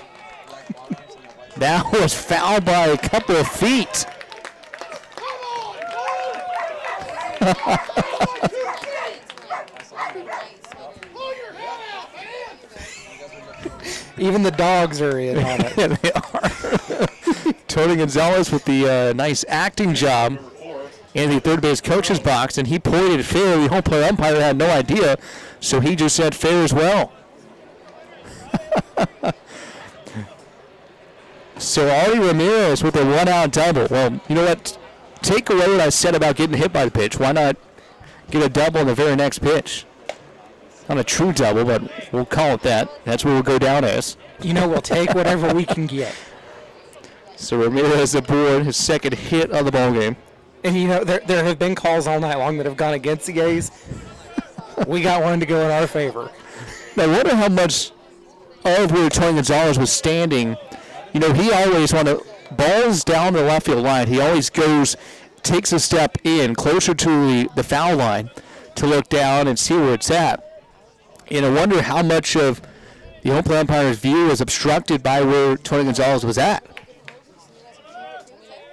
That was fouled by a couple of feet. Even the dogs are in on it. Yeah, they are. Tony Gonzalez with the nice acting job in the third base coach's box, and he pointed fair. The home plate umpire had no idea, so he just said fair as well. So Artie Ramirez with a one-out double. Well, you know what? Take away what I said about getting hit by the pitch. Why not get a double on the very next pitch? Not a true double, but we'll call it that. That's what we'll go down as. You know, we'll take whatever we can get. So Ramirez aboard his second hit of the ballgame. And, you know, there have been calls all night long that have gone against the A's. We got one to go in our favor. I wonder how much of where Tony Gonzalez was standing. You know, he always, when the ball's down the left field line, he always takes a step in closer to the foul line to look down and see where it's at. And I wonder how much of the home plate umpire's view is obstructed by where Tony Gonzalez was at.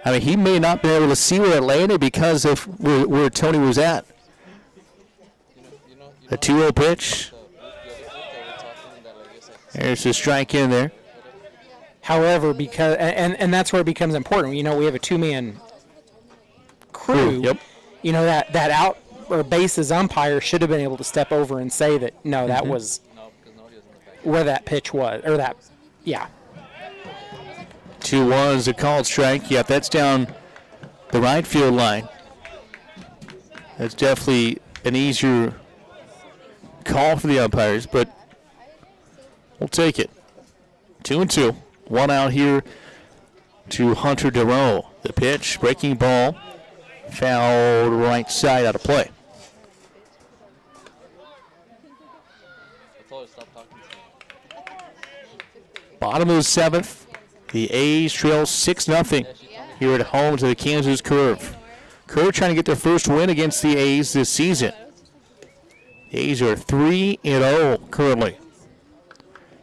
I mean, he may not be able to see where it landed because of where Tony was at. A 2-0 pitch. There's a strike in there. However, because and that's where it becomes important. You know, we have a two-man crew. Yep. You know, that out or bases umpire should have been able to step over and say that no, that was where that pitch was, or that, yeah. 2-1 a called strike. Yep, that's down the right field line. That's definitely an easier call for the umpires, but we'll take it. 2-2. One out here to Hunter DeRoe. The pitch, breaking ball, fouled right side out of play. Bottom of the seventh. The A's trail 6-0 here at home to the Kansas Curve. Curve trying to get their first win against the A's this season. The A's are 3-0 currently.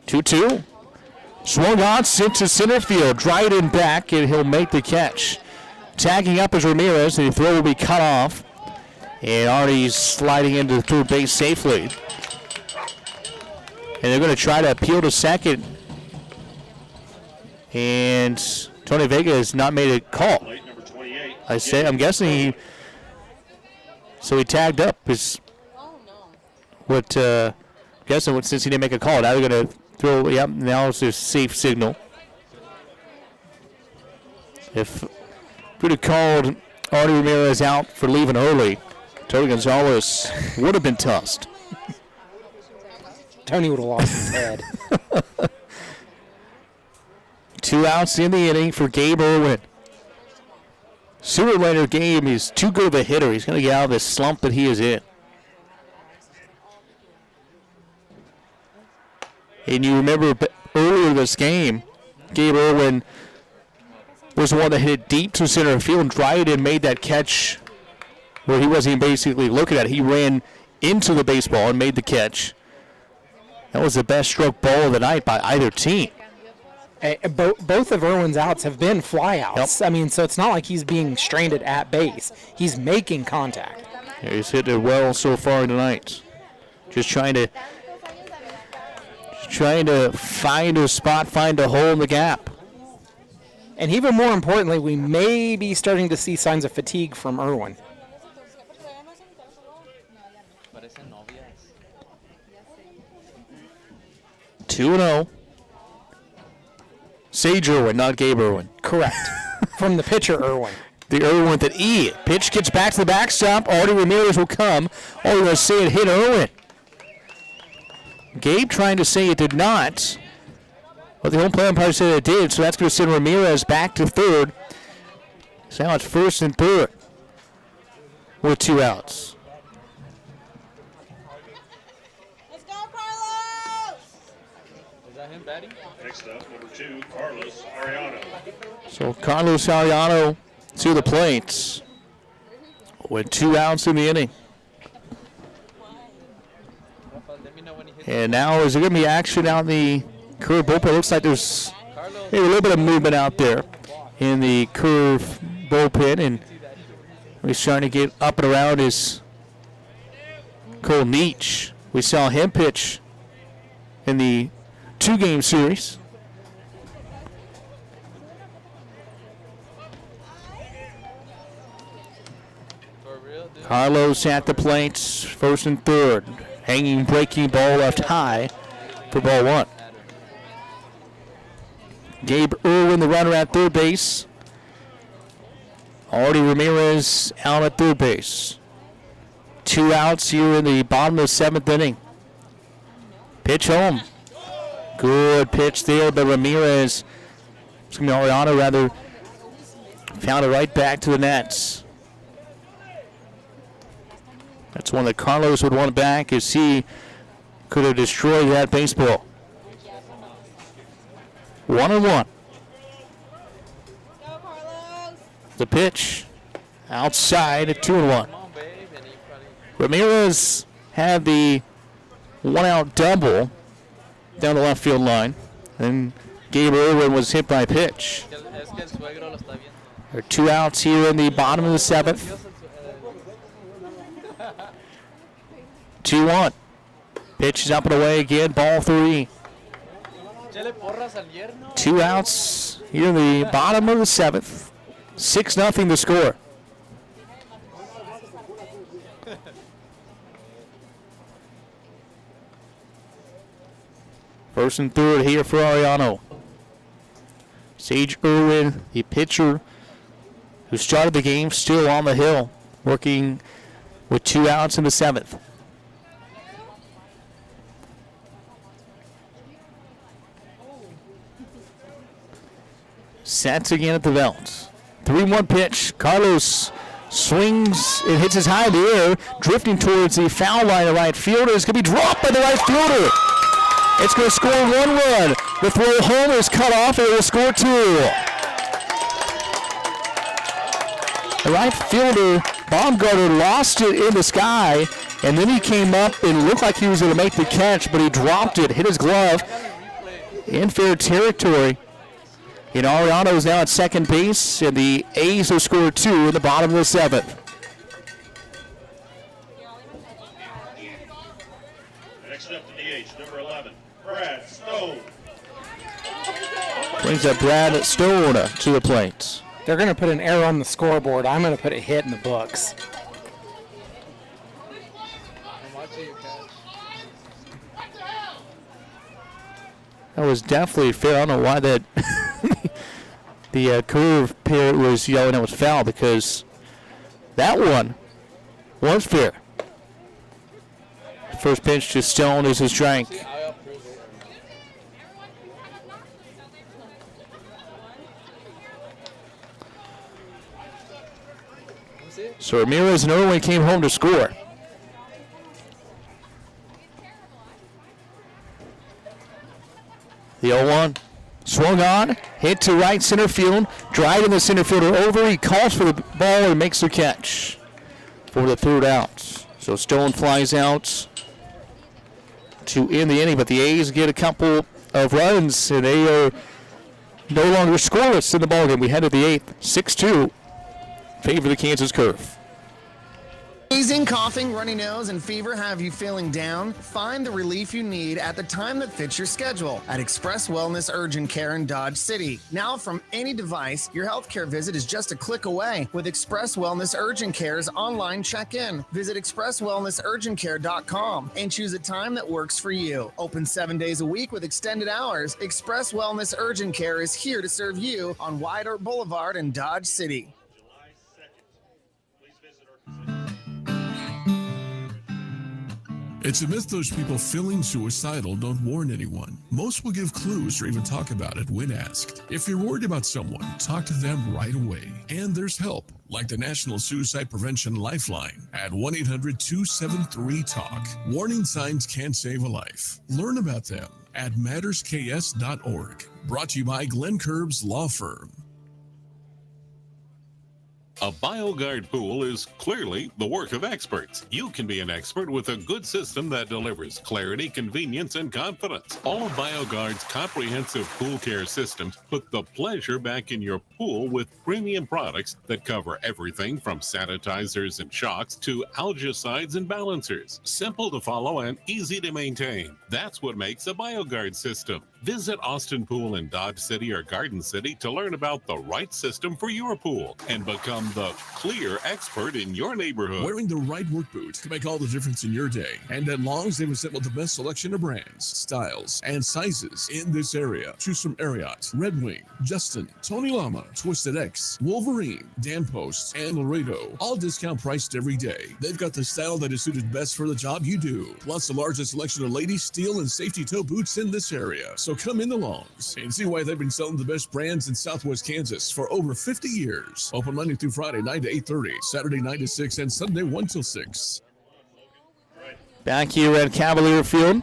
2-2. Swung on, sent to center field. Dryden back, and he'll make the catch. Tagging up is Ramirez, and the throw will be cut off. And Artie's sliding into third base safely. And they're going to try to appeal to second. And Tony Vega has not made a call. I'm guessing he. So he tagged up his. Since he didn't make a call, now they're going to throw. Yep, now it's a safe signal. If we'd have called Artie Ramirez out for leaving early, Tony Gonzalez would have been tossed. Tony would have lost his head. 2 outs in the inning for Gabe Irwin. Sooner or later, Gabe is too good of a hitter. He's going to get out of this slump that he is in. And you remember earlier this game, Gabe Irwin was the one that hit it deep to center field, and Dryden made that catch where he wasn't even basically looking at it. He ran into the baseball and made the catch. That was the best stroke ball of the night by either team. Both of Irwin's outs have been flyouts. Yep. I mean, so it's not like he's being stranded at base. He's making contact. Yeah, he's hit it well so far tonight. Just trying to find a spot, find a hole in the gap. And even more importantly, we may be starting to see signs of fatigue from Irwin. Two 2-0. Sage Irwin, not Gabe Irwin. Correct. From the pitcher, Irwin. The Irwin that pitch gets back to the backstop. Artie Ramirez will come. Oh, we're going to say it hit Irwin. Gabe trying to say it did not. Well, the home plate umpire said it did, so that's going to send Ramirez back to third. So now it's first and third with 2 outs. Let's go, Carlos! Is that him batting? Next up, number 2, Carlos Ariano. So Carlos Ariano to the plate with 2 outs in the inning. And now is there going to be action out in the curve bullpen? It looks like there's maybe a little bit of movement out there in the curve bullpen, and he's starting to get up and around is Cole Neach. We saw him pitch in the 2-game series. Carlos at the plate, first and third. Hanging breaking ball left high for ball 1. Gabe Irwin, the runner at third base. Already Ramirez out at third base. 2 outs here in the bottom of the 7th inning. Pitch home. Good pitch there, but Ramirez, Ariano rather, found it right back to the nets. That's one that Carlos would want back, as he could have destroyed that baseball. 1-1. The pitch outside at 2-1. Ramirez had the 1-out double down the left field line, and Gabe Irwin was hit by a pitch. There are 2 outs here in the bottom of the 7th. 2-1. Pitch is up and away again, ball 3. 2 outs here in the bottom of the 7th. 6-0 the score. First and third here for Ariano. Sage Irwin, the pitcher who started the game, still on the hill, working with 2 outs in the 7th. Sets again at the belt. 3-1 pitch. Carlos swings and hits his high in the air, drifting towards the foul line of right fielder. It's going to be dropped by the right fielder. It's going to score 1 run. The throw home is cut off, and it will score 2. The right fielder, Baumgartner, lost it in the sky, and then he came up and looked like he was going to make the catch, but he dropped it, hit his glove in fair territory. And Ariano is now at second base, and the A's will score 2 in the bottom of the 7th. Next up to DH, number 11, Brad Stone. Brings up Brad Stone to the plate. They're going to put an error on the scoreboard. I'm going to put a hit in the books. That was definitely fair. I don't know why that the curve pair was yelling it was foul, because that one was fair. First pitch to Stone is a strike. So Ramirez and Irwin came home to score. The 0-1 swung on, hit to right center field, driving the center fielder over. He calls for the ball and makes the catch for the 3rd out. So Stone flies out to end the inning, but the A's get a couple of runs, and they are no longer scoreless in the ballgame. We head to the 8th, 6-2, favor the Kansas Curve. Sneezing, coughing, runny nose, and fever have you feeling down? Find the relief you need at the time that fits your schedule at Express Wellness Urgent Care in Dodge City. Now, from any device, your healthcare visit is just a click away with Express Wellness Urgent Care's online check-in. Visit expresswellnessurgentcare.com and choose a time that works for you. Open 7 days a week with extended hours. Express Wellness Urgent Care is here to serve you on Wyatt Earp Boulevard in Dodge City. It's a myth those people feeling suicidal don't warn anyone. Most will give clues or even talk about it when asked. If you're worried about someone, talk to them right away. And there's help, like the National Suicide Prevention Lifeline at 1-800-273-TALK. Warning signs can save a life. Learn about them at mattersks.org. Brought to you by Glenn Curbs Law Firm. A BioGuard pool is clearly the work of experts. You can be an expert with a good system that delivers clarity, convenience, and confidence. All of BioGuard's comprehensive pool care systems put the pleasure back in your pool with premium products that cover everything from sanitizers and shocks to algicides and balancers. Simple to follow and easy to maintain. That's what makes a BioGuard system. Visit Austin Pool in Dodge City or Garden City to learn about the right system for your pool and become the clear expert in your neighborhood. Wearing the right work boot can make all the difference in your day. And at Long's, they've assembled the best selection of brands, styles, and sizes in this area. Choose from Ariat, Red Wing, Justin, Tony Lama, Twisted X, Wolverine, Dan Post, and Laredo. All discount priced every day. They've got the style that is suited best for the job you do. Plus the largest selection of ladies, steel, and safety toe boots in this area. So come into Long's and see why they've been selling the best brands in Southwest Kansas for over 50 years. Open Monday through Friday, 9 to 8:30, Saturday 9 to 6, and Sunday 1 till 6. Back here at Cavalier Field.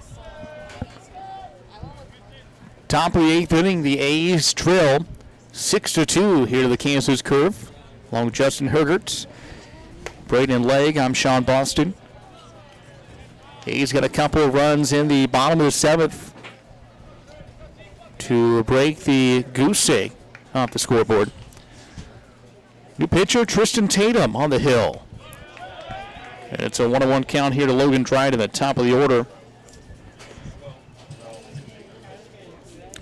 Top of the 8th inning, the A's trail 6-2 here to the Kansas Curve. Along with Justin Hergert, Braden Legg, I'm Sean Boston. A's got a couple of runs in the bottom of the 7th to break the goose egg off the scoreboard. New pitcher, Tristan Tatum on the hill. And it's a 1-1 count here to Logan Dryden at the top of the order.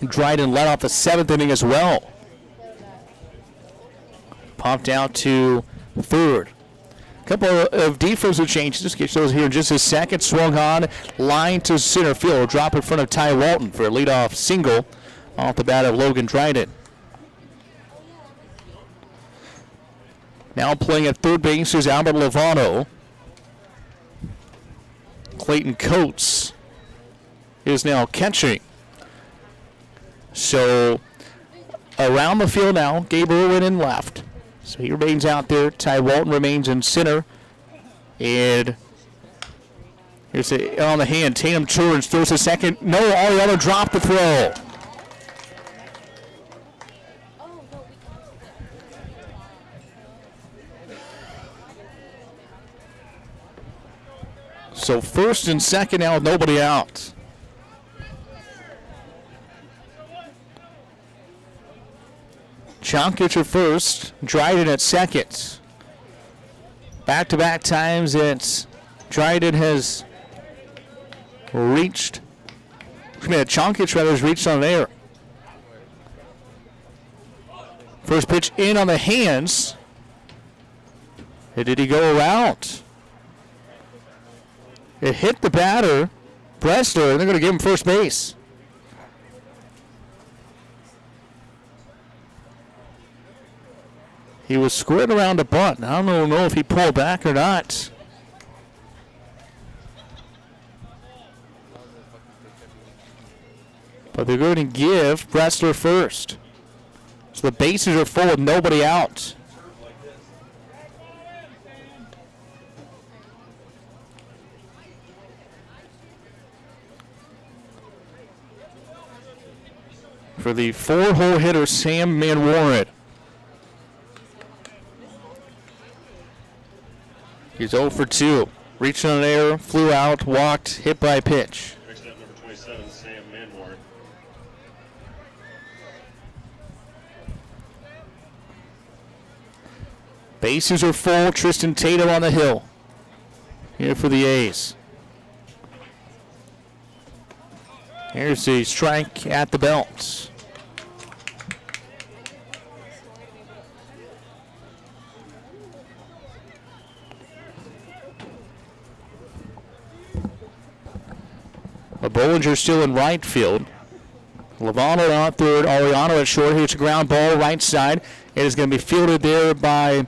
Dryden led off the 7th inning as well. Popped out to third. A couple of defensive changes. Just get those here in just a second. Swung on, line to center field. Drop in front of Ty Walton for a leadoff single off the bat of Logan Dryden. Now playing at third base is Albert Lovano. Clayton Coates is now catching. So around the field now, Gabe Irwin in left. So he remains out there. Ty Walton remains in center. And here's on the hand. Tatum turns, throws a second. No, Ariano dropped the throw. So first and second now with nobody out. Chonkic at first, Dryden at second. Back-to-back times that Dryden has reached, Chonkic rather has reached on air. First pitch in on the hands. And did he go around? It hit the batter, Bressler, and they're going to give him first base. He was squared around a bunt. I don't know if he pulled back or not. But they're going to give Bressler first. So the bases are full with nobody out. For the 4-hole hitter, Sam Manwaret. He's 0 for 2. Reached on air, flew out, walked, hit by pitch. Next up, number 27, Sam Manwart. Bases are full. Tristan Tatum on the hill. Here for the A's. Here's the strike at the belt. Bollinger still in right field. Lovano out third. Ariano at short. Here's a ground ball right side. It is going to be fielded there by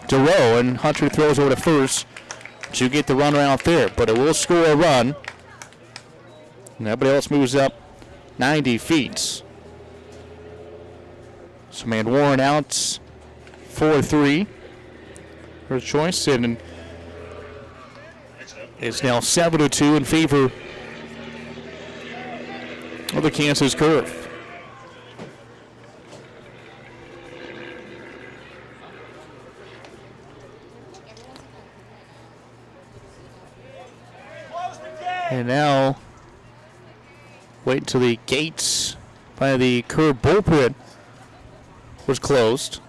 DeRoe, and Hunter throws over to first. to get the runner out there, but it will score a run. And everybody else moves up 90 feet. So man Warren out 4-3. Her choice, and it's now 7-2 in favor of the Kansas Curve. And now, wait until the gates by the Curve bullpen was closed.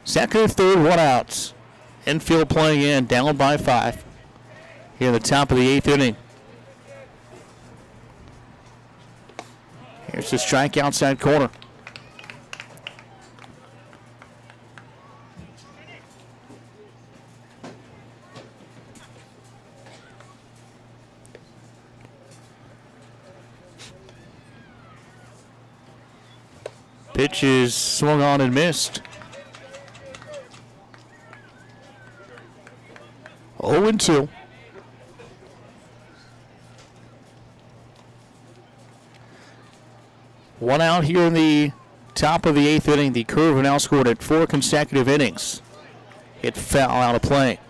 Second and third, 1 out. Infield playing in, down by 5. Here in the top of the 8th inning. Here's the strike outside corner. Pitch is swung on and missed. 0-2. One out here in the top of the 8th inning. The Curve have now scored at 4 consecutive innings. It foul out of play.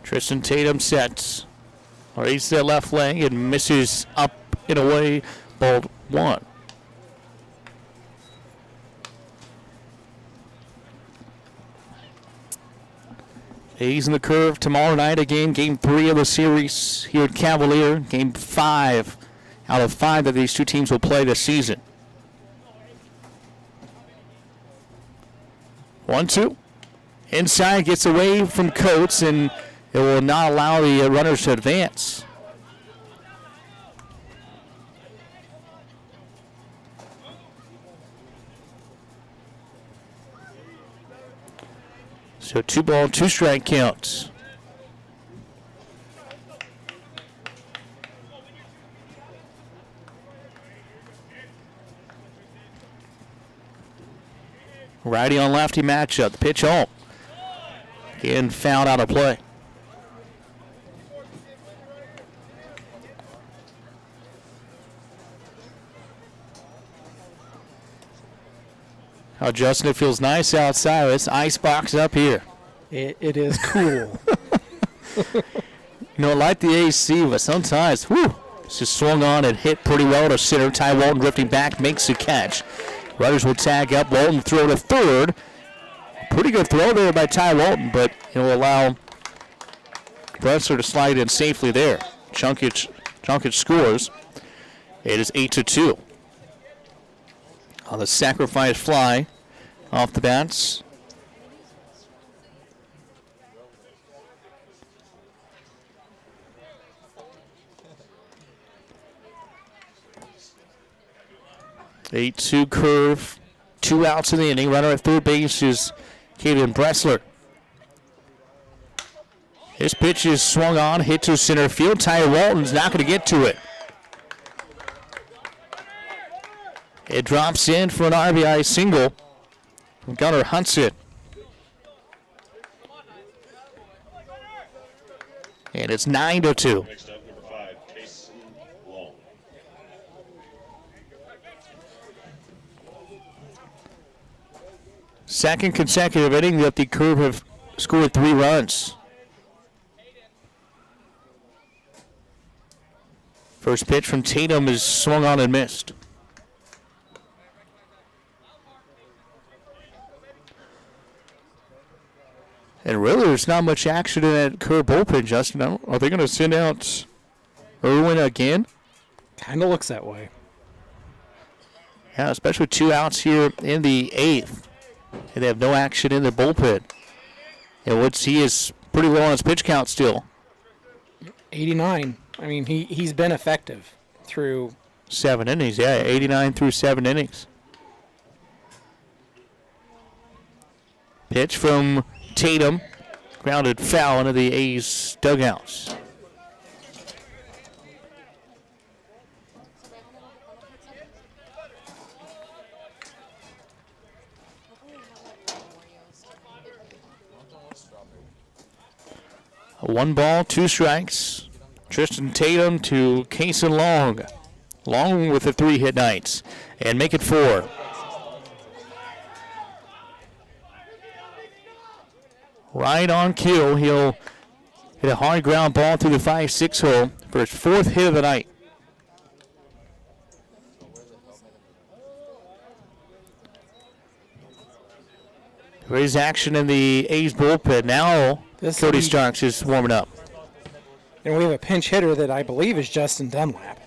Tristan Tatum sets. Raises that left leg and misses up and away. Ball 1. A's in the Curve tomorrow night again. Game 3 of the series here at Cavalier. Game 5 out of 5 that these two teams will play this season. 1-2. Inside, gets away from Coates, and it will not allow the runners to advance. So 2-ball, 2-strike counts. Righty on lefty matchup. The pitch home. Again, fouled out of play. Oh, Justin, it feels nice outside. It's ice box up here. It is cool. You know, like the AC, but sometimes, whew, it's just swung on and hit pretty well to center. Ty Walton drifting back, makes the catch. Runners will tag up. Walton throw to third. Pretty good throw there by Ty Walton, but it will allow Bressler to slide in safely there. Chunkage scores. It is 8-2. On the sacrifice fly off the bats. Eight 2 Curve. 2 outs in the inning. Runner at third base is Caden Bressler. This pitch is swung on, hit to center field. Ty Walton's not going to get to it. It drops in for an RBI single. Gunnar hunts it. And it's 9-2. Next up, number 5, Jason Long. Second consecutive inning that the Curve have scored 3 runs. First pitch from Tatum is swung on and missed. And really, there's not much action in that Curve bullpen, Justin. Are they going to send out Irwin again? Kind of looks that way. Yeah, especially 2 outs here in the 8th. And they have no action in their bullpen. And what he is pretty low on his pitch count still. 89. I mean, he's been effective through 7 innings, yeah, 89 through 7 innings. Pitch from Tatum. Grounded foul into the A's dugouts. One ball, 2 strikes. Tristan Tatum to Kason Long. Long with the 3-hit nights. And make it 4. Right on cue. He'll hit a hard ground ball through the 5-6 hole for his 4th hit of the night. There is action in the A's bullpen. Now Cody Starks is warming up. And we have a pinch hitter that I believe is Justin Dunlap.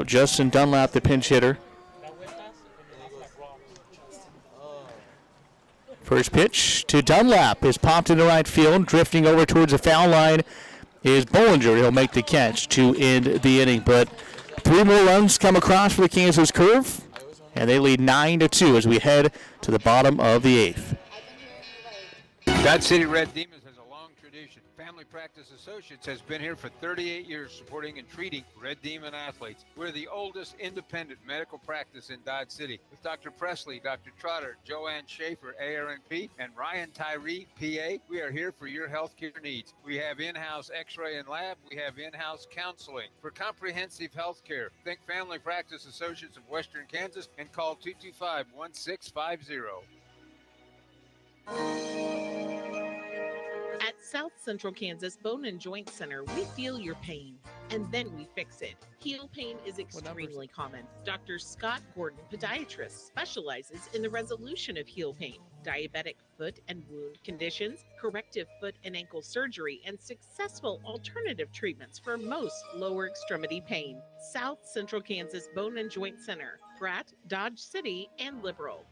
Justin Dunlap, the pinch hitter. First pitch to Dunlap is popped into right field. Drifting over towards the foul line is Bollinger. He'll make the catch to end the inning. But 3 more runs come across for the Kansas Curve, and they lead 9-2 as we head to the bottom of the 8th. Dodge City Red Demons has a long tradition. Family Practice Associates has been here for 38 years supporting and treating Red Demon athletes. We're the oldest independent medical practice in Dodge City with Dr. Presley, Dr. Trotter, Joanne Schaefer, ARNP, and Ryan Tyree, PA. We are here for your healthcare needs. We have in-house x-ray and lab. We have in-house counseling. For comprehensive healthcare, think Family Practice Associates of Western Kansas and call 225-1650. At South Central Kansas Bone and Joint Center, we feel your pain, and then we fix it. Heel pain is extremely common. Dr. Scott Gordon, podiatrist, specializes in the resolution of heel pain, diabetic foot and wound conditions, corrective foot and ankle surgery, and successful alternative treatments for most lower extremity pain. South Central Kansas Bone and Joint Center, Pratt, Dodge City, and Liberal.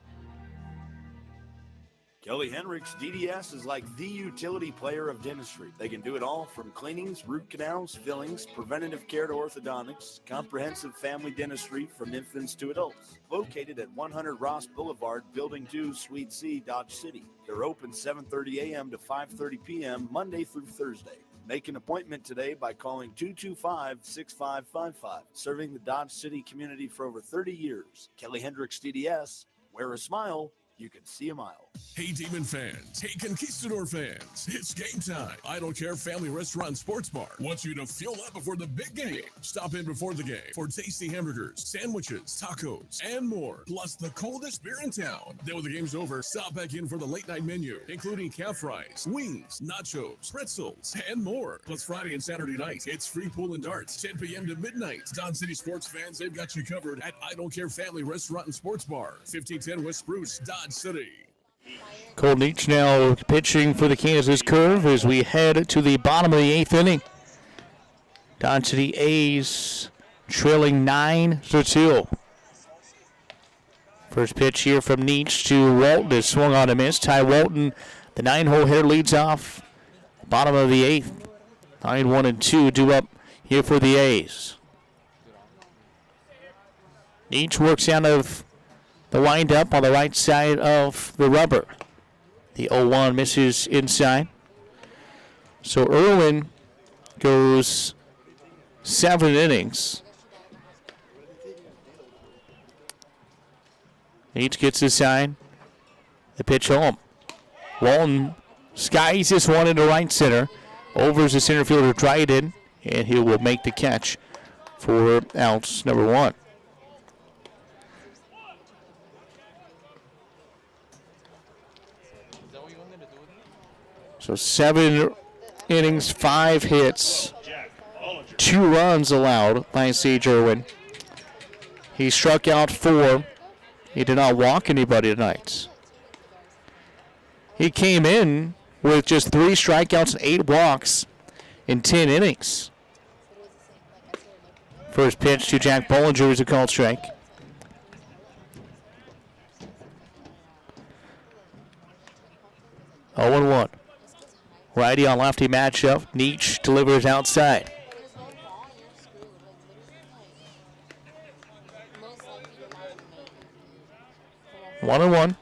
Kelly Hendricks DDS is like the utility player of dentistry. They can do it all from cleanings, root canals, fillings, preventative care to orthodontics, comprehensive family dentistry from infants to adults. Located at 100 Ross Boulevard, Building 2, Suite C, Dodge City. They're open 7:30 a.m. to 5:30 p.m. Monday through Thursday. Make an appointment today by calling 225-6555. Serving the Dodge City community for over 30 years. Kelly Hendricks DDS. Wear a smile. You can see a mile. Hey, Demon fans. Hey, Conquistador fans. It's game time. I Don't Care Family Restaurant Sports Bar wants you to fuel up before the big game. Stop in before the game for tasty hamburgers, sandwiches, tacos, and more. Plus the coldest beer in town. Then when the game's over, stop back in for the late night menu, including calf fries, wings, nachos, pretzels, and more. Plus Friday and Saturday nights, it's free pool and darts, 10 p.m. to midnight. Dodge City sports fans, they've got you covered at I Don't Care Family Restaurant and Sports Bar, 1510 West Spruce, Dodge City. Cole Neach now pitching for the Kansas Curve as we head to the bottom of the 8th inning. Dodge City A's trailing 9-2. First pitch here from Neach to Walton is swung on a miss. Ty Walton, the 9-hole hitter, leads off bottom of the 8th. 9-1-2 due up here for the A's. Neach works out of the windup on the right side of the rubber. The 0-1 misses inside. So Irwin goes 7 innings. Each gets his sign. The pitch home. Walton skies this one into right center. Overs the center fielder Dryden, and he will make the catch for outs number 1. So 7 innings, 5 hits, 2 runs allowed by Sage Irwin. He struck out 4. He did not walk anybody tonight. He came in with just 3 strikeouts and 8 walks in 10 innings. First pitch to Jack Bollinger is a called strike. Oh, 0-1. Righty on lefty matchup. Neach delivers outside. 1-1.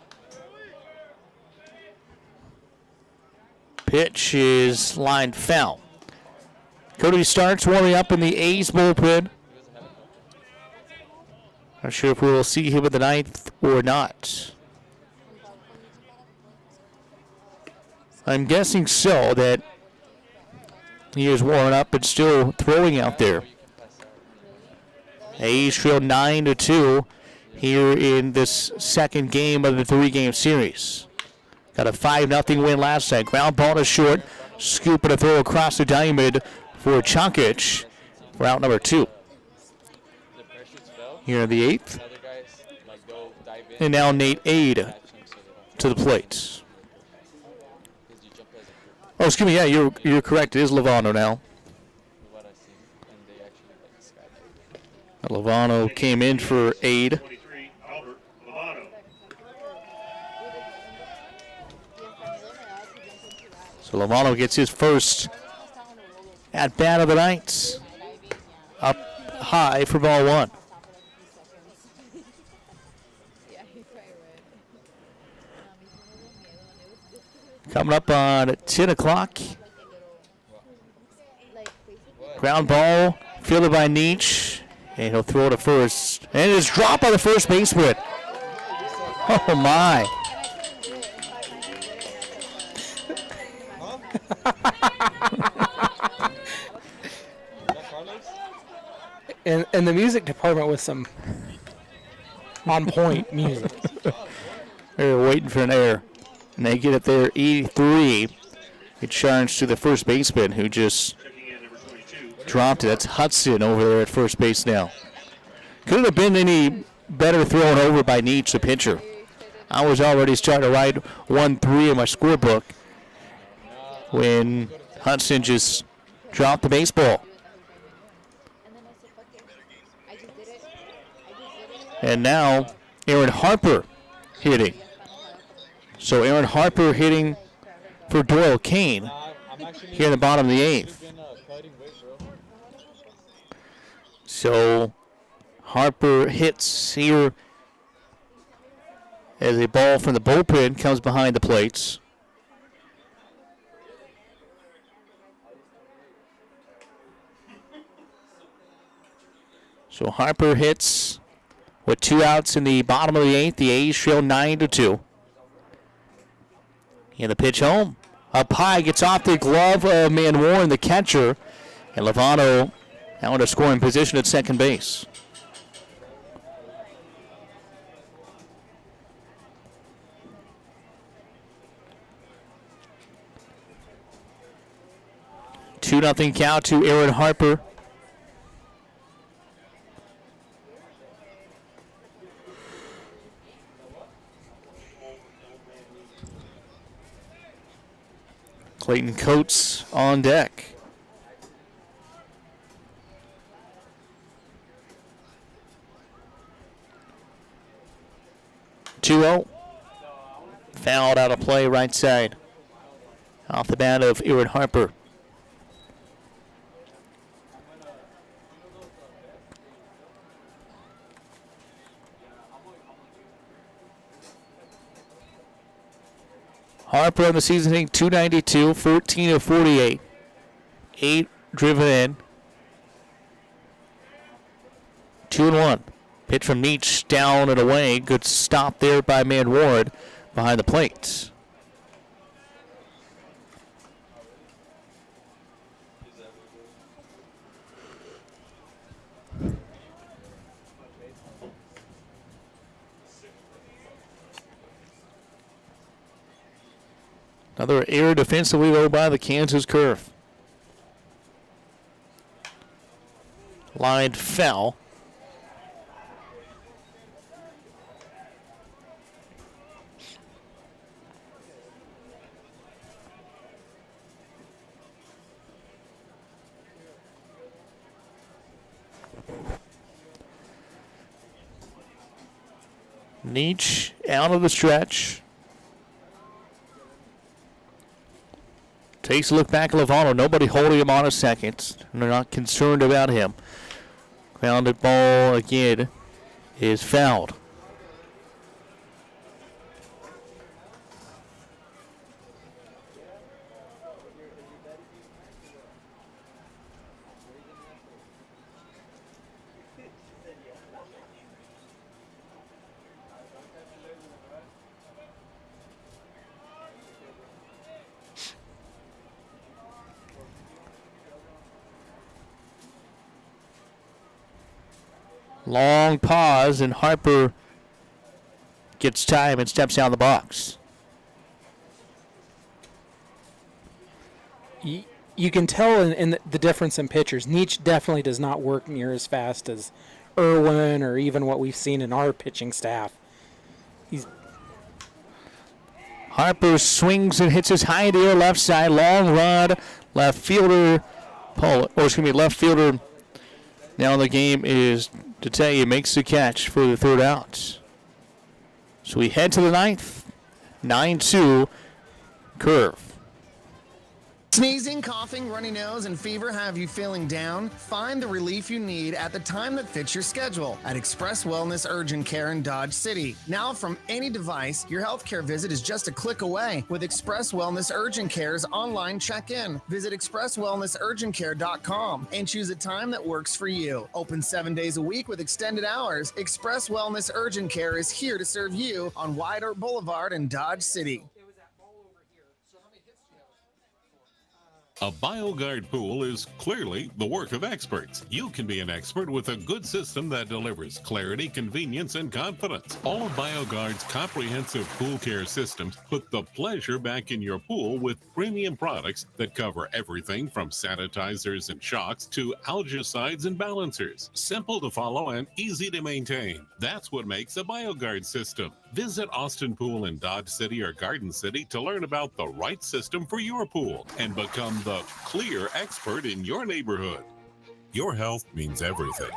Pitch is lined foul. Cody Starks warming up in the A's bullpen. Not sure if we will see him in the ninth or not. I'm guessing so, that he is warming up and still throwing out there. A's trail 9-2 here in this second game of the 3-game series. Got a 5-0 win last night. Ground ball to short. Scoop and a throw across the diamond for Chonkic for out number 2. Here in the 8th. And now Nate Aid to the plate. Oh, excuse me. Yeah, you're correct. It is Lovano now. Lovano came in for Aid. So Lovano gets his first at bat of the night. Up high for ball 1. Coming up on 10 o'clock. Ground ball fielded by Nietzsche. And he'll throw to first. And it's dropped by the first baseman. Oh, my. And the music department with some on-point music. They're waiting for an error. And they get it there, 83. It charged to the first baseman who just dropped it. That's Hudson over there at first base now. Couldn't have been any better thrown over by Nietzsche, the pitcher. I was already starting to write 1-3 in my scorebook when Hudson just dropped the baseball. And now Aaron Harper hitting. So Aaron Harper hitting for Doyle Kane here in the bottom of the 8th. So Harper hits here as a ball from the bullpen comes behind the plates. So Harper hits with 2 outs in the bottom of the 8th. The A's trail 9-2. And the pitch home. Up high, gets off the glove of Manwarren, the catcher. And Lovano now in a scoring position at second base. Two nothing count to Aaron Harper. Clayton Coates on deck. Two-0. Fouled out of play right side. Off the bat of Aaron Harper. Harper on the season hitting .292, 14 of 48. 8 driven in. 2-1. Pitch from Nietzsche down and away. Good stop there by Manward behind the plate. Another error defensively, though, by the Kansas Curve. Line foul. Nietzsche out of the stretch. Takes a look back at Lovano. Nobody holding him on a second. They're not concerned about him. Grounded ball again is fouled. Long pause, and Harper gets time and steps out of the box. You can tell in the difference in pitchers. Nietzsche definitely does not work near as fast as Irwin or even what we've seen in our pitching staff. Harper swings and hits his high in the air left side, long run, left fielder, left fielder. Now the game is to tell you makes the catch for the third out. So we head to the ninth, 9-2 curve. Sneezing, coughing, runny nose, and fever have you feeling down? Find the relief you need at the time that fits your schedule at Express Wellness Urgent Care in Dodge City. Now from any device, your healthcare visit is just a click away with Express Wellness Urgent Care's online check-in. Visit expresswellnessurgentcare.com and choose a time that works for you. Open 7 days a week with extended hours. Express Wellness Urgent Care is here to serve you on Wide Oak Boulevard in Dodge City. A BioGuard pool is clearly the work of experts. You can be an expert with a good system that delivers clarity, convenience, and confidence. All of BioGuard's comprehensive pool care systems put the pleasure back in your pool with premium products that cover everything from sanitizers and shocks to algicides and balancers. Simple to follow and easy to maintain. That's what makes a BioGuard system. Visit Austin Pool in Dodge City or Garden City to learn about the right system for your pool and become the clear expert in your neighborhood. Your health means everything.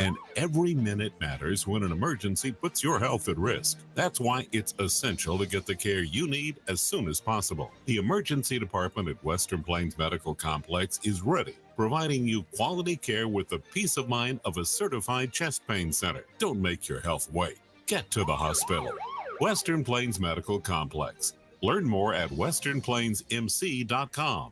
And every minute matters when an emergency puts your health at risk. That's why it's essential to get the care you need as soon as possible. The emergency department at Western Plains Medical Complex is ready, providing you quality care with the peace of mind of a certified chest pain center. Don't make your health wait. Get to the hospital. Western Plains Medical Complex. Learn more at westernplainsmc.com.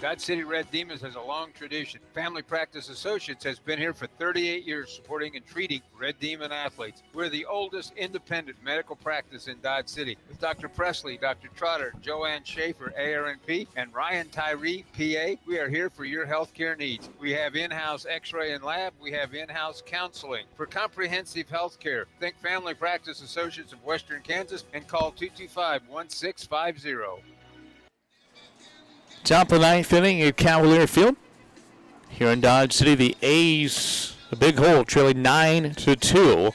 Dodge City Red Demons has a long tradition. Family Practice Associates has been here for 38 years supporting and treating Red Demon athletes. We're the oldest independent medical practice in Dodge City with Dr. Presley, Dr. Trotter, Joanne Schaefer, ARNP, and Ryan Tyree, PA. We are here for your healthcare needs. We have in-house x-ray and lab. We have in-house counseling. For comprehensive healthcare, think Family Practice Associates of Western Kansas and call 225-1650. Top of the ninth inning at Cavalier Field. Here in Dodge City, the A's, a big hole, trailing 9-2.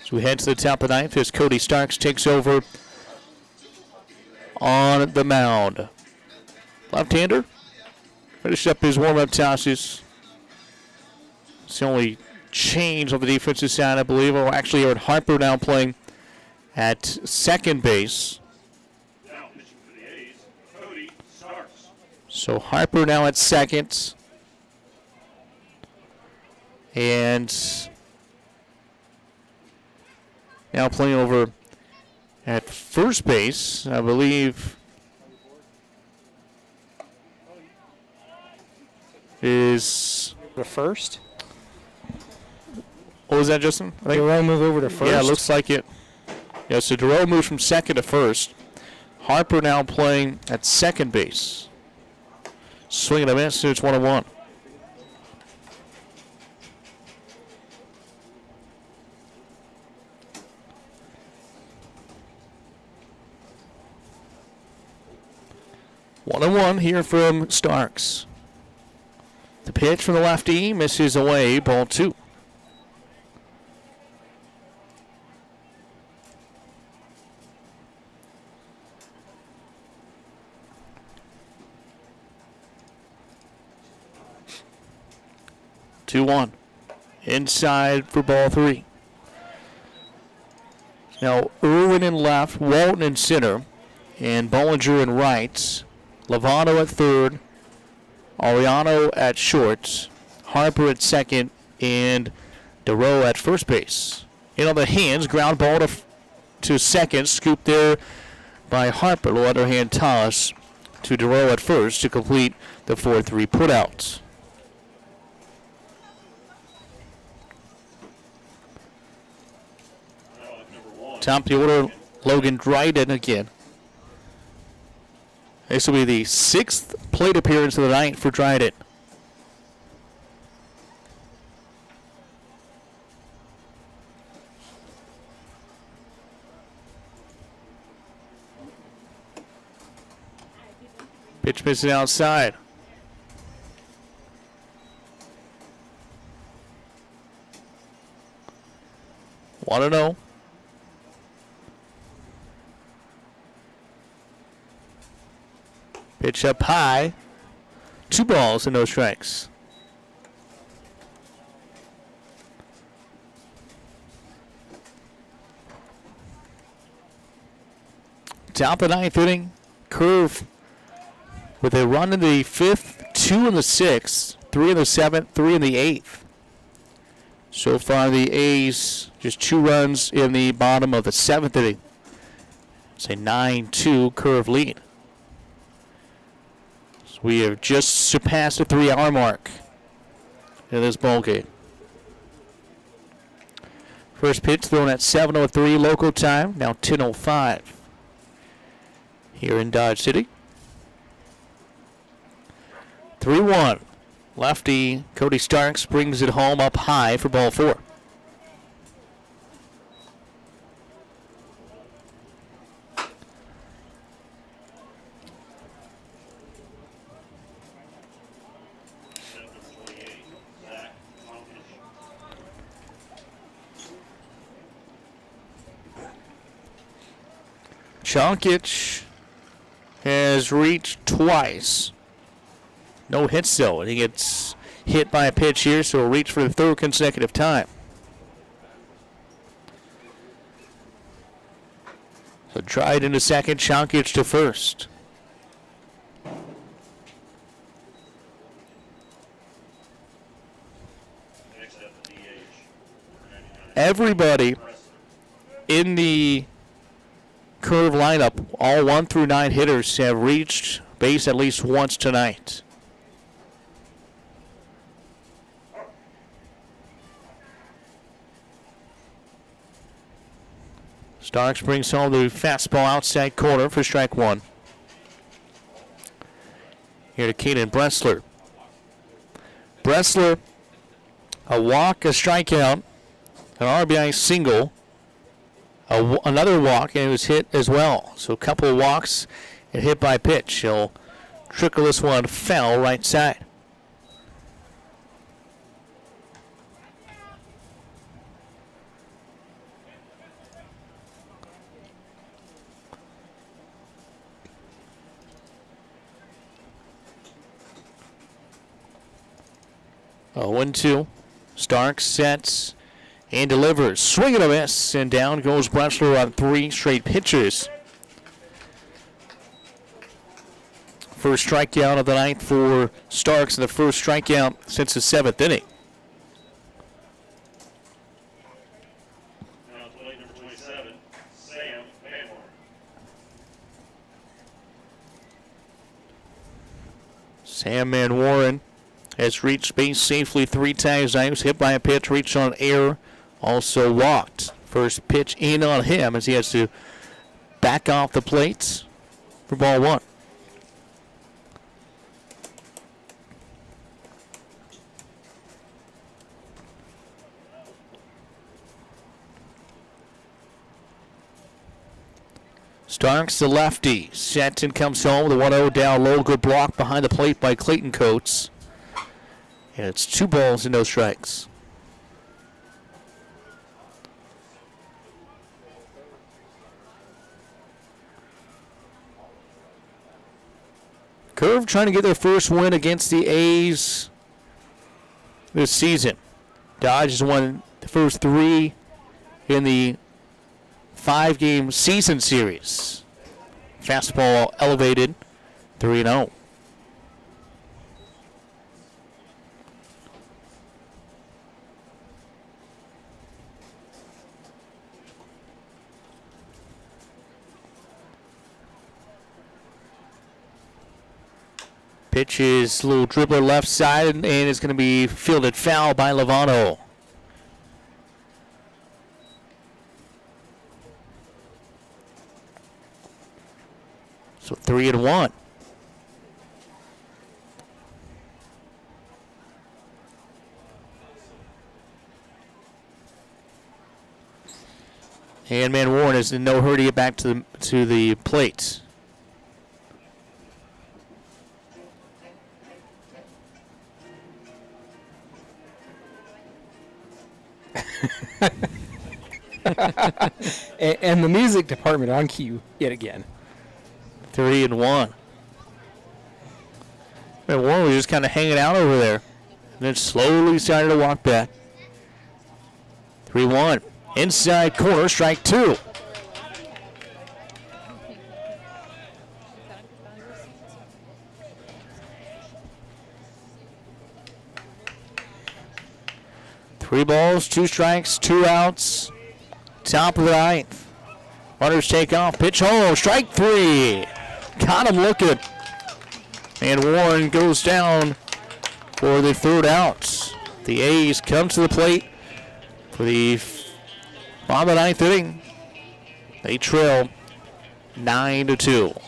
So we head to the top of the ninth as Cody Starks takes over on the mound. Left-hander, finished up his warm-up tosses. It's the only change on the defensive side, I believe. Well, actually, Aaron Harper now playing at second base. So Harper now at second. And now playing over at first base, I believe, is the first. What was that, Justin? I think Durrell move over to first. Yeah, it looks like it. Yeah, so Durrell moves from second to first. Harper now playing at second base. Swing and a miss, so it's 1-1. One and one here from Starks. The pitch from the lefty misses away, ball two. Two-one. Inside for ball three. Now Irwin in left, Walton in center, and Bollinger in right. Lovato at third, Ariano at short, Harper at second, and DeRoe at first base. In on the hands, ground ball to second, scooped there by Harper. Low underhand toss to DeRoe at first to complete the 4-3 putout. Top of the order, Logan Dryden again. This will be the sixth plate appearance of the night for Dryden. Pitch missing outside. Want to know? Pitch up high. 2 balls and no strikes. Top of the 9th inning. Curve with a run in the 5th, 2 in the 6th, 3 in the 7th, 3 in the 8th. So far, the A's just 2 runs in the bottom of the 7th inning. It's a 9-2 Curve lead. So we have just surpassed the 3-hour mark in this ball game. First pitch thrown at 7:03 local time, now 10:05 here in Dodge City. 3-1. Lefty Cody Starks brings it home up high for ball 4. Chonkic has reached twice. No hits though, and he gets hit by a pitch here, so he'll reach for the 3rd consecutive time. So drive into second, Chonkic to first. Everybody in the Curve lineup, all 1 through 9 hitters, have reached base at least once tonight. Starks brings home the fastball outside corner for strike 1. Here to Caden Bressler. Bressler, a walk, a strikeout, an RBI single, another walk, and it was hit as well. So a couple of walks and hit by pitch. He'll trickle this one foul right side. Oh, 1-2. Starks sets and delivers. Swing and a miss, and down goes Bressler on 3 straight pitches. First strikeout of the 9th for Starks, and the first strikeout since the 7th inning. Now to plate number 27, Sam Manmore. Sam Manwarren has reached base safely 3 times. He was hit by a pitch, reached on air, also walked. First pitch in on him as he has to back off the plates for ball 1. Starks, the lefty, sets and comes home with a 1-0 down low. Good block behind the plate by Clayton Coates. And it's 2 balls and no strikes. Curve trying to get their first win against the A's this season. Dodge has won the first 3 in the 5-game season series. Fastball elevated, 3-0. Pitch is a little dribbler left side, and it's going to be fielded foul by Lovano. So 3-1. And Manwarren is in no hurry to get back to the plate. And the music department on cue yet again. 3-1. Man, Warren was just kind of hanging out over there. And then slowly started to walk back. 3-1. Inside corner, strike 2. Three balls, 2 strikes, 2 outs. Top of the ninth. Runners take off. Pitch home. Strike 3. Got him looking. And Warren goes down for the 3rd out. The A's come to the plate for the bottom of the 9th inning. They trail 9-2.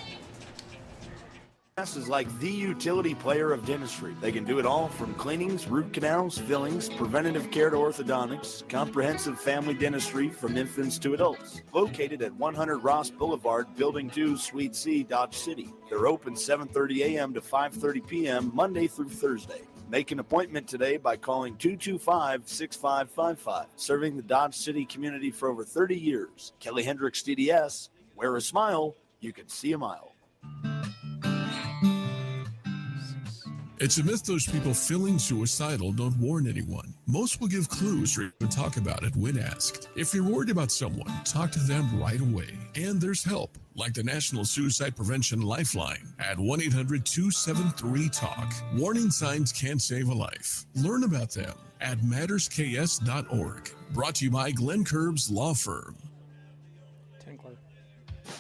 Is like the utility player of dentistry. They can do it all from cleanings, root canals, fillings, preventative care to orthodontics, comprehensive family dentistry from infants to adults. Located at 100 Ross Boulevard, Building 2, Suite C, Dodge City. They're open 7:30 a.m. to 5:30 p.m. Monday through Thursday. Make an appointment today by calling 225-6555. Serving the Dodge City community for over 30 years. Kelly Hendricks DDS. Wear a smile, you can see a mile. It's a myth those people feeling suicidal don't warn anyone. Most will give clues or even talk about it when asked. If you're worried about someone, talk to them right away. And there's help, like the National Suicide Prevention Lifeline at 1-800-273-TALK. Warning signs can save a life. Learn about them at mattersks.org. Brought to you by Glenn Curbs Law Firm.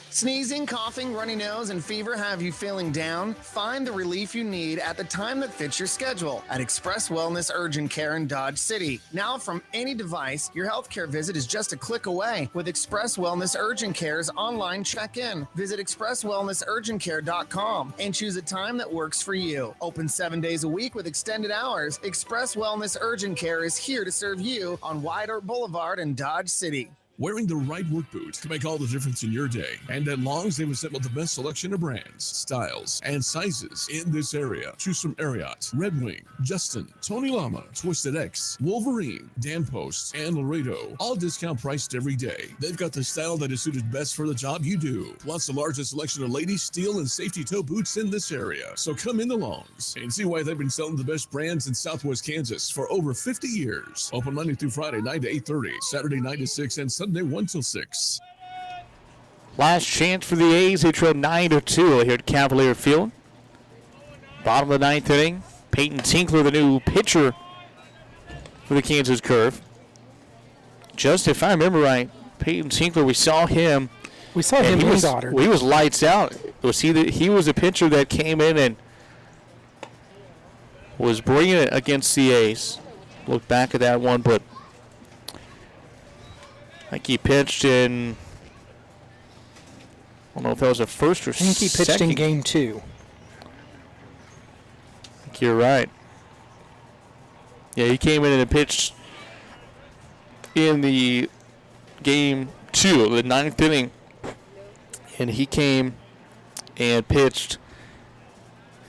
Sneezing, coughing, runny nose, and fever have you feeling down? Find the relief you need at the time that fits your schedule at Express Wellness Urgent Care in Dodge City. Now, from any device, your healthcare visit is just a click away with Express Wellness Urgent Care's online check-in. Visit expresswellnessurgentcare.com and choose a time that works for you. Open 7 days a week with extended hours. Express Wellness Urgent Care is here to serve you on Wide Oak Boulevard in Dodge City. Wearing the right work boots can make all the difference in your day. And at Long's, they've assembled the best selection of brands, styles, and sizes in this area. Choose from Ariat, Red Wing, Justin, Tony Lama, Twisted X, Wolverine, Dan Post, and Laredo. All discount priced every day. They've got the style that is suited best for the job you do. Plus the largest selection of ladies, steel, and safety toe boots in this area. So come into Long's and see why they've been selling the best brands in Southwest Kansas for over 50 years. Open Monday through Friday, 9 to 8:30, Saturday 9 to 6, and Sunday 1 till 6. Last chance for the A's. They trail 9-2 here at Cavalier Field. Bottom of the 9th inning. Peyton Tinkler, the new pitcher for the Kansas Curve. Just if I remember right, Peyton Tinkler, we saw him. We saw him in Goddard. He was lights out. He was a pitcher that came in and was bringing it against the A's. Look back at that one, but I think he pitched in, I don't know if that was a first or second. I think he pitched in game 2. I think you're right. Yeah, he came in and pitched in the game 2 of the 9th inning. And he came and pitched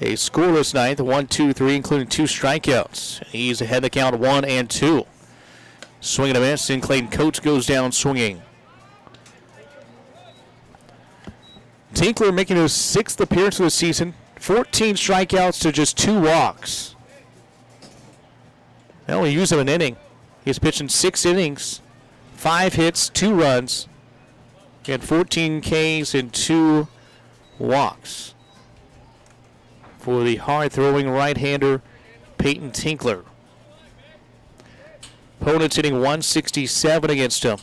a scoreless ninth, 1-2-3, including 2 strikeouts. He's ahead of the count 1-2. Swing and a miss, and Clayton Coates goes down swinging. Tinkler making his 6th appearance of the season. 14 strikeouts to just 2 walks. They only use him an inning. He's pitched in 6 innings, 5 hits, 2 runs. He had 14 Ks and 2 walks for the hard-throwing right-hander Peyton Tinkler. Opponents hitting 167 against him.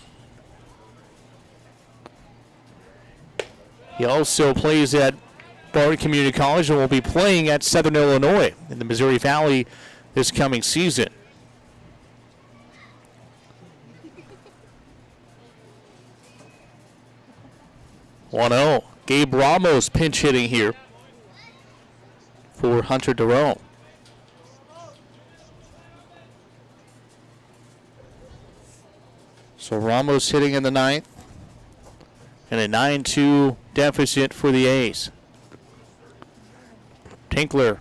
He also plays at Barton Community College and will be playing at Southern Illinois in the Missouri Valley this coming season. (1-0). Gabe Ramos pinch hitting here for Hunter Durrell. So Ramos hitting in the 9th. And a 9-2 deficit for the A's. Tinkler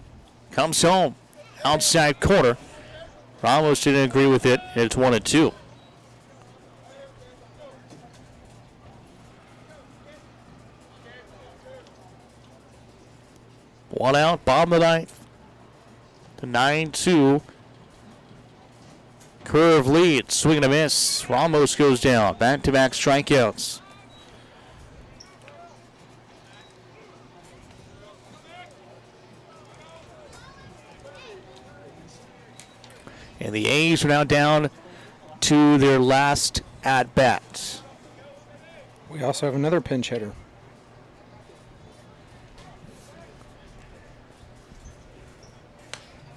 comes home. Outside corner. Ramos didn't agree with it. And it's 1-2. One out, bottom of the ninth. The 9-2. Curve lead, swing and a miss. Ramos goes down. Back-to-back strikeouts. And the A's are now down to their last at-bat. We also have another pinch hitter.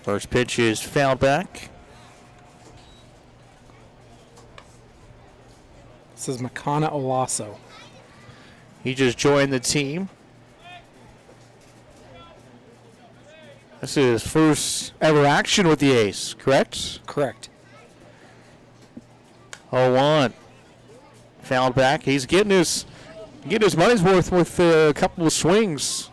First pitch is fouled back. This is Makana Olaso. He just joined the team. This is his first ever action with the A's, correct? Correct. 0-1. Fouled back. He's getting his money's worth with a couple of swings.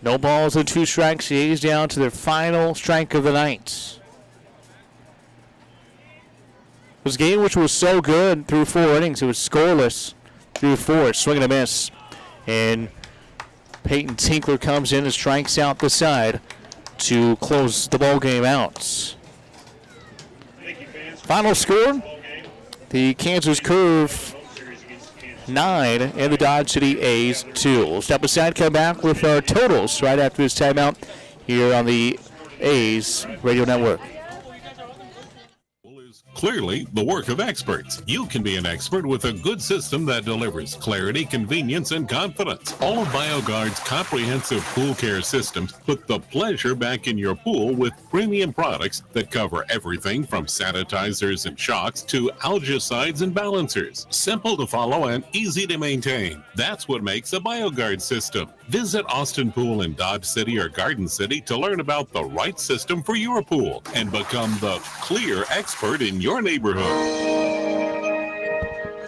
No balls and 2 strikes. The A's down to their final strike of the night. This game, which was so good through 4 innings, it was scoreless through 4. Swing and a miss. And Peyton Tinkler comes in and strikes out the side to close the ball game out. Final score, the Kansas Curve 9 and the Dodge City A's 2. We'll step aside, come back with our totals right after this timeout here on the A's Radio Network. Clearly, the work of experts. You can be an expert with a good system that delivers clarity, convenience, and confidence. All of BioGuard's comprehensive pool care systems put the pleasure back in your pool with premium products that cover everything from sanitizers and shocks to algicides and balancers. Simple to follow and easy to maintain. That's what makes a BioGuard system. Visit Austin Pool in Dodge City or Garden City to learn about the right system for your pool and become the clear expert in your neighborhood.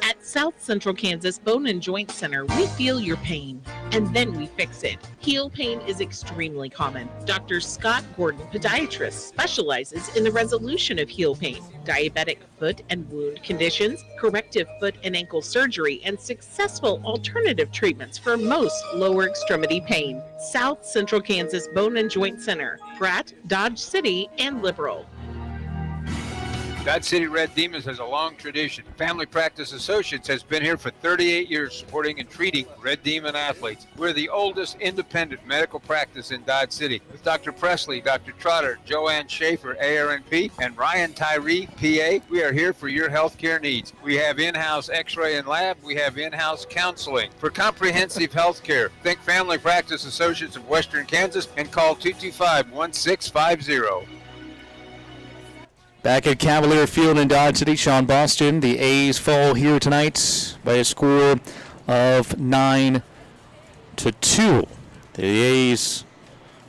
At South Central Kansas Bone and Joint Center, we feel your pain, and then we fix it. Heel pain is extremely common. Dr. Scott Gordon, podiatrist, specializes in the resolution of heel pain, diabetic foot and wound conditions, corrective foot and ankle surgery, and successful alternative treatments for most lower extremity pain. South Central Kansas Bone and Joint Center, Pratt, Dodge City, and Liberal. Dodge City Red Demons has a long tradition. Family Practice Associates has been here for 38 years supporting and treating Red Demon athletes. We're the oldest independent medical practice in Dodge City. With Dr. Presley, Dr. Trotter, Joanne Schaefer, ARNP, and Ryan Tyree, PA, we are here for your health care needs. We have in-house x-ray and lab. We have in-house counseling. For comprehensive health care, think Family Practice Associates of Western Kansas and call 225-1650. Back at Cavalier Field in Dodge City, Sean Boston. The A's fall here tonight by a score of 9-2. The A's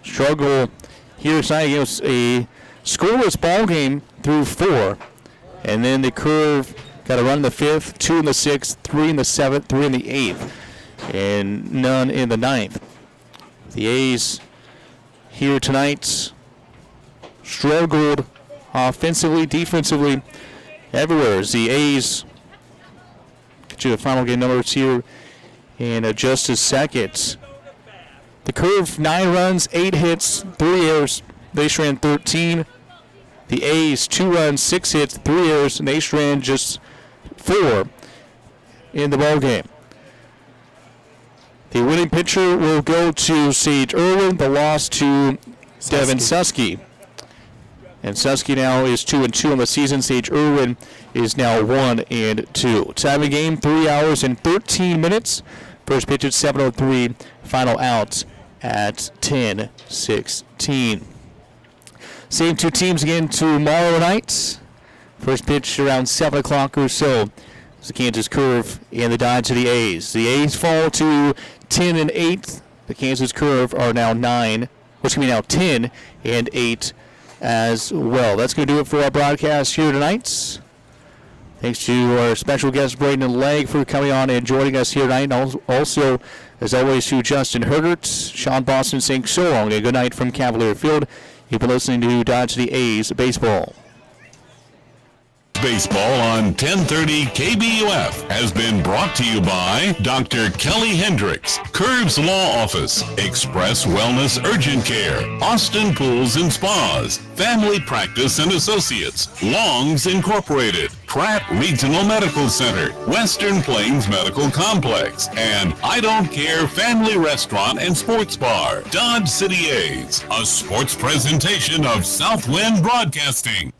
struggle here tonight against a scoreless ball game through 4. And then the Curve got a run in the 5th, 2 in the 6th, 3 in the 7th, 3 in the 8th, and none in the 9th. The A's here tonight struggled offensively, defensively, everywhere. As the A's get you the final game numbers here in just a second. The Curve, 9 runs, 8 hits, 3 errors. They ran 13. The A's, 2 runs, 6 hits, 3 errors, and they ran just 4 in the ball game. The winning pitcher will go to Sage Irwin. The loss to Devin Susky. And Susky now is 2-2 on the season. Sage Irwin is now 1-2. Time of game, 3 hours and 13 minutes. First pitch at 7:03. Final out at 10:16. Same 2 teams again tomorrow night. First pitch around 7 o'clock or so. It's the Kansas Curve and the Dodge City A's. The A's fall to 10-8. The Kansas Curve are now 10-8. As well. That's going to do it for our broadcast here tonight. Thanks to our special guest, Braden Legg, for coming on and joining us here tonight. And also, as always, to Justin Hergert, Sean Boston saying so long. A good night from Cavalier Field. You've been listening to Dodge City A's Baseball. Baseball on 1030 KBUF has been brought to you by Dr. Kelly Hendricks, Curves Law Office, Express Wellness Urgent Care, Austin Pools and Spas, Family Practice and Associates, Longs Incorporated, Pratt Regional Medical Center, Western Plains Medical Complex, and I Don't Care Family Restaurant and Sports Bar. Dodge City A's, a sports presentation of Southwind Broadcasting.